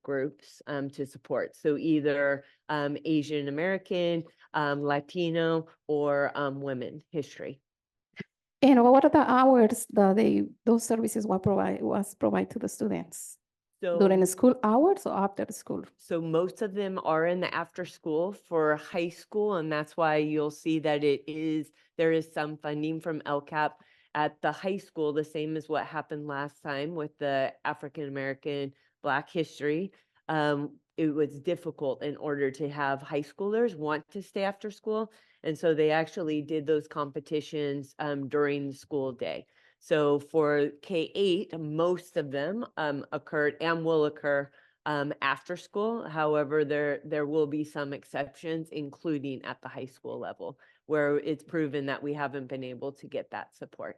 groups to support. So either Asian American, Latino, or women history. And what are the hours that those services was provided to the students? During the school hours or after the school? So most of them are in the after school for high school, and that's why you'll see that there is some funding from LCAP at the high school, the same as what happened last time with the African American Black History. It was difficult in order to have high schoolers want to stay after school. And so they actually did those competitions during the school day. So for K-8, most of them occurred and will occur after school. However, there will be some exceptions, including at the high school level, where it's proven that we haven't been able to get that support.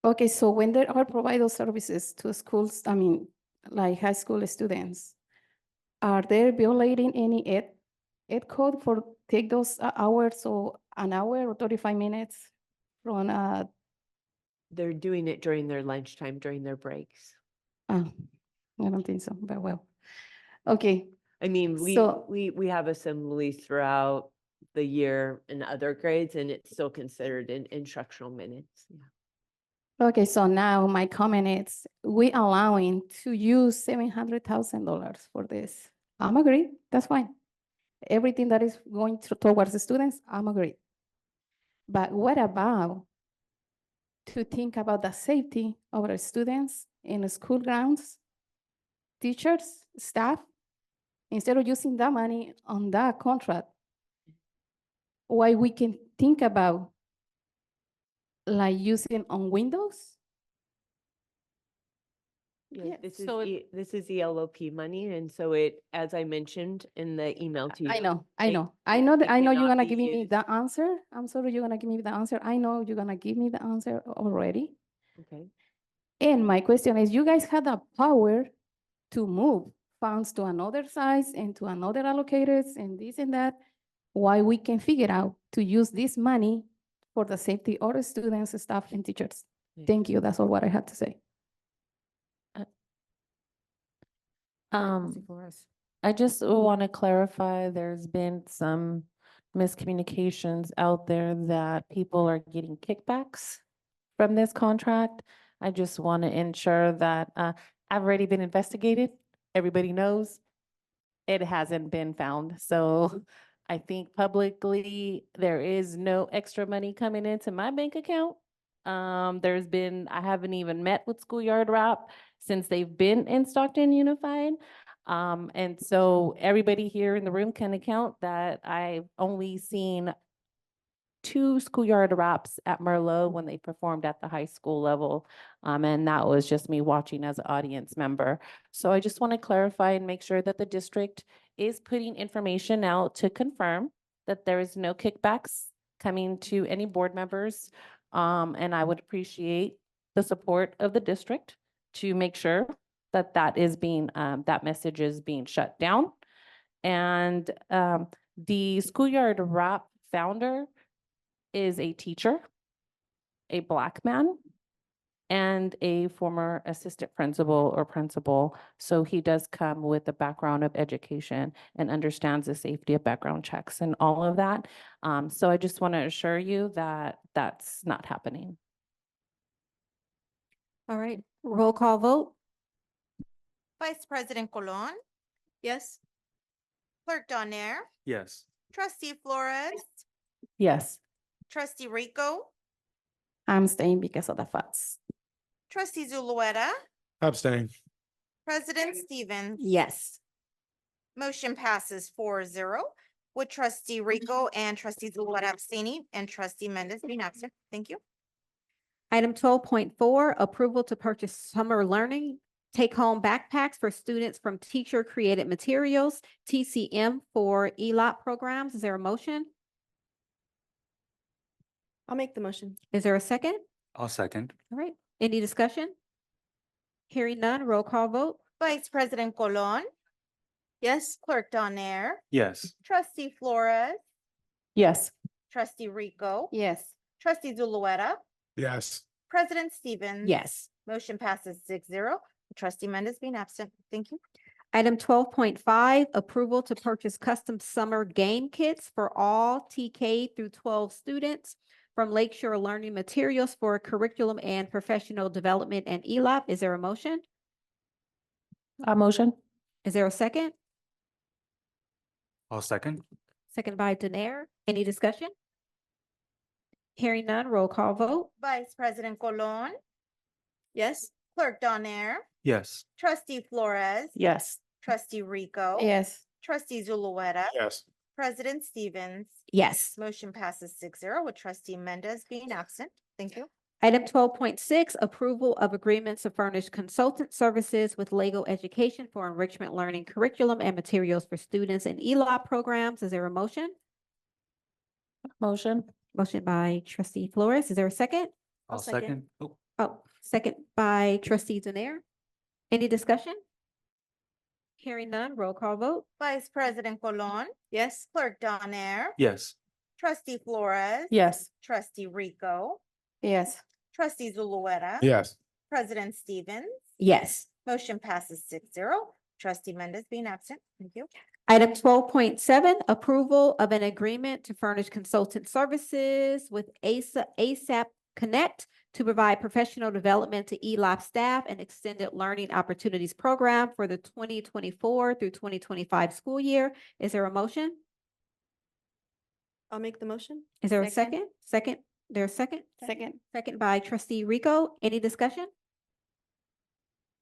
Okay, so when they are provide those services to schools, I mean, like high school students, are they violating any ed code for take those hours or an hour or 35 minutes from They're doing it during their lunchtime, during their breaks. I don't think so, but well, okay. I mean, So- we have assemblies throughout the year in other grades, and it's still considered in instructional minutes. Yeah. Okay, so now my comment is, we allowing to use $700,000 for this. I'm agree, that's fine. Everything that is going towards the students, I'm agree. But what about to think about the safety of our students in the school grounds, teachers, staff, instead of using that money on that contract? Why we can think about like using on Windows? Yeah, this is so this is ELOP money, and so it, as I mentioned in the email to you. I know it that, I know you're cannot gonna be give me used. the answer. I'm sorry, you're gonna give me the answer. I know you're gonna give me the answer already. Okay. And my question is, you guys had the power to move funds to another size and to another allocators and this and that. Why we can figure out to use this money for the safety of the students, staff, and teachers. Yeah. Thank you. That's all what I had to say. I just want to clarify, there's been some miscommunications out there that people are getting kickbacks from this contract. I just want to ensure that I've already been investigated. Everybody knows it hasn't been found. So I think publicly, there is no extra money coming into my bank account. I haven't even met with Schoolyard Wrap since they've been in Stockton Unified. And so everybody here in the room can account that I've only seen 2 Schoolyard Wraps at Merlot when they performed at the high school level. And that was just me watching as an audience member. So I just want to clarify and make sure that the district is putting information out to confirm that there is no kickbacks coming to any board members. And I would appreciate the support of the district to make sure that that message is being shut down. And the Schoolyard Wrap founder is a teacher, a Black man, and a former assistant principal or principal. So he does come with a background of education and understands the safety of background checks and all of that. So I just want to assure you that that's not happening. All right, roll call vote. Vice President Colon, Yes. Clerk Donaire, Yes. Trustee Flores, Yes. Trustee Rico, I'm staying because of the facts. Trustee Zulueta, Abstain. President Stevens. Yes. Motion passes 4-0 with Trustee Rico and Trustee Zulueta abstaining and Trustee Mendez being absent. Thank you. Item 12.4, approval to purchase summer learning take-home backpacks for students from teacher-created materials, TCM for ELOP programs. Is there a motion? I'll make the motion. Is there a second? I'll second. All right, any discussion? Hearing none, roll call vote. Vice President Colon, Yes. Clerk Donaire, Yes. Trustee Flores, Yes. Trustee Rico, Yes. Trustee Zulueta, Yes. President Stevens. Yes. Motion passes 6-0. Trustee Mendez being absent. Thank you. Item 12.5, approval to purchase custom summer game kits for all TK through 12 students from Lakeshore Learning Materials for curriculum and professional development and ELAP. Is there a motion? Motion. Is there a second? I'll second. Second by Daenerys. Any discussion? Hearing none, roll call vote. Vice President Colon, Yes. Clerk Donaire, Yes. Trustee Flores. Yes. Trustee Rico. Yes. Trustee Zulueta. Yes. President Stevens. Yes. Motion passes 6-0 with Trustee Mendez being absent. Thank you. Item 12.6, approval of agreements to furnish consultant services with Lego Education for enrichment learning curriculum and materials for students in ELAP programs. Is there a motion? Motion. Motion by trustee Flores. Is there a second? I'll second. second. Oh, Oh, second by trustee Daenerys. Any discussion? Hearing none, roll call vote. Vice President Colon, Yes. Clerk Donaire, yes. Trustee Flores. Yes. Trustee Rico, Yes. Trustee Zulueta. Yes. President Stevens. Yes. Motion passes 6-0. Trustee Mendez being absent. Thank you. Item 12.7, approval of an agreement to furnish consultant services with ASAP Connect to provide professional development to ELAP staff and extended learning opportunities program for the 2024 through 2025 school year. Is there a motion? I'll make the motion. Is there a Second. second? There's a second? Second. Second by trustee Rico. Any discussion?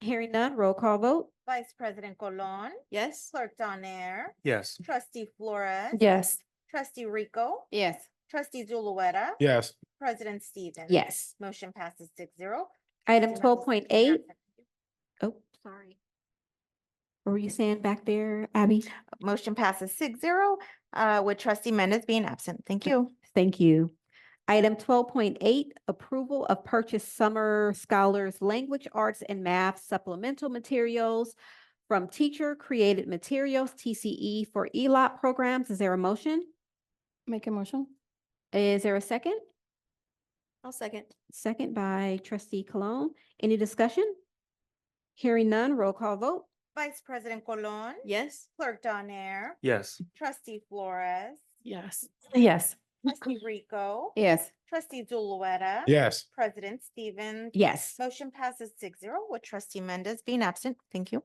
Hearing none, roll call vote. Vice President Colon, Yes. Clerk Donaire, Yes. Trustee Flores. Yes. Trustee Rico, Yes. Trustee Zulueta. Yes. President Stevens. Yes. Motion passes 6-0. Item Trustee Mendez 12.8. being absent. Oh, sorry. What were you saying back there, Abby? Motion passes 6-0 with Trustee Mendez being absent. Thank you. Thank you. Item 12.8, approval of purchase summer scholars language arts and math supplemental materials from teacher created materials, TCE, for ELAP programs. Is there a motion? Make a motion. Is there a second? I'll second. Second by trustee Cologne. Any discussion? Hearing none, roll call vote. Vice President Colon. Yes. Clerk Donaire, Yes. Trustee Flores. Yes. Yes. Trustee Rico. Yes. Trustee Zulueta. Yes. President Stevens. Yes. Motion passes 6-0 with Trustee Mendez being absent. Thank you.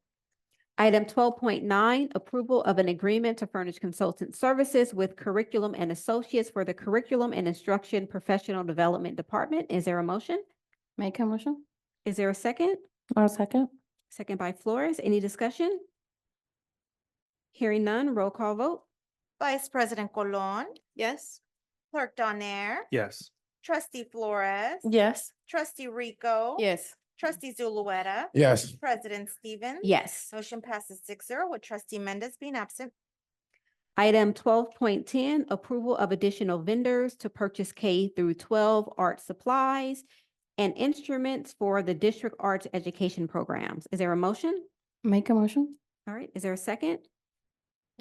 Item 12.9, approval of an agreement to furnish consultant services with Curriculum and Associates for the Curriculum and Instruction Professional Development Department. Is there a motion? Make a motion. Is there a second? I'll second. Second by Flores. Any discussion? Hearing none, roll call vote. Vice President Colon, Yes. Clerk Donaire, Yes. Trustee Flores. Yes. Trustee Rico. Yes. Trustee Zulueta. Yes. President Stevens. Yes. Motion passes 6-0 with Trustee Mendez being absent. Item 12.10, approval of additional vendors to purchase K through 12 art supplies and instruments for the district arts education programs. Is there a motion? Make a motion. All right. Is there a second?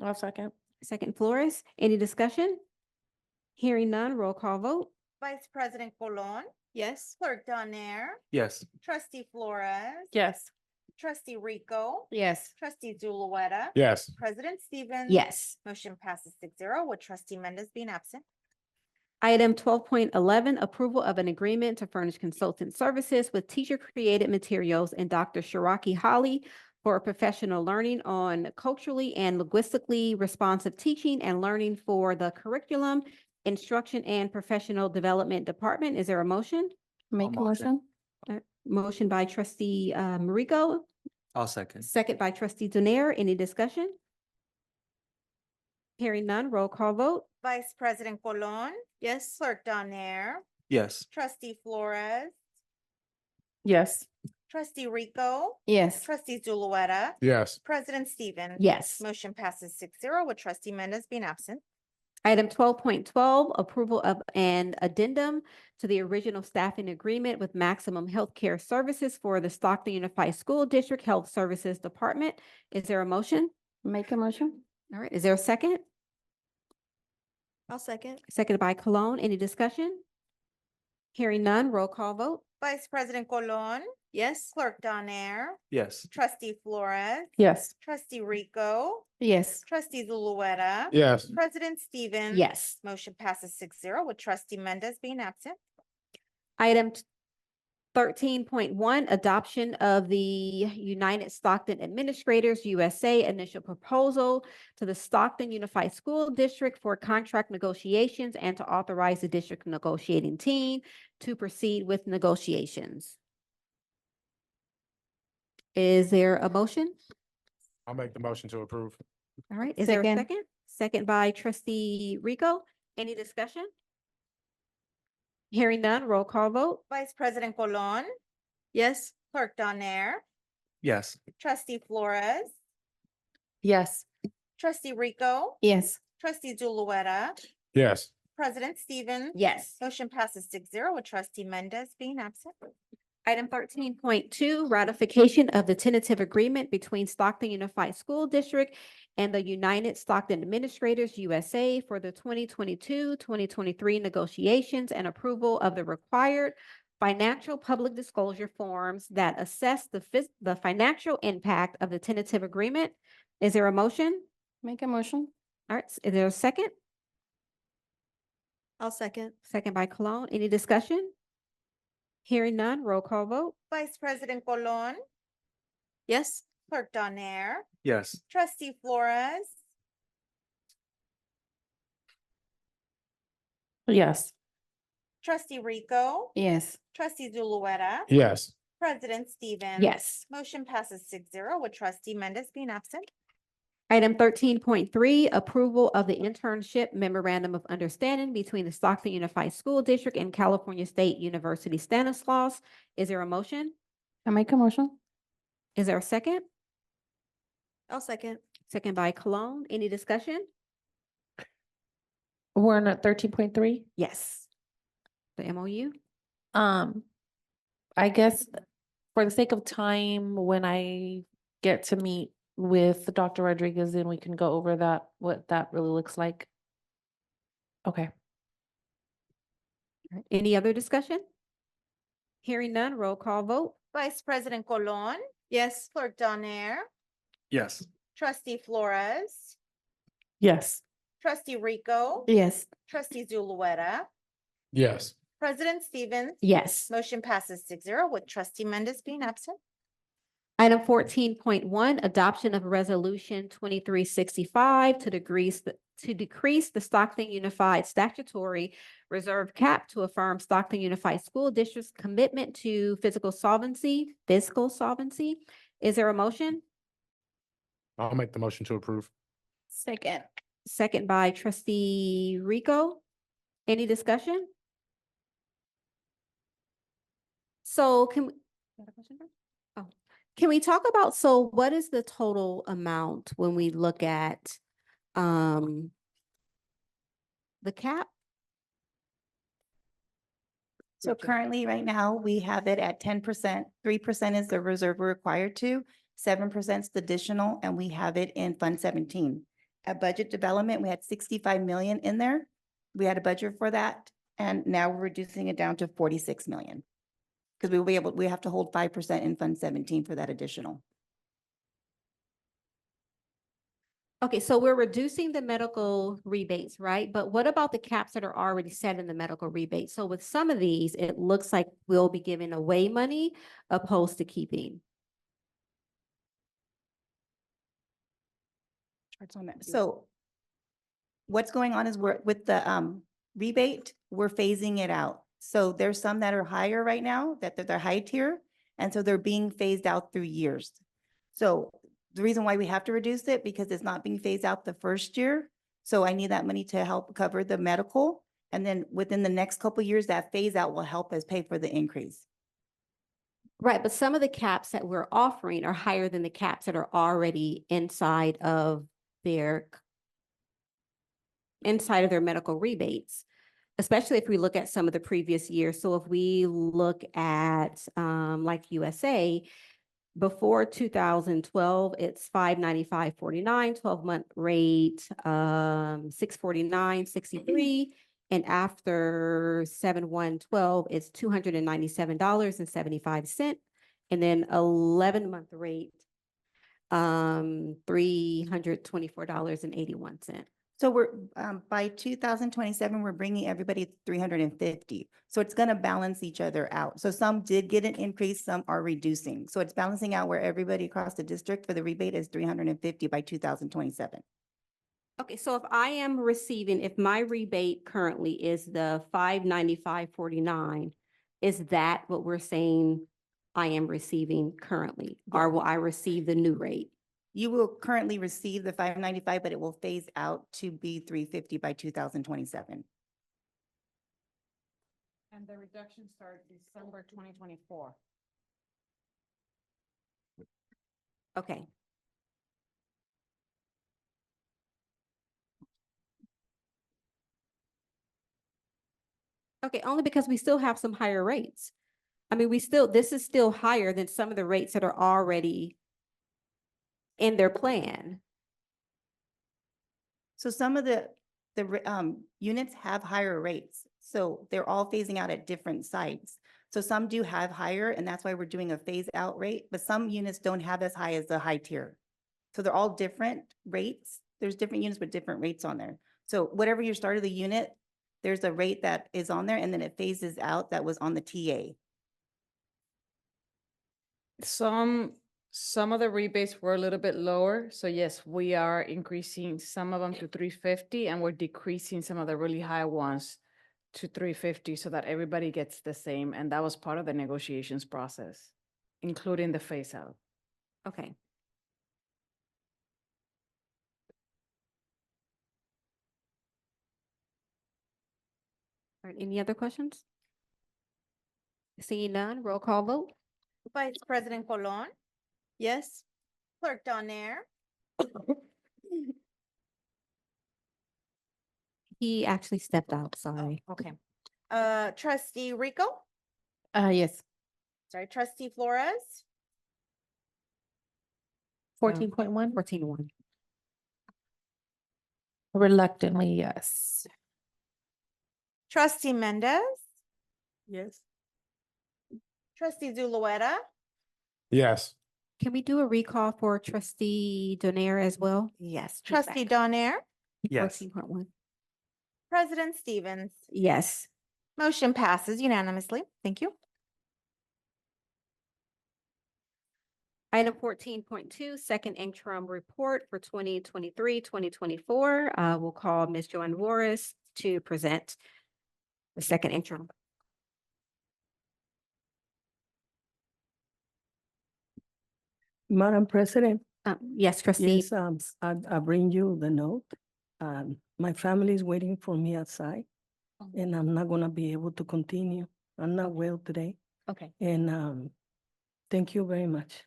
I'll second. Second, Flores. Any discussion? Hearing none, roll call vote. Vice President Colon, Yes. Clerk Donaire, Yes. Trustee Flores. Yes. Trustee Rico. Yes. Trustee Zulueta. Yes. President Stevens. Yes. Motion passes 6-0 with Trustee Mendez being absent. Item 12.11, approval of an agreement to furnish consultant services with teacher-created materials and Dr. Shiraki Holly for professional learning on culturally and linguistically responsive teaching and learning for the curriculum, instruction, and professional development department. Is there a motion? Make a motion. motion. Motion by trustee Marico, I'll second. second by trustee Donaire. Any discussion? Hearing none, roll call vote. Vice President Colon, Yes. Clerk Donaire, Yes. Trustee Flores, Yes. Trustee Rico. Yes. Trustee Zulueta. Yes. President Stevens. Yes. Motion passes 6-0 with Trustee Mendez being absent. Item 12.12, approval of an addendum to the original staffing agreement with Maximum Healthcare Services for the Stockton Unified School District Health Services Department. Is there a motion? Make a motion. All right, is there a second? I'll second. Seconded by Cologne. Any discussion? Hearing none, roll call vote. Vice President Colon, Yes. Clerk Donaire, Yes. Trustee Flores, Yes. Trustee Rico, Yes. Trustee Zulueta. Yes. President Stevens. Yes. Motion passes 6-0 with Trustee Mendez being absent. Item 13.1, adoption of the United Stockton Administrators USA initial proposal to the Stockton Unified School District for contract negotiations and to authorize the district negotiating team to proceed with negotiations. Is there a motion? I'll make the motion to approve. All right, is there a Second. second? Second by trustee Rico. Any discussion? Hearing none, roll call vote. Vice President Colon, Yes. Clerk Donaire, Yes. Trustee Flores, Yes. Trustee Rico, Yes. Trustee Zulueta, Yes. President Stevens. Yes. Motion passes 6-0 with Trustee Mendez being absent. Item 13.2, ratification of the tentative agreement between Stockton Unified School District and the United Stockton Administrators USA for the 2022-2023 negotiations and approval of the required financial public disclosure forms that assess the financial impact of the tentative agreement. Is there a motion? Make a motion. All right, is there a second? I'll second. Second by Cologne. Any discussion? Hearing none, roll call vote. Vice President Colon, Yes. Clerk Donaire, Yes. Trustee Flores, Yes. Trustee Rico, Yes. Trustee Zulueta, Yes. President Stevens. Yes. Motion passes 6-0 with Trustee Mendez being absent. Item 13.3, approval of the internship memorandum of understanding between the Stockton Unified School District and California State University Stanislaus. Is there a motion? I make a motion. Is there a second? I'll second. Second by Cologne. Any discussion? We're on 13.3. Yes. The MOU? I guess for the sake of time, when I get to meet with Dr. Rodriguez, then we can go over that, what that really looks like. Okay. Any other discussion? Hearing none, roll call vote. Vice President Colon, Yes. Clerk Donaire, Yes. Trustee Flores, Yes. Trustee Rico, Yes. Trustee Zulueta, Yes. President Stevens. Yes. Motion passes 6-0 with Trustee Mendez being absent. Item 14.1, adoption of resolution 2365 to decrease the Stockton Unified statutory reserve cap to affirm Stockton Unified School District's commitment to fiscal solvency. Is there a motion? I'll make the motion to approve. Second. Second by trustee Rico. Any discussion? So can we? You have a question, Brent? Oh, can we talk about, so what is the total amount when we look at the cap? So currently, right now, we have it at 10%. 3% is the reserve we're required to, 7% is the additional, and we have it in Fund 17. At budget development, we had 65 million in there. We had a budget for that, and now we're reducing it down to 46 million. Because we have to hold 5% in Fund 17 for that additional. Okay, so we're reducing the medical rebates, right? But what about the caps that are already set in the medical rebate? So with some of these, it looks like we'll be giving away money opposed to keeping. So what's going on is with the rebate, we're phasing it out. So there's some that are higher right now, that they're high tier, and so they're being phased out through years. So the reason why we have to reduce it, because it's not being phased out the first year. So I need that money to help cover the medical. And then within the next couple of years, that phase out will help us pay for the increase. Right, but some of the caps that we're offering are higher than the caps that are already inside of their medical rebates, especially if we look at some of the previous years. So if we look at like USA, before 2012, it's $595.49, 12-month rate, $649.63. And after 7/1/12, it's $297.75. And then 11-month rate, $324.81. So we're, by 2027, we're bringing everybody 350. So it's gonna balance each other out. So some did get an increase, some are reducing. So it's balancing out where everybody across the district for the rebate is 350 by 2027. Okay, so if I am receiving, if my rebate currently is the $595.49, is that what we're saying I am receiving currently? Or will I receive the new rate? You will currently receive the 595, but it will phase out to be 350 by 2027. And the reduction starts December 2024. Okay. Okay, only because we still have some higher rates. I mean, this is still higher than some of the rates that are already in their plan. So some of the units have higher rates. So they're all phasing out at different sites. So some do have higher, and that's why we're doing a phase out rate, but some units don't have as high as the high tier. So they're all different rates. There's different units with different rates on there. So whatever your start of the unit, there's a rate that is on there, and then it phases out that was on the TA. Some of the rebates were a little bit lower. So yes, we are increasing some of them to 350 and we're decreasing some of the really high ones to 350 so that everybody gets the same. And that was part of the negotiations process, including the phase out. Okay. All right, any other questions? Seeing none, roll call vote. Vice President Colon, Yes. Clerk Donaire, He actually stepped out, sorry. okay. Trustee Rico, Yes. sorry, Trustee Flores, 14.1, 14-1. reluctantly, yes. Trustee Mendez, Yes. Trustee Zulueta, Yes. Can we do a recall for trustee Donaire as well? yes. He's Trustee back. Donaire, Yes. 14.1. President Stevens. Yes. Motion passes unanimously. Thank you. Item 14.2, second interim report for 2023-2024. We'll call Ms. Joanne Morris to present the second interim. Madam President. Yes, trustee. Yes, I bring you the note. My family is waiting for me outside and I'm not gonna be able to continue. I'm not well today. Okay. And thank you very much.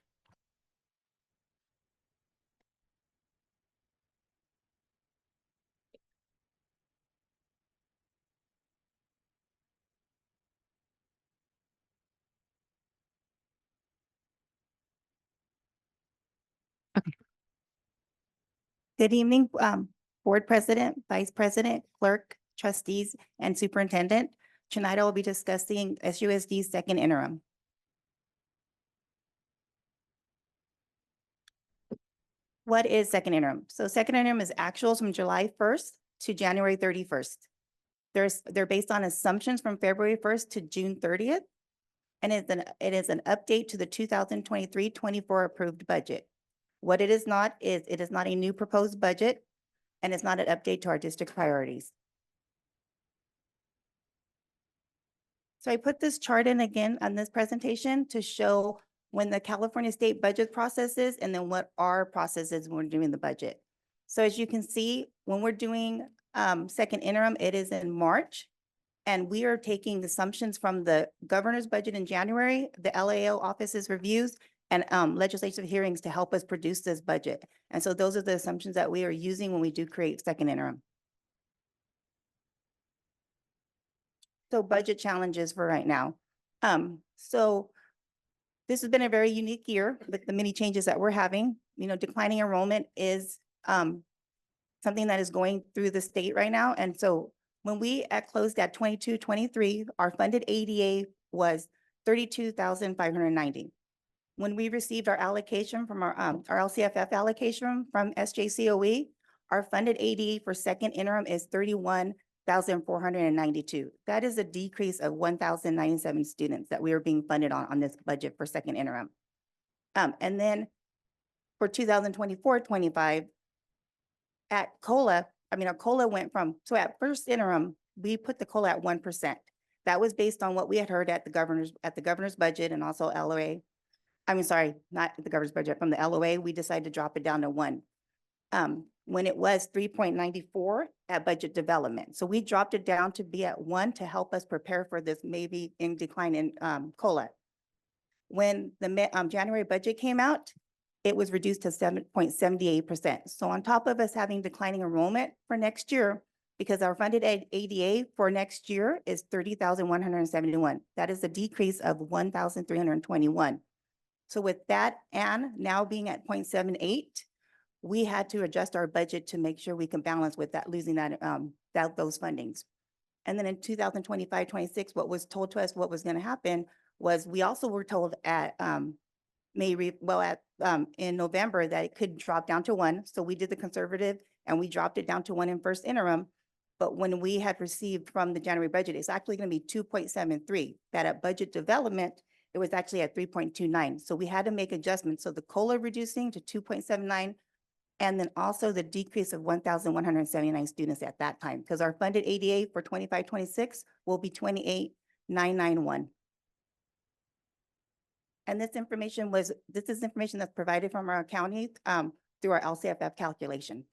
Good evening, Board President, Vice President, Clerk, Trustees, and Superintendent. Tonight I will be discussing SUSD's second interim. What is second interim? So second interim is actuals from July 1st to January 31st. They're based on assumptions from February 1st to June 30th. And it is an update to the 2023-24 approved budget. What it is not is it is not a new proposed budget and it's not an update to our district priorities. So I put this chart in again on this presentation to show when the California state budget process is and then what our process is when we're doing the budget. So as you can see, when we're doing second interim, it is in March. And we are taking the assumptions from the governor's budget in January, the LAO office's reviews, and legislative hearings to help us produce this budget. And so those are the assumptions that we are using when we do create second interim. So budget challenges for right now. So this has been a very unique year with the many changes that we're having. You know, declining enrollment is something that is going through the state right now. And so when we closed at 22-23, our funded ADA was 32,590. when we received our allocation from our LCFF allocation from SJCOE, our funded ADA for second interim is 31,492. That is a decrease of 1,097 students that we are being funded on this budget for second interim. And then for 2024-25, at COLA, our COLA went from, so at first interim, we put the COLA at 1%. That was based on what we had heard at the governor's budget and also LOA. Sorry, not the governor's budget, from the LOA, we decided to drop it down to 1. When it was 3.94 at budget development. So we dropped it down to be at 1 to help us prepare for this maybe in decline in COLA. When the January budget came out, it was reduced to 7.78%. So on top of us having declining enrollment for next year, because our funded ADA for next year is 30,171. That is a decrease of 1,321. So with that, and now being at 0.78, we had to adjust our budget to make sure we can balance with that, losing those fundings. And then in 2025-26, what was told to us what was going to happen was we also were told at in November that it could drop down to 1. So we did the conservative and we dropped it down to 1 in first interim. But when we had received from the January budget, it's actually going to be 2.73. That at budget development, it was actually at 3.29. So we had to make adjustments. So the COLA reducing to 2.79, and then also the decrease of 1,179 students at that time, because our funded ADA for 25-26 will be 28,991. And this is information that's provided from our county through our LCFF calculations.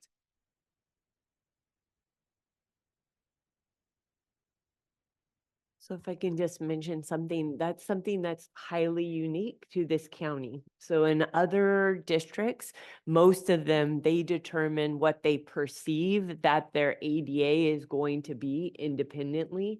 So if I can just mention something that's highly unique to this county. So in other districts, most of them, they determine what they perceive that their ADA is going to be independently.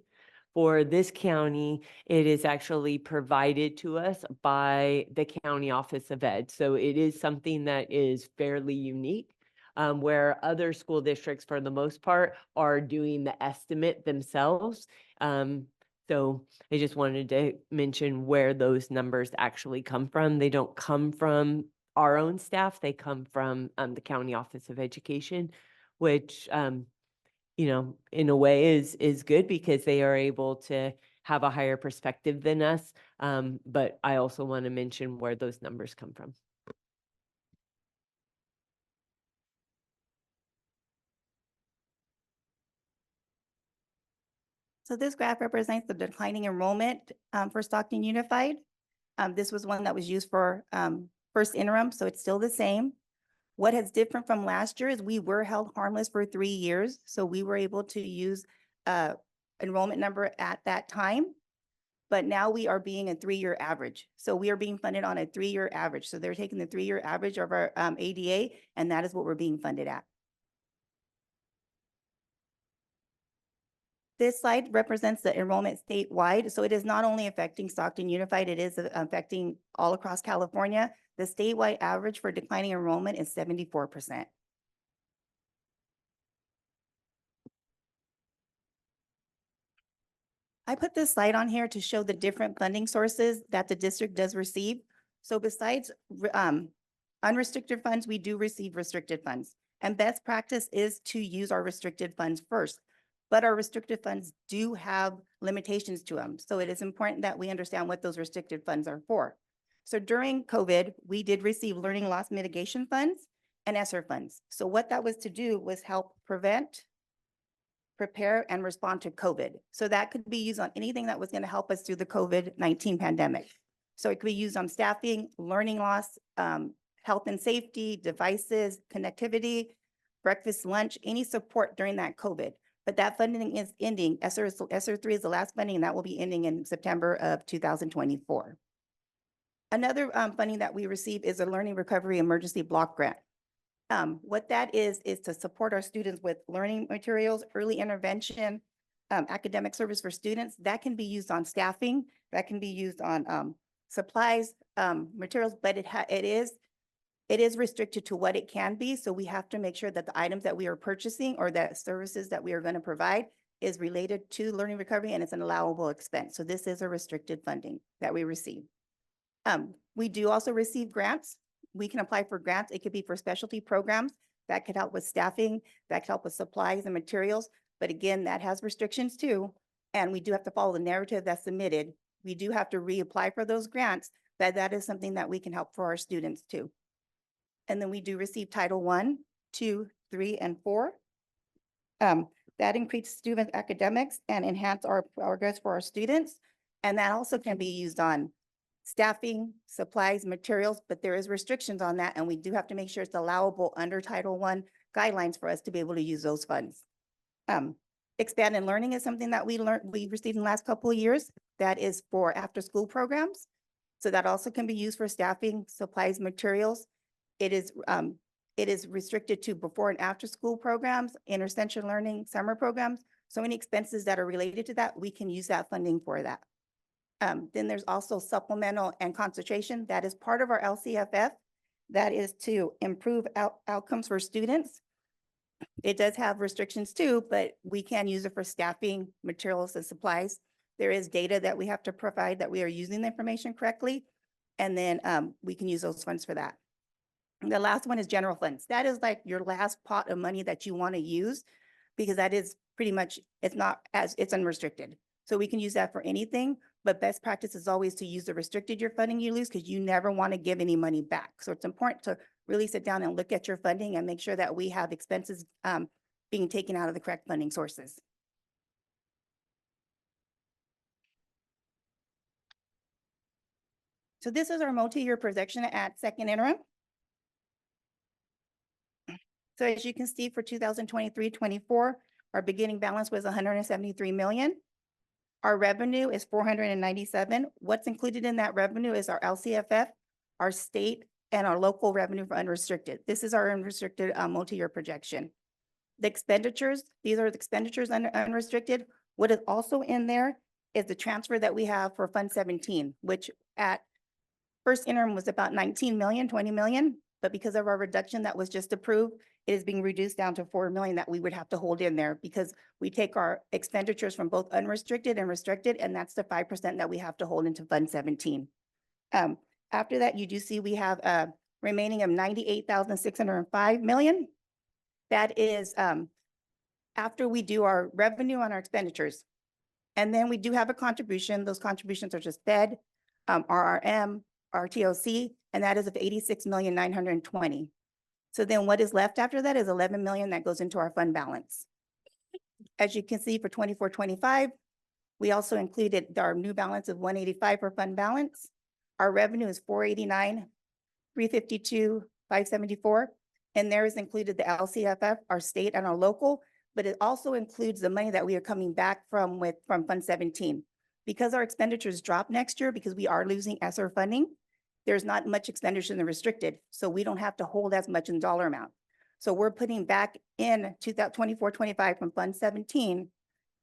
For this county, it is actually provided to us by the County Office of Ed. So it is something that is fairly unique. Where other school districts, for the most part, are doing the estimate themselves. So I just wanted to mention where those numbers actually come from. They don't come from our own staff. They come from the County Office of Education, which, in a way is good because they are able to have a higher perspective than us. But I also want to mention where those numbers come from. So this graph represents the declining enrollment for Stockton Unified. This was one that was used for first interim, so it's still the same. What is different from last year is we were held harmless for 3 years, so we were able to use enrollment number at that time. But now we are being a 3-year average. So we are being funded on a 3-year average. So they're taking the 3-year average of our ADA, and that is what we're being funded at. This slide represents the enrollment statewide. So it is not only affecting Stockton Unified, it is affecting all across California. The statewide average for declining enrollment is 74%. I put this slide on here to show the different funding sources that the district does receive. So besides unrestricted funds, we do receive restricted funds. And best practice is to use our restricted funds first. But our restricted funds do have limitations to them. So it is important that we understand what those restricted funds are for. So during COVID, we did receive learning loss mitigation funds and ESSER funds. So what that was to do was help prevent, prepare, and respond to COVID. So that could be used on anything that was going to help us through the COVID-19 pandemic. So it could be used on staffing, learning loss, health and safety, devices, connectivity, breakfast, lunch, any support during that COVID. But that funding is ending. ESSER 3 is the last funding, and that will be ending in September of 2024. Another funding that we receive is a Learning Recovery Emergency Block Grant. What that is to support our students with learning materials, early intervention, academic service for students. That can be used on staffing, that can be used on supplies, materials, but it is restricted to what it can be. So we have to make sure that the items that we are purchasing or that services that we are going to provide is related to learning recovery and it's an allowable expense. So this is a restricted funding that we receive. We do also receive grants. We can apply for grants. It could be for specialty programs that could help with staffing, that could help with supplies and materials. But again, that has restrictions too. And we do have to follow the narrative that's submitted. We do have to reapply for those grants, but that is something that we can help for our students too. And then we do receive Title I, II, III, and IV. That increases student academics and enhance our progress for our students. And that also can be used on staffing, supplies, materials, but there is restrictions on that. And we do have to make sure it's allowable under Title I guidelines for us to be able to use those funds. Expanded learning is something that we received in the last couple of years. That is for after-school programs. So that also can be used for staffing, supplies, materials. It is restricted to before and after-school programs, intervention learning, summer programs. So any expenses that are related to that, we can use that funding for that. Then there's also supplemental and concentration. That is part of our LCFF. That is to improve outcomes for students. It does have restrictions too, but we can use it for staffing, materials, and supplies. There is data that we have to provide that we are using the information correctly, and then we can use those funds for that. And the last one is general funds. That is like your last pot of money that you want to use, because that is pretty much, it's unrestricted. So we can use that for anything, but best practice is always to use the restricted your funding you lose, because you never want to give any money back. So it's important to really sit down and look at your funding and make sure that we have expenses being taken out of the correct funding sources. So this is our multi-year projection at second interim. So as you can see, for 2023-24, our beginning balance was 173 million. Our revenue is 497. What's included in that revenue is our LCFF, our state, and our local revenue for unrestricted. This is our unrestricted multi-year projection. The expenditures, these are the expenditures under unrestricted. What is also in there is the transfer that we have for Fund 17, which at first interim was about 19 million, 20 million. But because of our reduction that was just approved, it is being reduced down to 4 million that we would have to hold in there, because we take our expenditures from both unrestricted and restricted, and that's the 5% that we have to hold into Fund 17. After that, you do see we have a remaining of 98,605 million. That is after we do our revenue on our expenditures. And then we do have a contribution. Those contributions are just Fed, RRM, RTOC, and that is of 86,920,000. So then what is left after that is 11 million that goes into our fund balance. As you can see, for 24-25, we also included our new balance of 185 for fund balance. Our revenue is 489, 352, 574. And there is included the LCFF, our state and our local, but it also includes the money that we are coming back from Fund 17. Because our expenditures drop next year, because we are losing ESSER funding, there's not much expenditure in the restricted, so we don't have to hold as much in dollar amount. So we're putting back in 2024-25 from Fund 17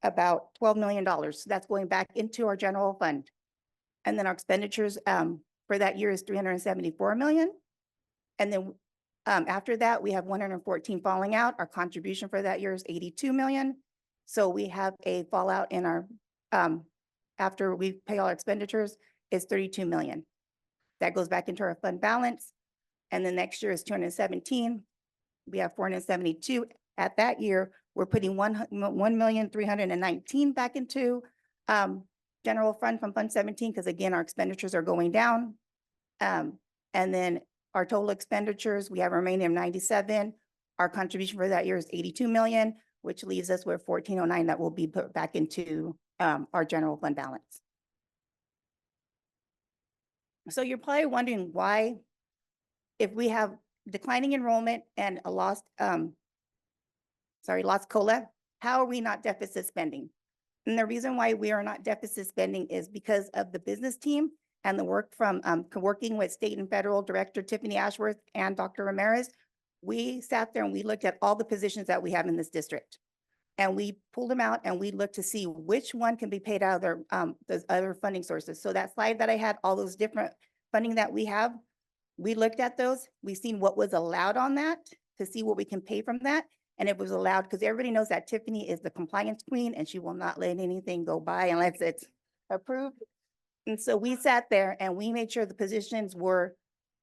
about $12 million. So that's going back into our general fund. And then our expenditures for that year is 374 million. And then after that, we have 114 falling out. Our contribution for that year is 82 million. So we have a fallout in our, after we pay all our expenditures, is 32 million. That goes back into our fund balance. And the next year is 217. We have 472. At that year, we're putting 1,319,000 back into general fund from Fund 17, because again, our expenditures are going down. And then our total expenditures, we have a remaining of 97. Our contribution for that year is 82 million, which leaves us with 1,409 that will be put back into our general fund balance. So you're probably wondering why, if we have declining enrollment and a lost COLA, how are we not deficit spending? And the reason why we are not deficit spending is because of the business team and the work from working with state and federal director Tiffany Ashworth and Dr. Ramirez. We sat there and we looked at all the positions that we have in this district. And we pulled them out and we looked to see which one can be paid out of their those other funding sources. So that slide that I had, all those different funding that we have, we looked at those. We've seen what was allowed on that to see what we can pay from that. And it was allowed, because everybody knows that Tiffany is the compliance queen and she will not let anything go by unless it's approved. And so we sat there and we made sure the positions were,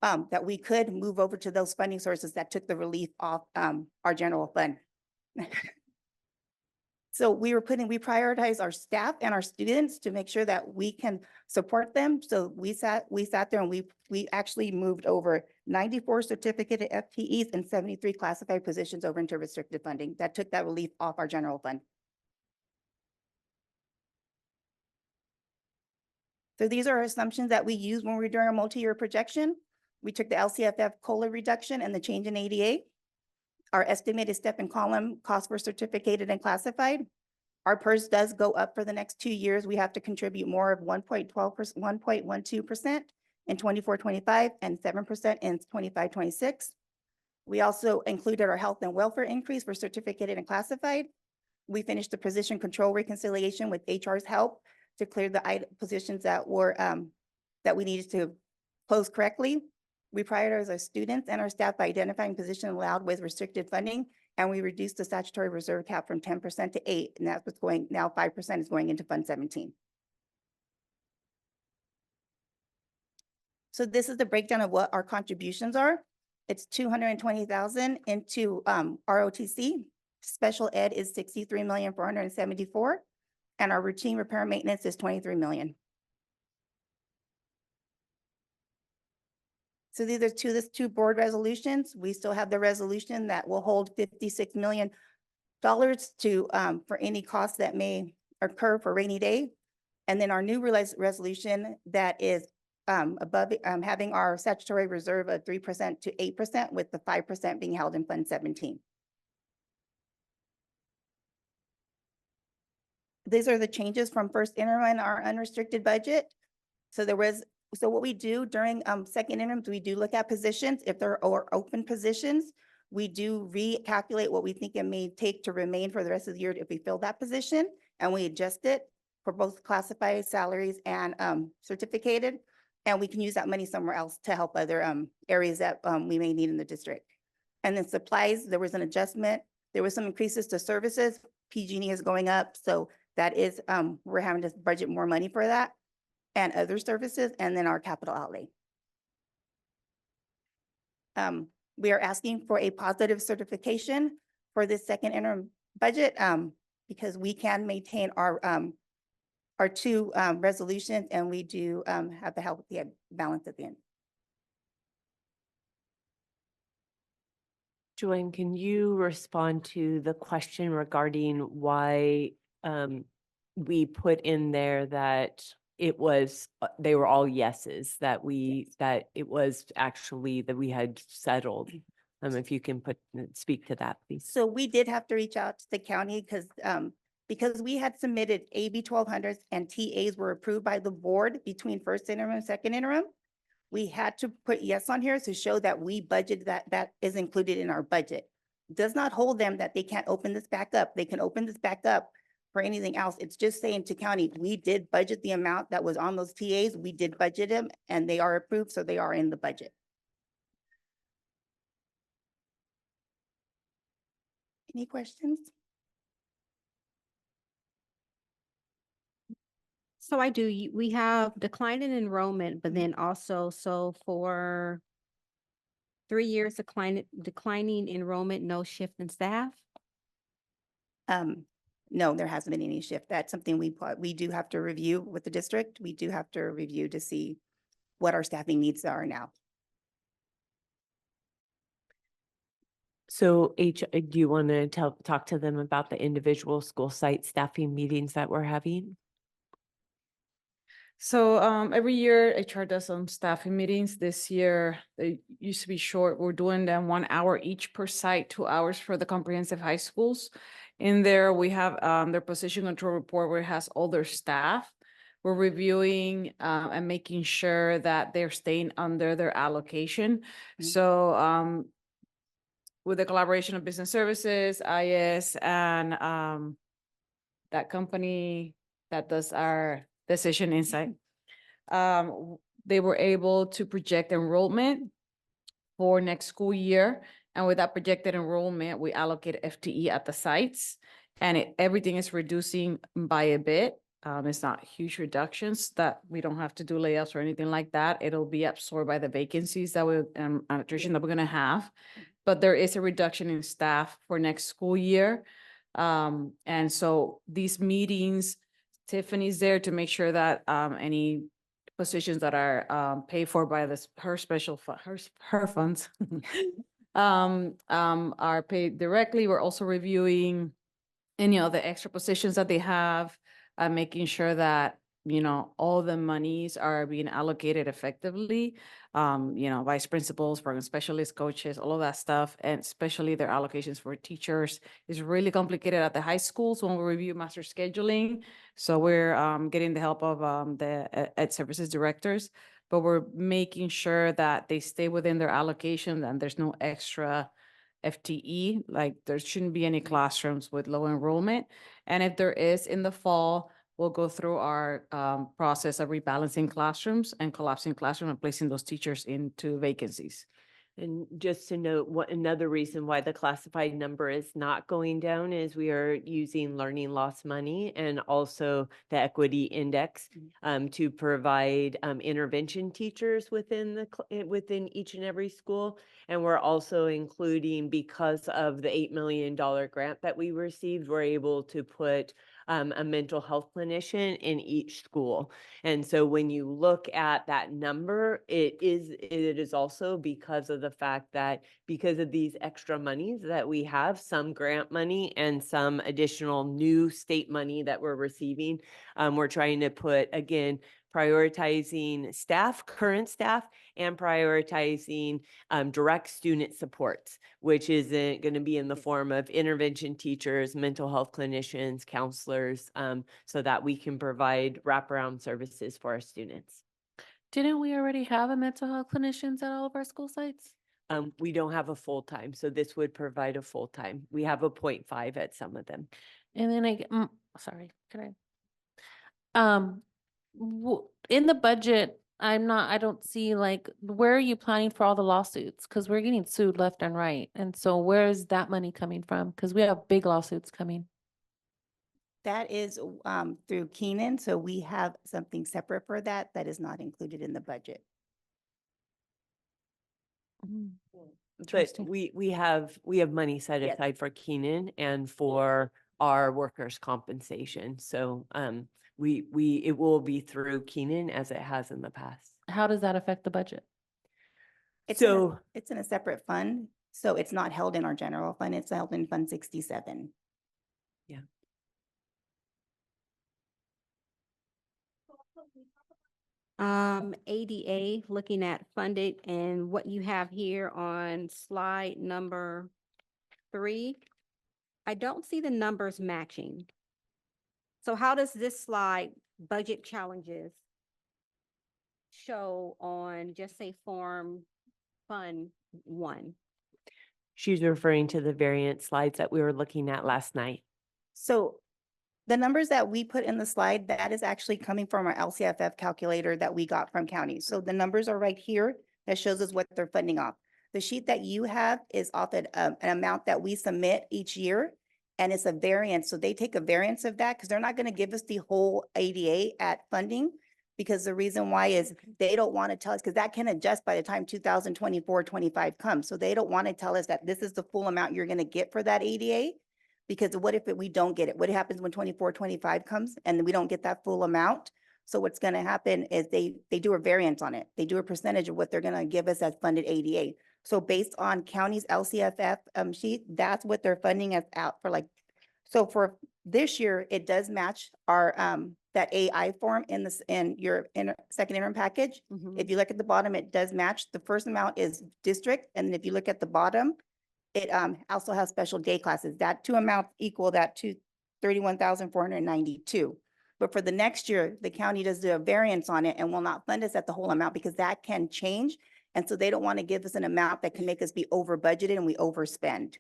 that we could move over to those funding sources that took the relief off, our general fund. So we prioritized our staff and our students to make sure that we can support them. So we sat there and we actually moved over 94 certificated FTEs and 73 classified positions over into restricted funding. That took that relief off our general fund. So these are assumptions that we use when we're doing our multi-year projection. We took the LCFF COLA reduction and the change in ADA. Our estimated step and column cost for certificated and classified. Our PERS does go up for the next 2 years. We have to contribute more of 1.12%, 1.12% in 24-25 and 7% in 25-26. We also included our health and welfare increase for certificated and classified. We finished the position control reconciliation with HR's help to clear the positions that were that we needed to close correctly. We prioritize our students and our staff by identifying positions allowed with restricted funding, and we reduced the statutory reserve cap from 10% to 8%, and that's what's going, now 5% is going into Fund 17. So this is the breakdown of what our contributions are. It's 220,000 into ROTC. Special ed is 63,474,000, and our routine repair and maintenance is 23 million. So these are two board resolutions. We still have the resolution that will hold $56 million to for any costs that may occur for rainy day. And then our new resolution that is above having our statutory reserve of 3% to 8%, with the 5% being held in Fund 17. These are the changes from first interim in our unrestricted budget. So what we do during second interims, we do look at positions. If there are open positions, we do recalculate what we think it may take to remain for the rest of the year if we fill that position, and we adjust it for both classified salaries and certificated. And we can use that money somewhere else to help other areas that we may need in the district. And then supplies, there was an adjustment. There was some increases to services. PG&E is going up, so that is, we're having to budget more money for that and other services, and then our capital outlay. We are asking for a positive certification for this second interim budget because we can maintain our two resolutions, and we do have the healthy balance at the end. Joanne, can you respond to the question regarding why we put in there that it was, they were all yeses, that it was actually that we had settled? If you can speak to that, please. So we did have to reach out to the county because we had submitted AB 1200s and TAs were approved by the board between first interim and second interim. We had to put yes on here to show that we budgeted that is included in our budget. Does not hold them that they can't open this back up. They can open this back up for anything else. It's just saying to county, we did budget the amount that was on those TAs. We did budget them and they are approved, so they are in the budget. Any questions? So we have decline in enrollment, but then also, so for 3 years, declining enrollment, no shift in staff? No, there hasn't been any shift. That's something we do have to review with the district. We do have to review to see what our staffing needs are now. So do you want to talk to them about the individual school site staffing meetings that we're having? So every year HR does some staffing meetings. This year, they used to be short. We're doing them 1 hour each per site, 2 hours for the comprehensive high schools. In there, we have their position control report where it has all their staff. We're reviewing and making sure that they're staying under their allocation. Mm-hmm. So with the collaboration of business services, IS, and that company that does our decision insight, they were able to project enrollment for next school year. And with that projected enrollment, we allocate FTE at the sites, and everything is reducing by a bit. It's not huge reductions that we don't have to do layoffs or anything like that. It'll be absorbed by the vacancies that we, attrition that we're gonna have. But there is a reduction in staff for next school year. And so these meetings, Tiffany's there to make sure that, any positions that are, paid for by this, her special, her funds, are paid directly. We're also reviewing any of the extra positions that they have, making sure that, all the monies are being allocated effectively. Vice principals, program specialists, coaches, all of that stuff, and especially their allocations for teachers is really complicated at the high schools when we review master scheduling. So we're getting the help of the ed services directors, but we're making sure that they stay within their allocation and there's no extra FTE, like there shouldn't be any classrooms with low enrollment. And if there is in the fall, we'll go through our process of rebalancing classrooms and collapsing classroom and placing those teachers into vacancies. And just to note, another reason why the classified number is not going down is we are using learning loss money and also the equity index to provide intervention teachers within within each and every school. And we're also including, because of the $8 million grant that we received, we're able to put a mental health clinician in each school. And so when you look at that number, it is also because of the fact that because of these extra monies that we have, some grant money and some additional new state money that we're receiving, we're trying to put, again, prioritizing staff, current staff, and prioritizing direct student supports, which isn't going to be in the form of intervention teachers, mental health clinicians, counselors, so that we can provide wraparound services for our students. Didn't we already have a mental health clinicians at all of our school sites? We don't have a full-time, so this would provide a full-time. We have a 0.5 at some of them. And then sorry, can I? In the budget, I don't see, like, where are you planning for all the lawsuits? Because we're getting sued left and right. And so where is that money coming from? Because we have big lawsuits coming. That is through Keenan, so we have something separate for that that is not included in the budget. But we have money set Yes. aside for Keenan and for our workers' compensation. So it will be through Keenan as it has in the past. How does that affect the budget? It's in a separate fund, so it's not held in our general fund. It's held in Fund 67. Yeah. ADA, looking at funded and what you have here on slide number 3, I don't see the numbers matching. So how does this slide, budget challenges, show on, just say, Form Fund 1? She's referring to the variant slides that we were looking at last night. So the numbers that we put in the slide, that is actually coming from our LCFF calculator that we got from counties. So the numbers are right here that shows us what they're funding off. The sheet that you have is off an amount that we submit each year, and it's a variance. So they take a variance of that because they're not going to give us the whole ADA at funding, because the reason why is they don't want to tell us, because that can adjust by the time 2024-25 comes. So they don't want to tell us that this is the full amount you're going to get for that ADA. Because what if we don't get it? What happens when 24-25 comes and we don't get that full amount? So what's going to happen is they do a variance on it. They do a percentage of what they're going to give us as funded ADA. So based on county's LCFF sheet, that's what they're funding us out for. Like, so for this year, it does match our that AI form in your second interim package. If you look at the bottom, it does match. The first amount is district, and then if you look at the bottom, it also has special day classes. That 2 amounts equal that to 31,492. But for the next year, the county does do a variance on it and will not fund us at the whole amount because that can change. And so they don't want to give us an amount that can make us be over budgeted and we overspend.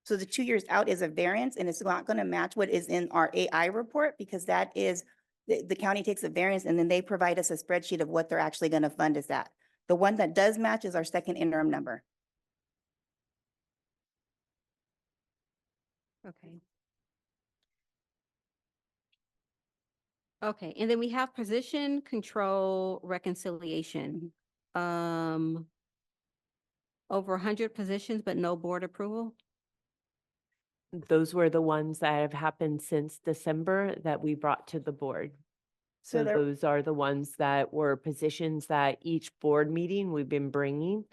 So the 2 years out is a variance, and it's not going to match what is in our AI report, because that is the county takes a variance and then they provide us a spreadsheet of what they're actually going to fund us at. The one that does match is our second interim number. Okay. Okay, and then we have position control reconciliation. Over 100 positions, but no board approval. Those were the ones that have happened since December that we brought to the board. So So there- those are the ones that were positions that each board meeting we've been bringing.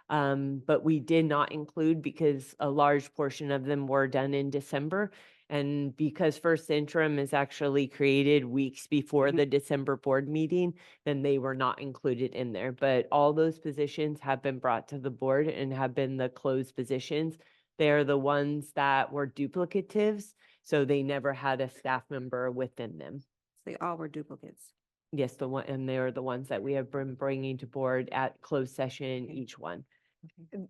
But we did not include because a large portion of them were done in December. And because first interim is actually created weeks before the December board meeting, then they were not included in there. But all those positions have been brought to the board and have been the closed positions. They're the ones that were duplicatives, so they never had a staff member within them. They all were duplicates. Yes, the one, and they're the ones that we have been bringing to board at closed session, each one.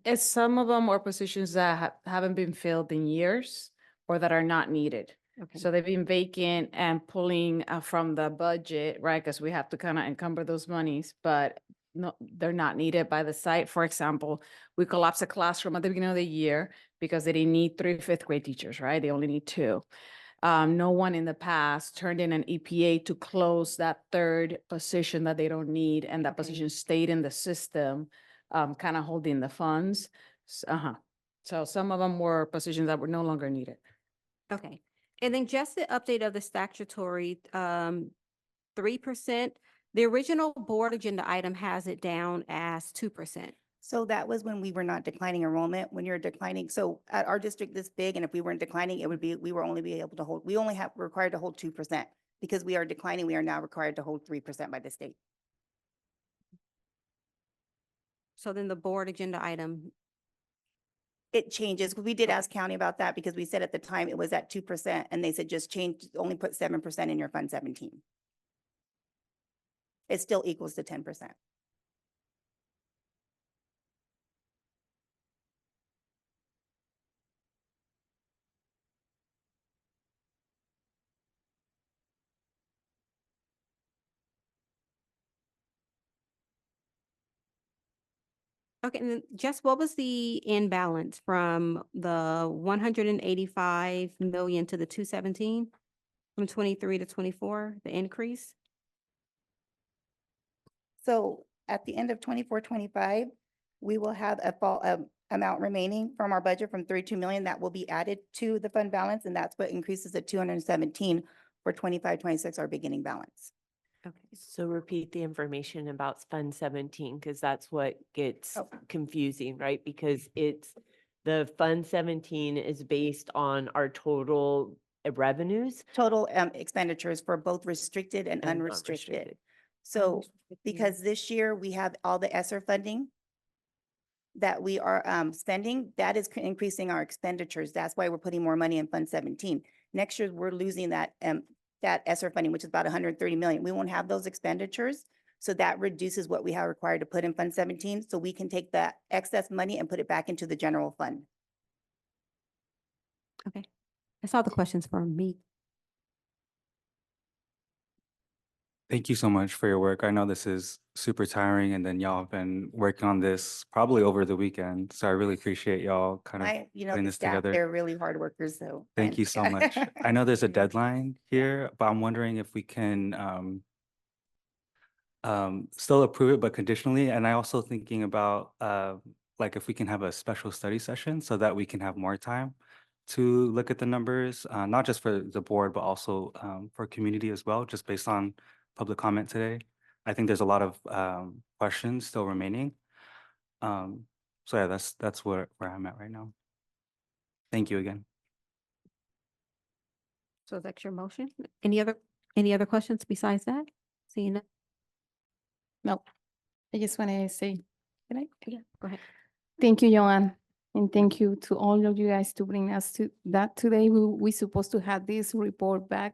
As some of them are positions that haven't been filled in years or that are not needed. Okay. So they've been vacant and pulling from the budget, right? Because we have to kind of encumber those monies, but no, they're not needed by the site. For example, we collapsed a classroom at the beginning of the year because they didn't need 3 fifth grade teachers, right? They only need 2. No one in the past turned in an EPA to close that third position that they don't need, and that position stayed in the system, kind of holding the funds. So some of them were positions that were no longer needed. Okay, and then just the update of the statutory 3%. The original board agenda item has it down as 2%. So that was when we were not declining enrollment. When you're declining, so at our district this big, and if we weren't declining, it would be, we were only be able to hold, we only have required to hold 2%. Because we are declining, we are now required to hold 3% by the state. So then the board agenda item, It changes. We did ask county about that because we said at the time it was at 2%, and they said just change, only put 7% in your Fund 17. It still equals to 10%. okay, and then just what was the imbalance from the 185 million to the 217? From 23 to 24, the increase? So at the end of 24-25, we will have a fall amount remaining from our budget from 32 million that will be added to the fund balance, and that's what increases the 217 for 25-26, our beginning balance. Okay. So repeat the information about Fund 17, because that's what gets confusing, right? Because it's, the Fund 17 is based on our total revenues. Total expenditures for both restricted and And unrestricted. unrestricted. So because this year we have all the ESSER funding that we are spending, that is increasing our expenditures. That's why we're putting more money in Fund 17. Next year, we're losing that ESSER funding, which is about 130 million. We won't have those expenditures. So that reduces what we have required to put in Fund 17. So we can take that excess money and put it back into the general fund. Okay, that's all the questions from me. Thank you so much for your work. I know this is super tiring, and then y'all have been working on this probably over the weekend. So I really appreciate y'all kind of You know, putting the this staff, together. they're really hard workers, so. Thank you so much. I know there's a deadline here, but I'm wondering if we can still approve it, but conditionally. And I also thinking about like if we can have a special study session so that we can have more time to look at the numbers, not just for the board, but also for community as well, just based on public comment today. I think there's a lot of questions still remaining. So yeah, that's where I'm at right now. Thank you again. So that's your motion. Any other questions besides that? Seeing none? No, I just want to say, can I? Yeah, go ahead. Thank you, Joanne. And thank you to all of you guys to bring us to that today. We supposed to have this report back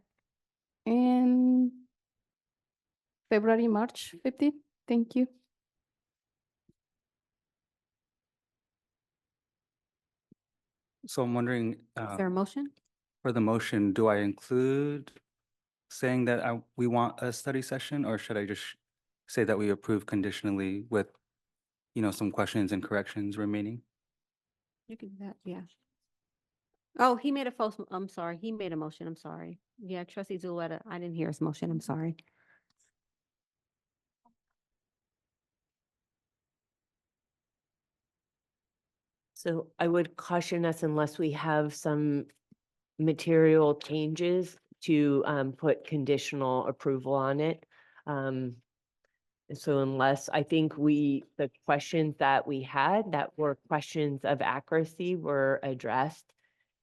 in February, March 15th. Thank you. So I'm wondering, Is there a motion? for the motion, do I include saying that we want a study session, or should I just say that we approve conditionally with, some questions and corrections remaining? You can do that, yeah. Oh, he made a false, I'm sorry. He made a motion. I'm sorry. Yeah, trustee Zulueta, I didn't hear his motion. I'm sorry. So I would caution us unless we have some material changes to put conditional approval on it. So unless, I think the questions that we had that were questions of accuracy were addressed.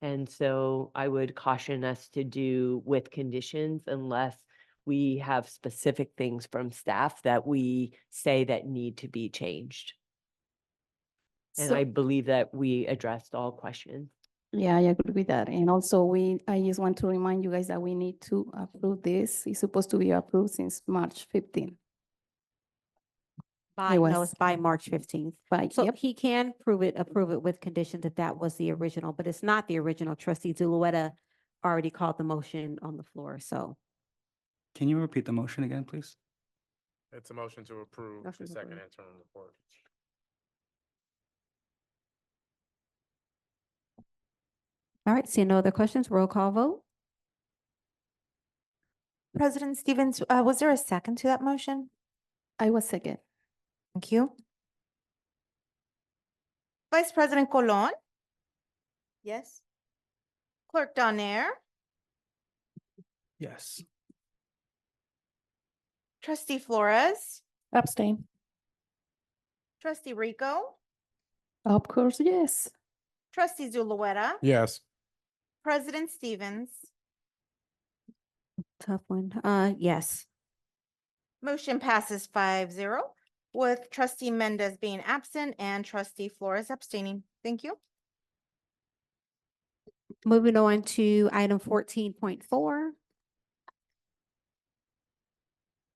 And so I would caution us to do with conditions unless we have specific things from staff that we say that need to be changed. And So- I believe that we addressed all questions. Yeah, I agree with that. And also I just want to remind you guys that we need to approve this. It's supposed to be approved since March 15th. No, was- it's by March 15th. By, So yep. he can approve it with condition that that was the original, but it's not the original. Trustee Zulueta already called the motion on the floor, so. Can you repeat the motion again, please? It's a motion to approve Motion the to second approve. interim report. All right, seeing no other questions, roll call vote. President Stevens, was there a second to that motion? I was second. Thank you. Vice President Colon, Yes. Clerk Donaire, Yes. Trustee Flores, Abstain. Trustee Rico, Of course, yes. Trustee Zulueta, Yes. President Stevens. Tough one. Yes. Motion passes 5-0 with Trustee Mendez being absent and Trustee Flores abstaining. Thank you. Moving on to item 14.4.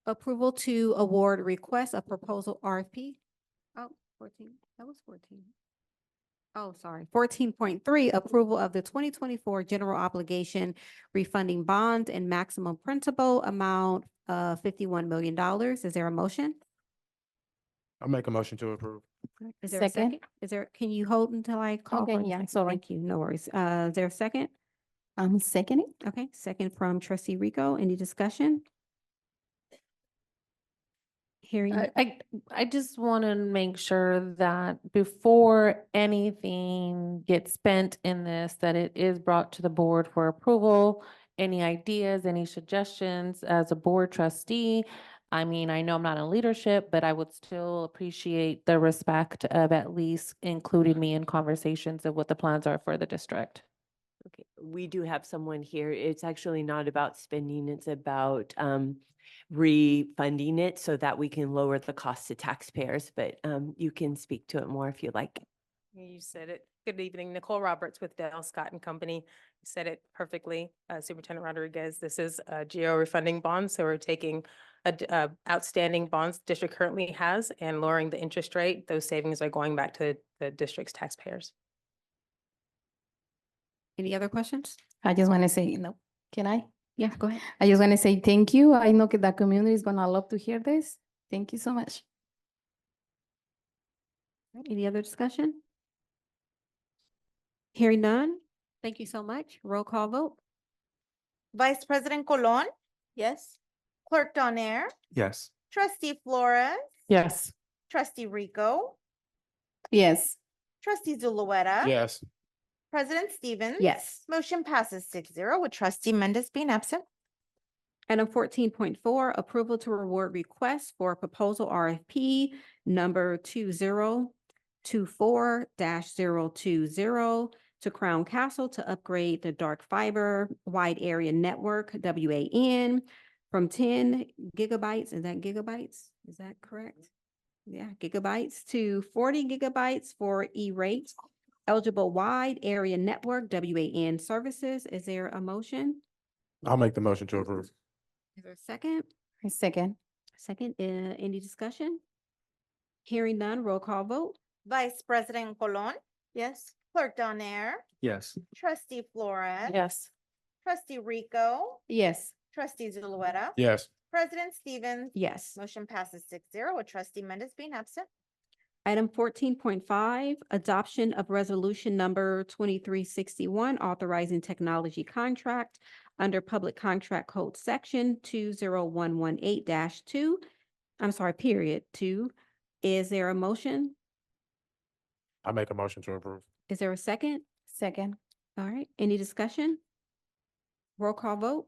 Approval to award request a proposal RFP. Oh, 14, that was 14. Oh, sorry. 14.3, approval of the 2024 general obligation refunding bond and maximum principal amount of $51 million. Is there a motion? I'll make a motion to approve. Is there a Second. second? Is there, can you hold until I call Okay, for a yeah, second? sorry. Thank you. No worries. Is there a second? I'm seconding. Okay, second from trustee Rico. Any discussion? Hearing, I just want to make sure that before anything gets spent in this, that it is brought to the board for approval. Any ideas, any suggestions as a board trustee? I mean, I know I'm not in leadership, but I would still appreciate the respect of at least including me in conversations of what the plans are for the district. Okay, we do have someone here. It's actually not about spending, it's about refunding it so that we can lower the cost to taxpayers, but you can speak to it more if you like. You said it. Good evening, Nicole Roberts with Dale Scott and Company. You said it perfectly, Superintendent Rodriguez. This is a geo refunding bond, so we're taking outstanding bonds the district currently has and lowering the interest rate. Those savings are going back to the district's taxpayers. any other questions? I just want to say, no, can I? Yeah, go ahead. I just want to say thank you. I know the community is gonna love to hear this. Thank you so much. Any other discussion? Hearing none. Thank you so much. Roll call vote. Vice President Colon, Yes. Clerk Donaire, Yes. Trustee Flores, Yes. Trustee Rico, Yes. Trustee Zulueta. Yes. President Stevens. Yes. Motion passes 6-0 with Trustee Mendez being absent. Item 14.4, approval to reward request for proposal RFP number 2024-020 to Crown Castle to upgrade the dark fiber wide area network, WAN, from 10 gigabytes. Is that gigabytes? Is that correct? Yeah, gigabytes to 40 gigabytes for E-rate. Eligible wide area network, WAN services. Is there a motion? I'll make the motion to approve. Is there a second? A second. Second, any discussion? Hearing none, roll call vote. Vice President Colon, Yes. Clerk Donaire, Yes. Trustee Flores. Yes. Trustee Rico, Yes. Trustee Zulueta. Yes. President Stevens. Yes. Motion passes 6-0 with Trustee Mendez being absent. Item 14.5, adoption of resolution number 2361, authorizing technology contract under Public Contract Code Section 20118-2. I'm sorry, period 2. Is there a motion? I make a motion to approve. Is there a second? Second. All right, any discussion? Roll call vote?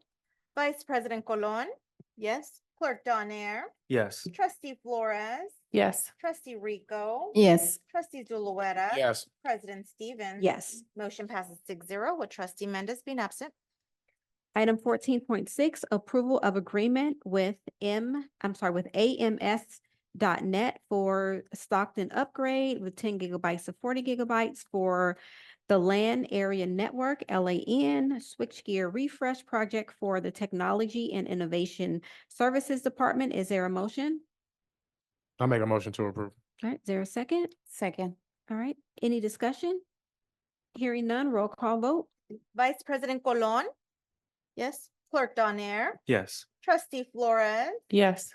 Vice President Colon. Yes. Clerk Donaire. Yes. Trustee Flores. Yes. Trustee Rico. Yes. Trustee Zulueta. Yes. President Stevens. Yes. Motion passes 6-0 with Trustee Mendez being absent. Item 14.6, approval of agreement with AMS.net for Stockton upgrade with 10 gigabytes to 40 gigabytes for the LAN area network, LAN, switchgear refresh project for the Technology and Innovation Services Department. Is there a motion? I make a motion to approve. All right, is there a second? Second. All right, any discussion? Hearing none, roll call vote? Vice President Colon. Yes. Clerk Donaire. Yes. Trustee Flores. Yes.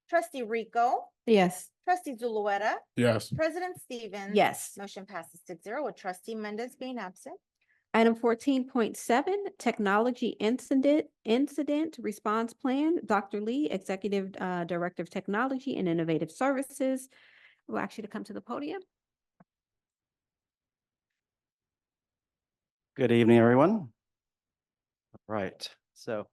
Trustee Rico. Yes. Trustee Zulueta. Yes. President Stevens. Yes. Motion passes 6-0 with Trustee Mendez being absent. Item 14.7, technology incident response plan. Dr. Lee, Executive Director of Technology and Innovative Services, will ask you to come to the podium. Good evening, everyone. Right, so.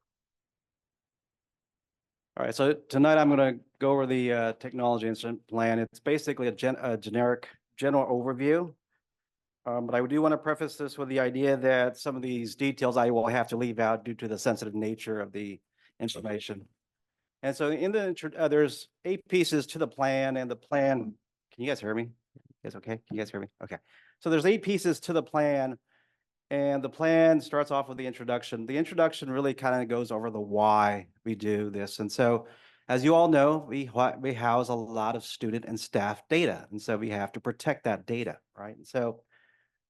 All right, so tonight I'm going to go over the technology incident plan. It's basically a generic general overview. But I do want to preface this with the idea that some of these details I will have to leave out due to the sensitive nature of the information. And so in the there's 8 pieces to the plan, and the plan, can you guys hear me? You guys okay? Can you guys hear me? Okay. So there's 8 pieces to the plan, and the plan starts off with the introduction. The introduction really kind of goes over the why we do this. And so, as you all know, we house a lot of student and staff data, and so we have to protect that data, right? And so,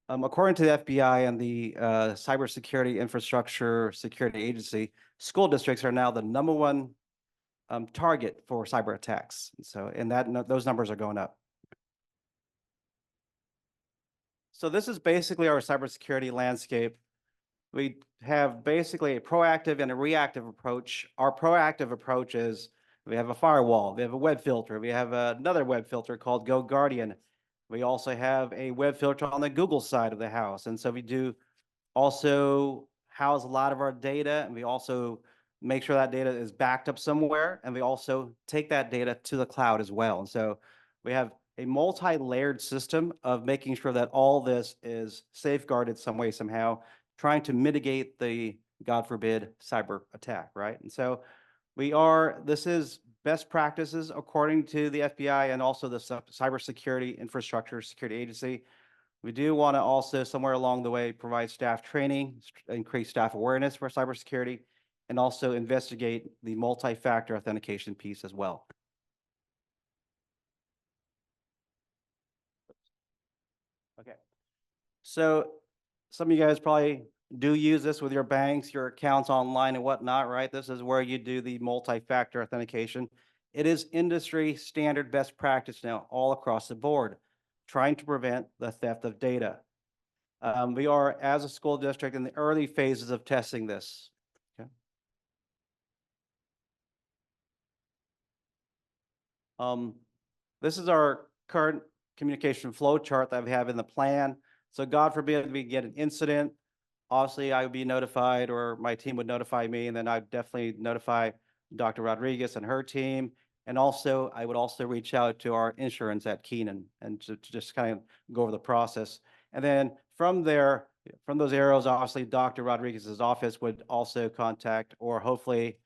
according to the FBI and the Cybersecurity Infrastructure Security Agency, school districts are now the #1 target for cyber attacks. And so, those numbers are going up. So this is basically our cybersecurity landscape. We have basically a proactive and a reactive approach. Our proactive approach is we have a firewall, we have a web filter, we have another web filter called GoGuardian. We also have a web filter on the Google side of the house. And so we do also house a lot of our data, and we also make sure that data is backed up somewhere, and we also take that data to the cloud as well. And so we have a multi-layered system of making sure that all this is safeguarded some way, somehow, trying to mitigate the, God forbid, cyber attack, right? And so this is best practices according to the FBI and also the Cybersecurity Infrastructure Security Agency. We do want to also, somewhere along the way, provide staff training, increase staff awareness for cybersecurity, and also investigate the multi-factor authentication piece as well. Okay, so some of you guys probably do use this with your banks, your accounts online and whatnot, right? This is where you do the multi-factor authentication. It is industry standard best practice now all across the board, trying to prevent the theft of data. We are, as a school district, in the early phases of testing this. Okay. This is our current communication flow chart that we have in the plan. So God forbid we get an incident. Obviously, I would be notified, or my team would notify me, and then I'd definitely notify Dr. Rodriguez and her team. And also, I would also reach out to our insurance at Keenan and to just kind of go over the process. And then from there, from those arrows, obviously, Dr. Rodriguez's office would also contact, or hopefully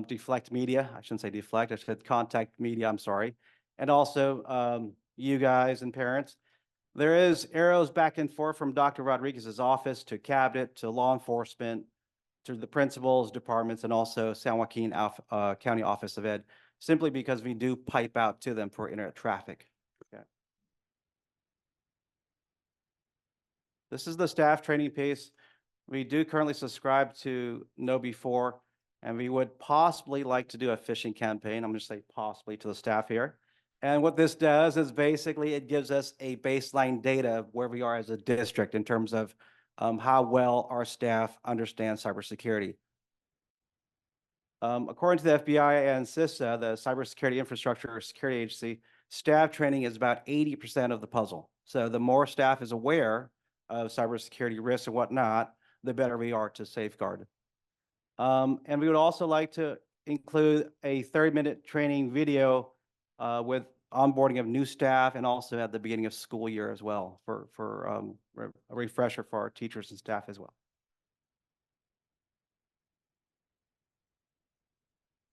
deflect media. I shouldn't say deflect, I said contact media, I'm sorry. And also you guys and parents. There is arrows back and forth from Dr. Rodriguez's office to cabinet, to law enforcement, to the principals, departments, and also San Joaquin County Office of Ed, simply because we do pipe out to them for internet traffic. Okay. This is the staff training piece. We do currently subscribe to KnowBe4, and we would possibly like to do a phishing campaign. I'm going to say possibly to the staff here. And what this does is basically it gives us a baseline data of where we are as a district in terms of how well our staff understand cybersecurity. According to the FBI and CISA, the Cybersecurity Infrastructure Security Agency, staff training is about 80% of the puzzle. So the more staff is aware of cybersecurity risks and whatnot, the better we are to safeguard. And we would also like to include a 30-minute training video with onboarding of new staff and also at the beginning of school year as well for a refresher for our teachers and staff as well.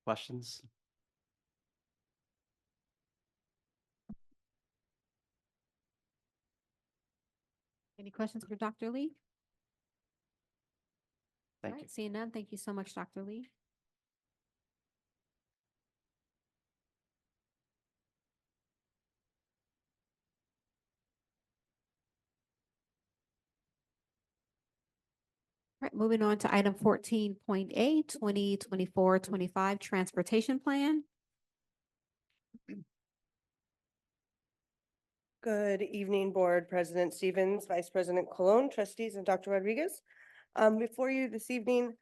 Questions? Any questions for Dr. Lee? All Thank you. right, seeing none, thank you so much, Dr. Lee. All right, moving on to item 14.8, 2024-25 transportation plan. Good evening, Board President Stevens, Vice President Colon, trustees, and Dr. Rodriguez. Before you this evening,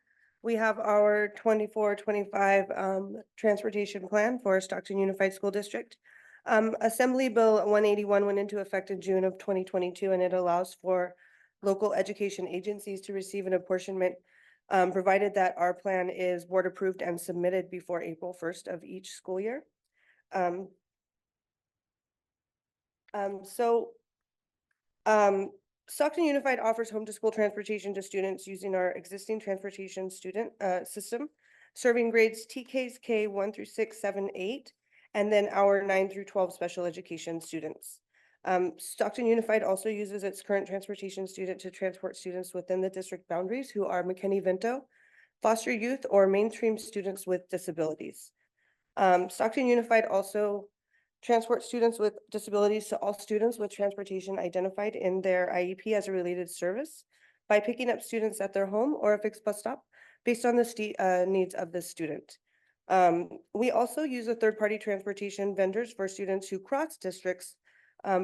we have our 24-25 transportation plan for Stockton Unified School District. Assembly Bill 181 went into effect in June of 2022, and it allows for local education agencies to receive an apportionment, provided that our plan is board approved and submitted before April 1st of each school year. Stockton Unified offers home to school transportation to students using our existing transportation student system, serving grades TKs K 1 through 6, 7, 8, and then our 9 through 12 special education students. Stockton Unified also uses its current transportation student to transport students within the district boundaries who are McKinney-Vento, foster youth, or mainstream students with disabilities. Stockton Unified also transport students with disabilities to all students with transportation identified in their IEP as a related service by picking up students at their home or a fixed bus stop based on the needs of the student. We also use a third-party transportation vendors for students who cross districts,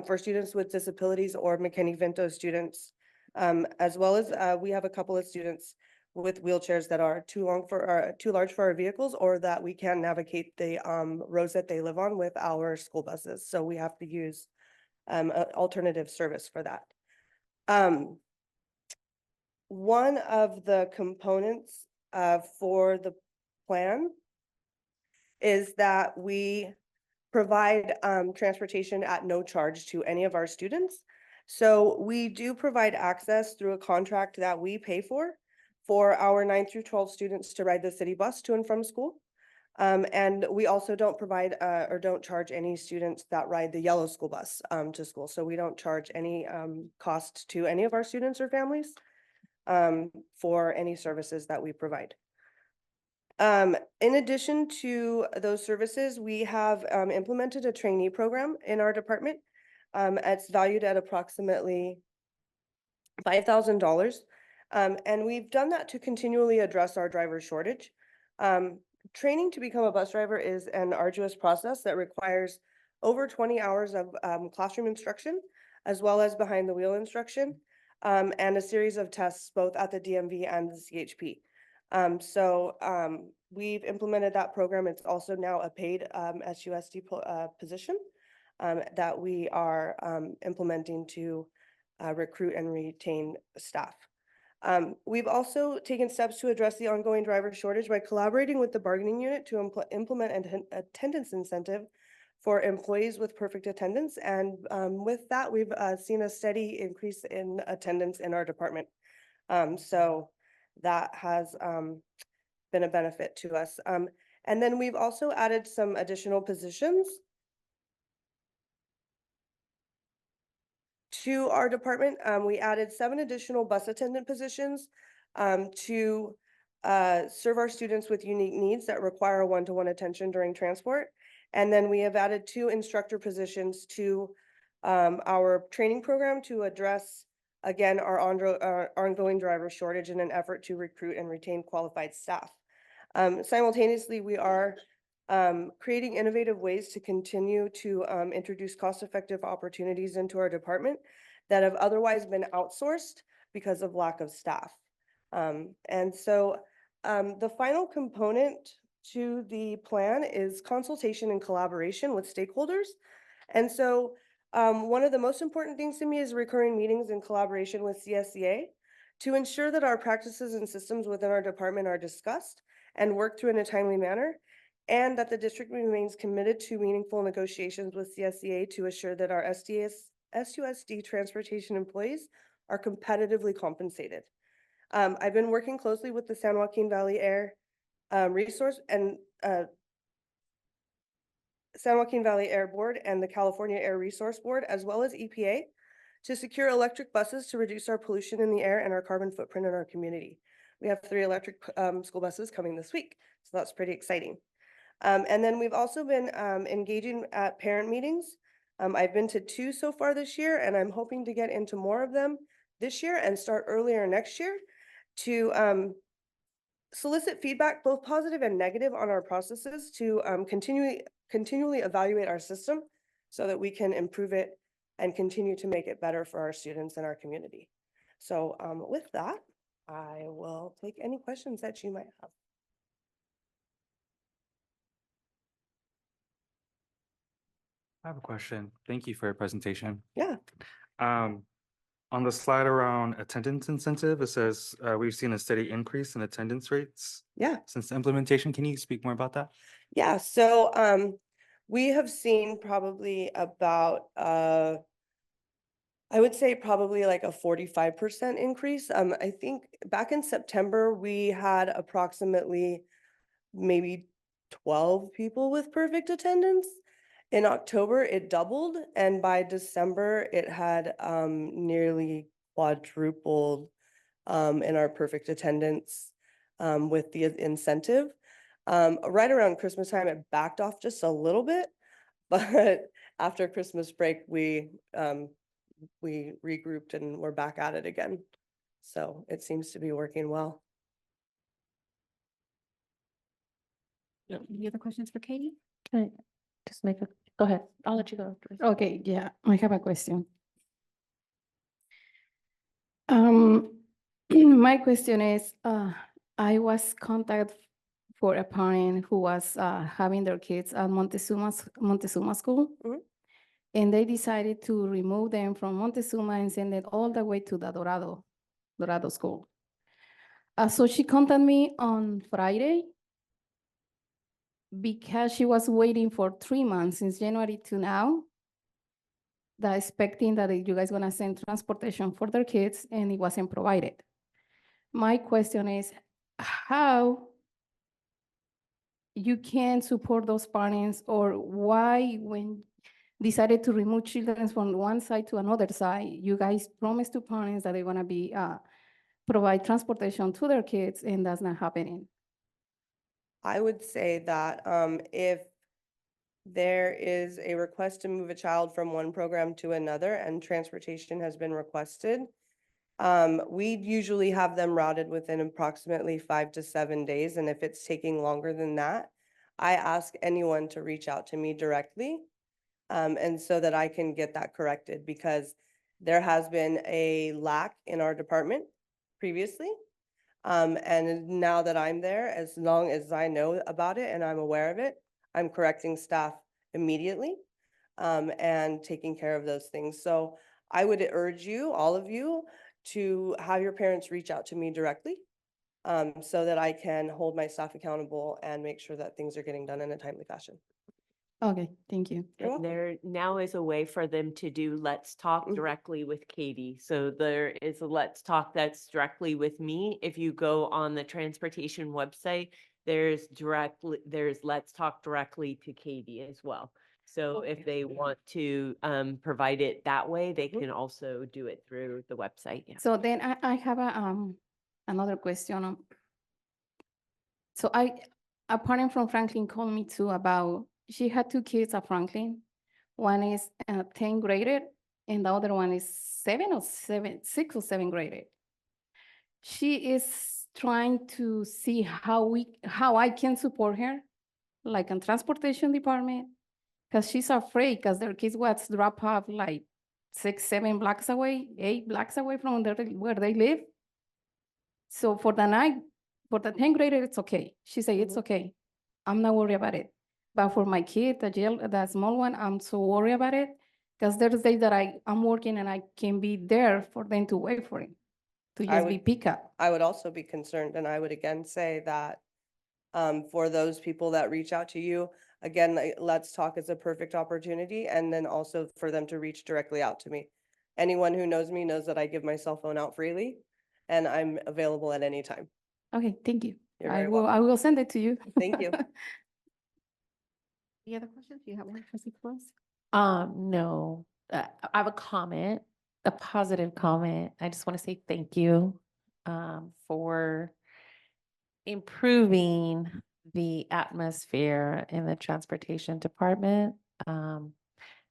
for students with disabilities or McKinney-Vento students, as well as we have a couple of students with wheelchairs that are too large for our vehicles, or that we can't navigate the roads that they live on with our school buses. So we have to use an alternative service for that. One of the components for the plan is that we provide transportation at no charge to any of our students. So we do provide access through a contract that we pay for our 9 through 12 students to ride the city bus to and from school. And we also don't provide or don't charge any students that ride the yellow school bus to school. So we don't charge any cost to any of our students or families for any services that we provide. In addition to those services, we have implemented a trainee program in our department. It's valued at approximately $5,000. And we've done that to continually address our driver shortage. Training to become a bus driver is an arduous process that requires over 20 hours of classroom instruction, as well as behind the wheel instruction, and a series of tests both at the DMV and the CHP. We've implemented that program. It's also now a paid SUSD position that we are implementing to recruit and retain staff. We've also taken steps to address the ongoing driver shortage by collaborating with the bargaining unit to implement an attendance incentive for employees with perfect attendance. And with that, we've seen a steady increase in attendance in our department. So that has been a benefit to us. And then we've also added some additional positions to our department. We added 7 additional bus attendant positions to serve our students with unique needs that require one-to-one attention during transport. And then we have added 2 instructor positions to our training program to address, again, our ongoing driver shortage in an effort to recruit and retain qualified staff. Simultaneously, we are creating innovative ways to continue to introduce cost-effective opportunities into our department that have otherwise been outsourced because of lack of staff. The final component to the plan is consultation and collaboration with stakeholders. One of the most important things to me is recurring meetings in collaboration with CSEA to ensure that our practices and systems within our department are discussed and worked through in a timely manner, and that the district remains committed to meaningful negotiations with CSEA to assure that our SUSD transportation employees are competitively compensated. I've been working closely with the San Joaquin Valley Air Resource and San Joaquin Valley Air Board and the California Air Resource Board, as well as EPA, to secure electric buses to reduce our pollution in the air and our carbon footprint in our community. We have 3 electric school buses coming this week, so that's pretty exciting. And then we've also been engaging at parent meetings. I've been to 2 so far this year, and I'm hoping to get into more of them this year and start earlier next year to solicit feedback, both positive and negative, on our processes to continually evaluate our system so that we can improve it and continue to make it better for our students and our community. So with that, I will take any questions that you might have. I have a question. Thank you for your presentation. Yeah. On the slide around attendance incentive, it says we've seen a steady increase in attendance rates. Yeah. Since the implementation. Can you speak more about that? Yeah, so we have seen probably about I would say probably like a 45% increase. I think back in September, we had approximately maybe 12 people with perfect attendance. In October, it doubled, and by December, it had nearly quadrupled in our perfect attendance with the incentive. Right around Christmas time, it backed off just a little bit, but after Christmas break, we regrouped and we're back at it again. So it seems to be working well. Any other questions for Katie? Can I just make a, go ahead. I'll let you go. Teresa. Okay, yeah, I have a question. My question is, I was contacted for a parent who was having their kids at Montezuma School. Mhm. And they decided to remove them from Montezuma and send it all the way to the Dorado School. So she contacted me on Friday because she was waiting for 3 months since January to now, that expecting that you guys gonna send transportation for their kids, and it wasn't provided. My question is, how you can support those parents, or why, when decided to remove children from one side to another side, you guys promised to parents that they're gonna be provide transportation to their kids, and that's not happening? I would say that if there is a request to move a child from one program to another and transportation has been requested, we usually have them routed within approximately 5 to 7 days. And if it's taking longer than that, I ask anyone to reach out to me directly. And so that I can get that corrected, because there has been a lack in our department previously. And now that I'm there, as long as I know about it and I'm aware of it, I'm correcting staff immediately and taking care of those things. So I would urge you, all of you, to have your parents reach out to me directly so that I can hold my staff accountable and make sure that things are getting done in a timely fashion. Okay, thank you. You're And welcome. there now is a way for them to do Let's Talk Mhm. directly with Katie. So there is a Let's Talk that's directly with me. If you go on the transportation website, there's Let's Talk directly to Katie as well. So if they want to provide it that way, they can also do it through the website. Yeah. So then I have another question. So a parent from Franklin called me too about, she had 2 kids at Franklin. One is 10th grader and the other one is 6 or 7 grader. She is trying to see how I can support her like in transportation department, because she's afraid because their kids was drop off like 6, 7 blocks away, 8 blocks away from where they live. So for the 10th grader, it's okay. She said, it's okay. I'm not worried about it. But for my kid, the small one, I'm so worried about it because there's days that I'm working and I can be there for them to wait for him, to I just be would- pick up. I would also be concerned, and I would again say that for those people that reach out to you, again, Let's Talk is a perfect opportunity, and then also for them to reach directly out to me. Anyone who knows me knows that I give my cell phone out freely, and I'm available at any time. Okay, thank you. You're I very will, welcome. I will send it to you. Thank you. Any other questions? Do you have one, Trustee Flores? No, I have a comment, a positive comment. I just want to say thank you for improving the atmosphere in the transportation department. I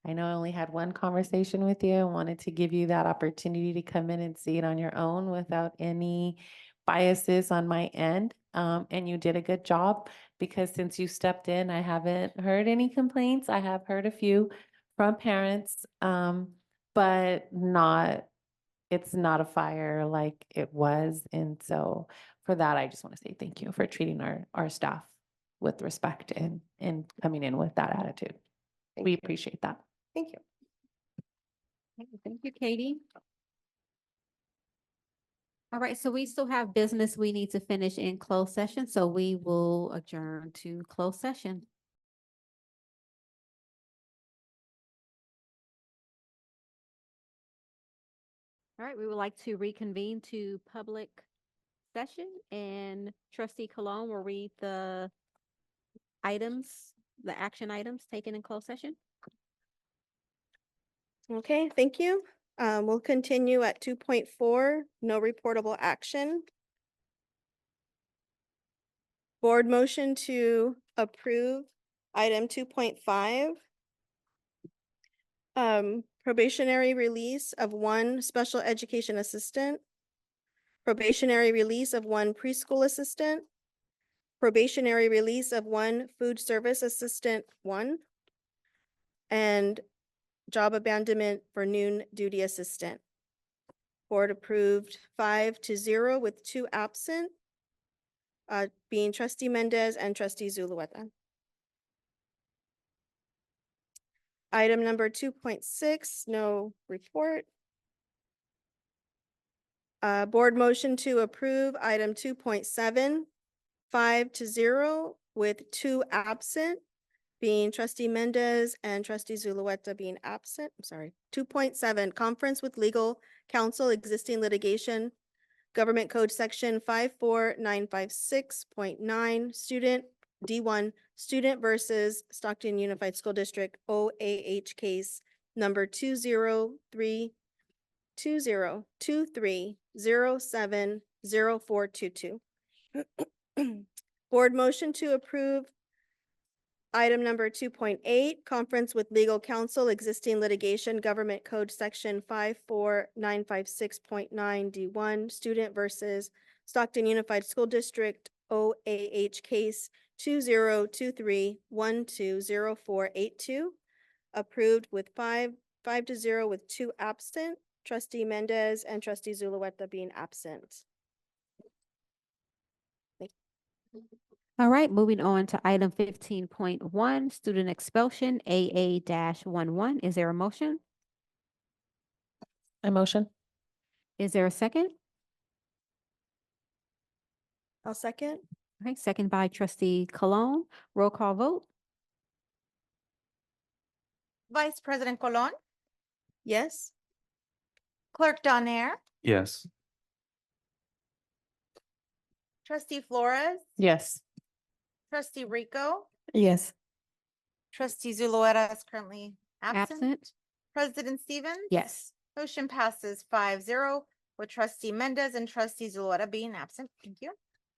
know I only had one conversation with you. I wanted to give you that opportunity to come in and see it on your own without any biases on my end. And you did a good job because since you stepped in, I haven't heard any complaints. I have heard a few from parents, but it's not a fire like it was. And so for that, I just want to say thank you for treating our staff with respect and coming in with that attitude. We appreciate that. Thank you. Thank you, Katie. All right, so we still have business we need to finish in closed session, so we will adjourn to closed session. All right, we would like to reconvene to public session, and Trustee Cologne will read the items, the action items taken in closed session. Okay, thank you. We'll continue at 2.4, no reportable action. Board motion to approve item 2.5. Probationary release of one special education assistant. Probationary release of one preschool assistant. Probationary release of one food service assistant 1. And job abandonment for noon duty assistant. Board approved 5-0 with 2 absent, being Trustee Mendez and Trustee Zulueta. Item number 2.6, no report. Board motion to approve item 2.7, 5-0 with 2 absent, being Trustee Mendez and Trustee Zulueta being absent. I'm sorry. 2.7, conference with legal counsel, existing litigation, Government Code Section 54956.9, student D1, student versus Stockton Unified School District OAH case number 203070422. Board motion to approve item number 2.8, conference with legal counsel, existing litigation, Government Code Section 54956.9 D1, student versus Stockton Unified School District OAH case 2023120482, approved with 5-0 with 2 absent, Trustee Mendez and Trustee Zulueta being absent. All right, moving on to item 15.1, student expulsion, AA-11. Is there a motion? A motion. Is there a second? I'll second. Okay, second by Trustee Cologne. Roll call vote. Vice President Colon, Yes. Clerk Donaire, Yes. Trustee Flores, Yes. Trustee Rico, Yes. Trustee Zulueta is currently absent. Absent? President Stevens? Yes. Motion passes 5-0 with Trustee Mendez and Trustee Zulueta being absent. Thank you.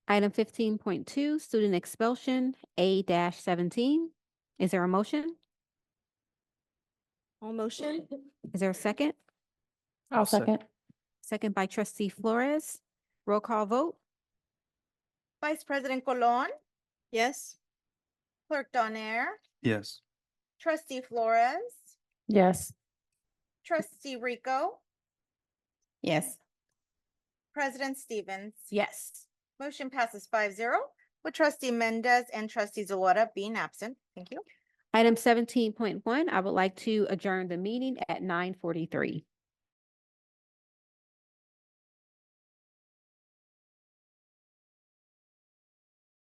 Item 15.2, student expulsion, A-17. Is there a motion? All motion. Is there a second? I'll second. Second by Trustee Flores. Roll call vote. Vice President Colon, Yes. Clerk Donaire, Yes. Trustee Flores, Yes. Trustee Rico, Yes. President Stevens. Yes. Motion passes 5-0 with Trustee Mendez and Trustee Zalota being absent. Thank you. Item 17.1, I would like to adjourn the meeting at 9:43.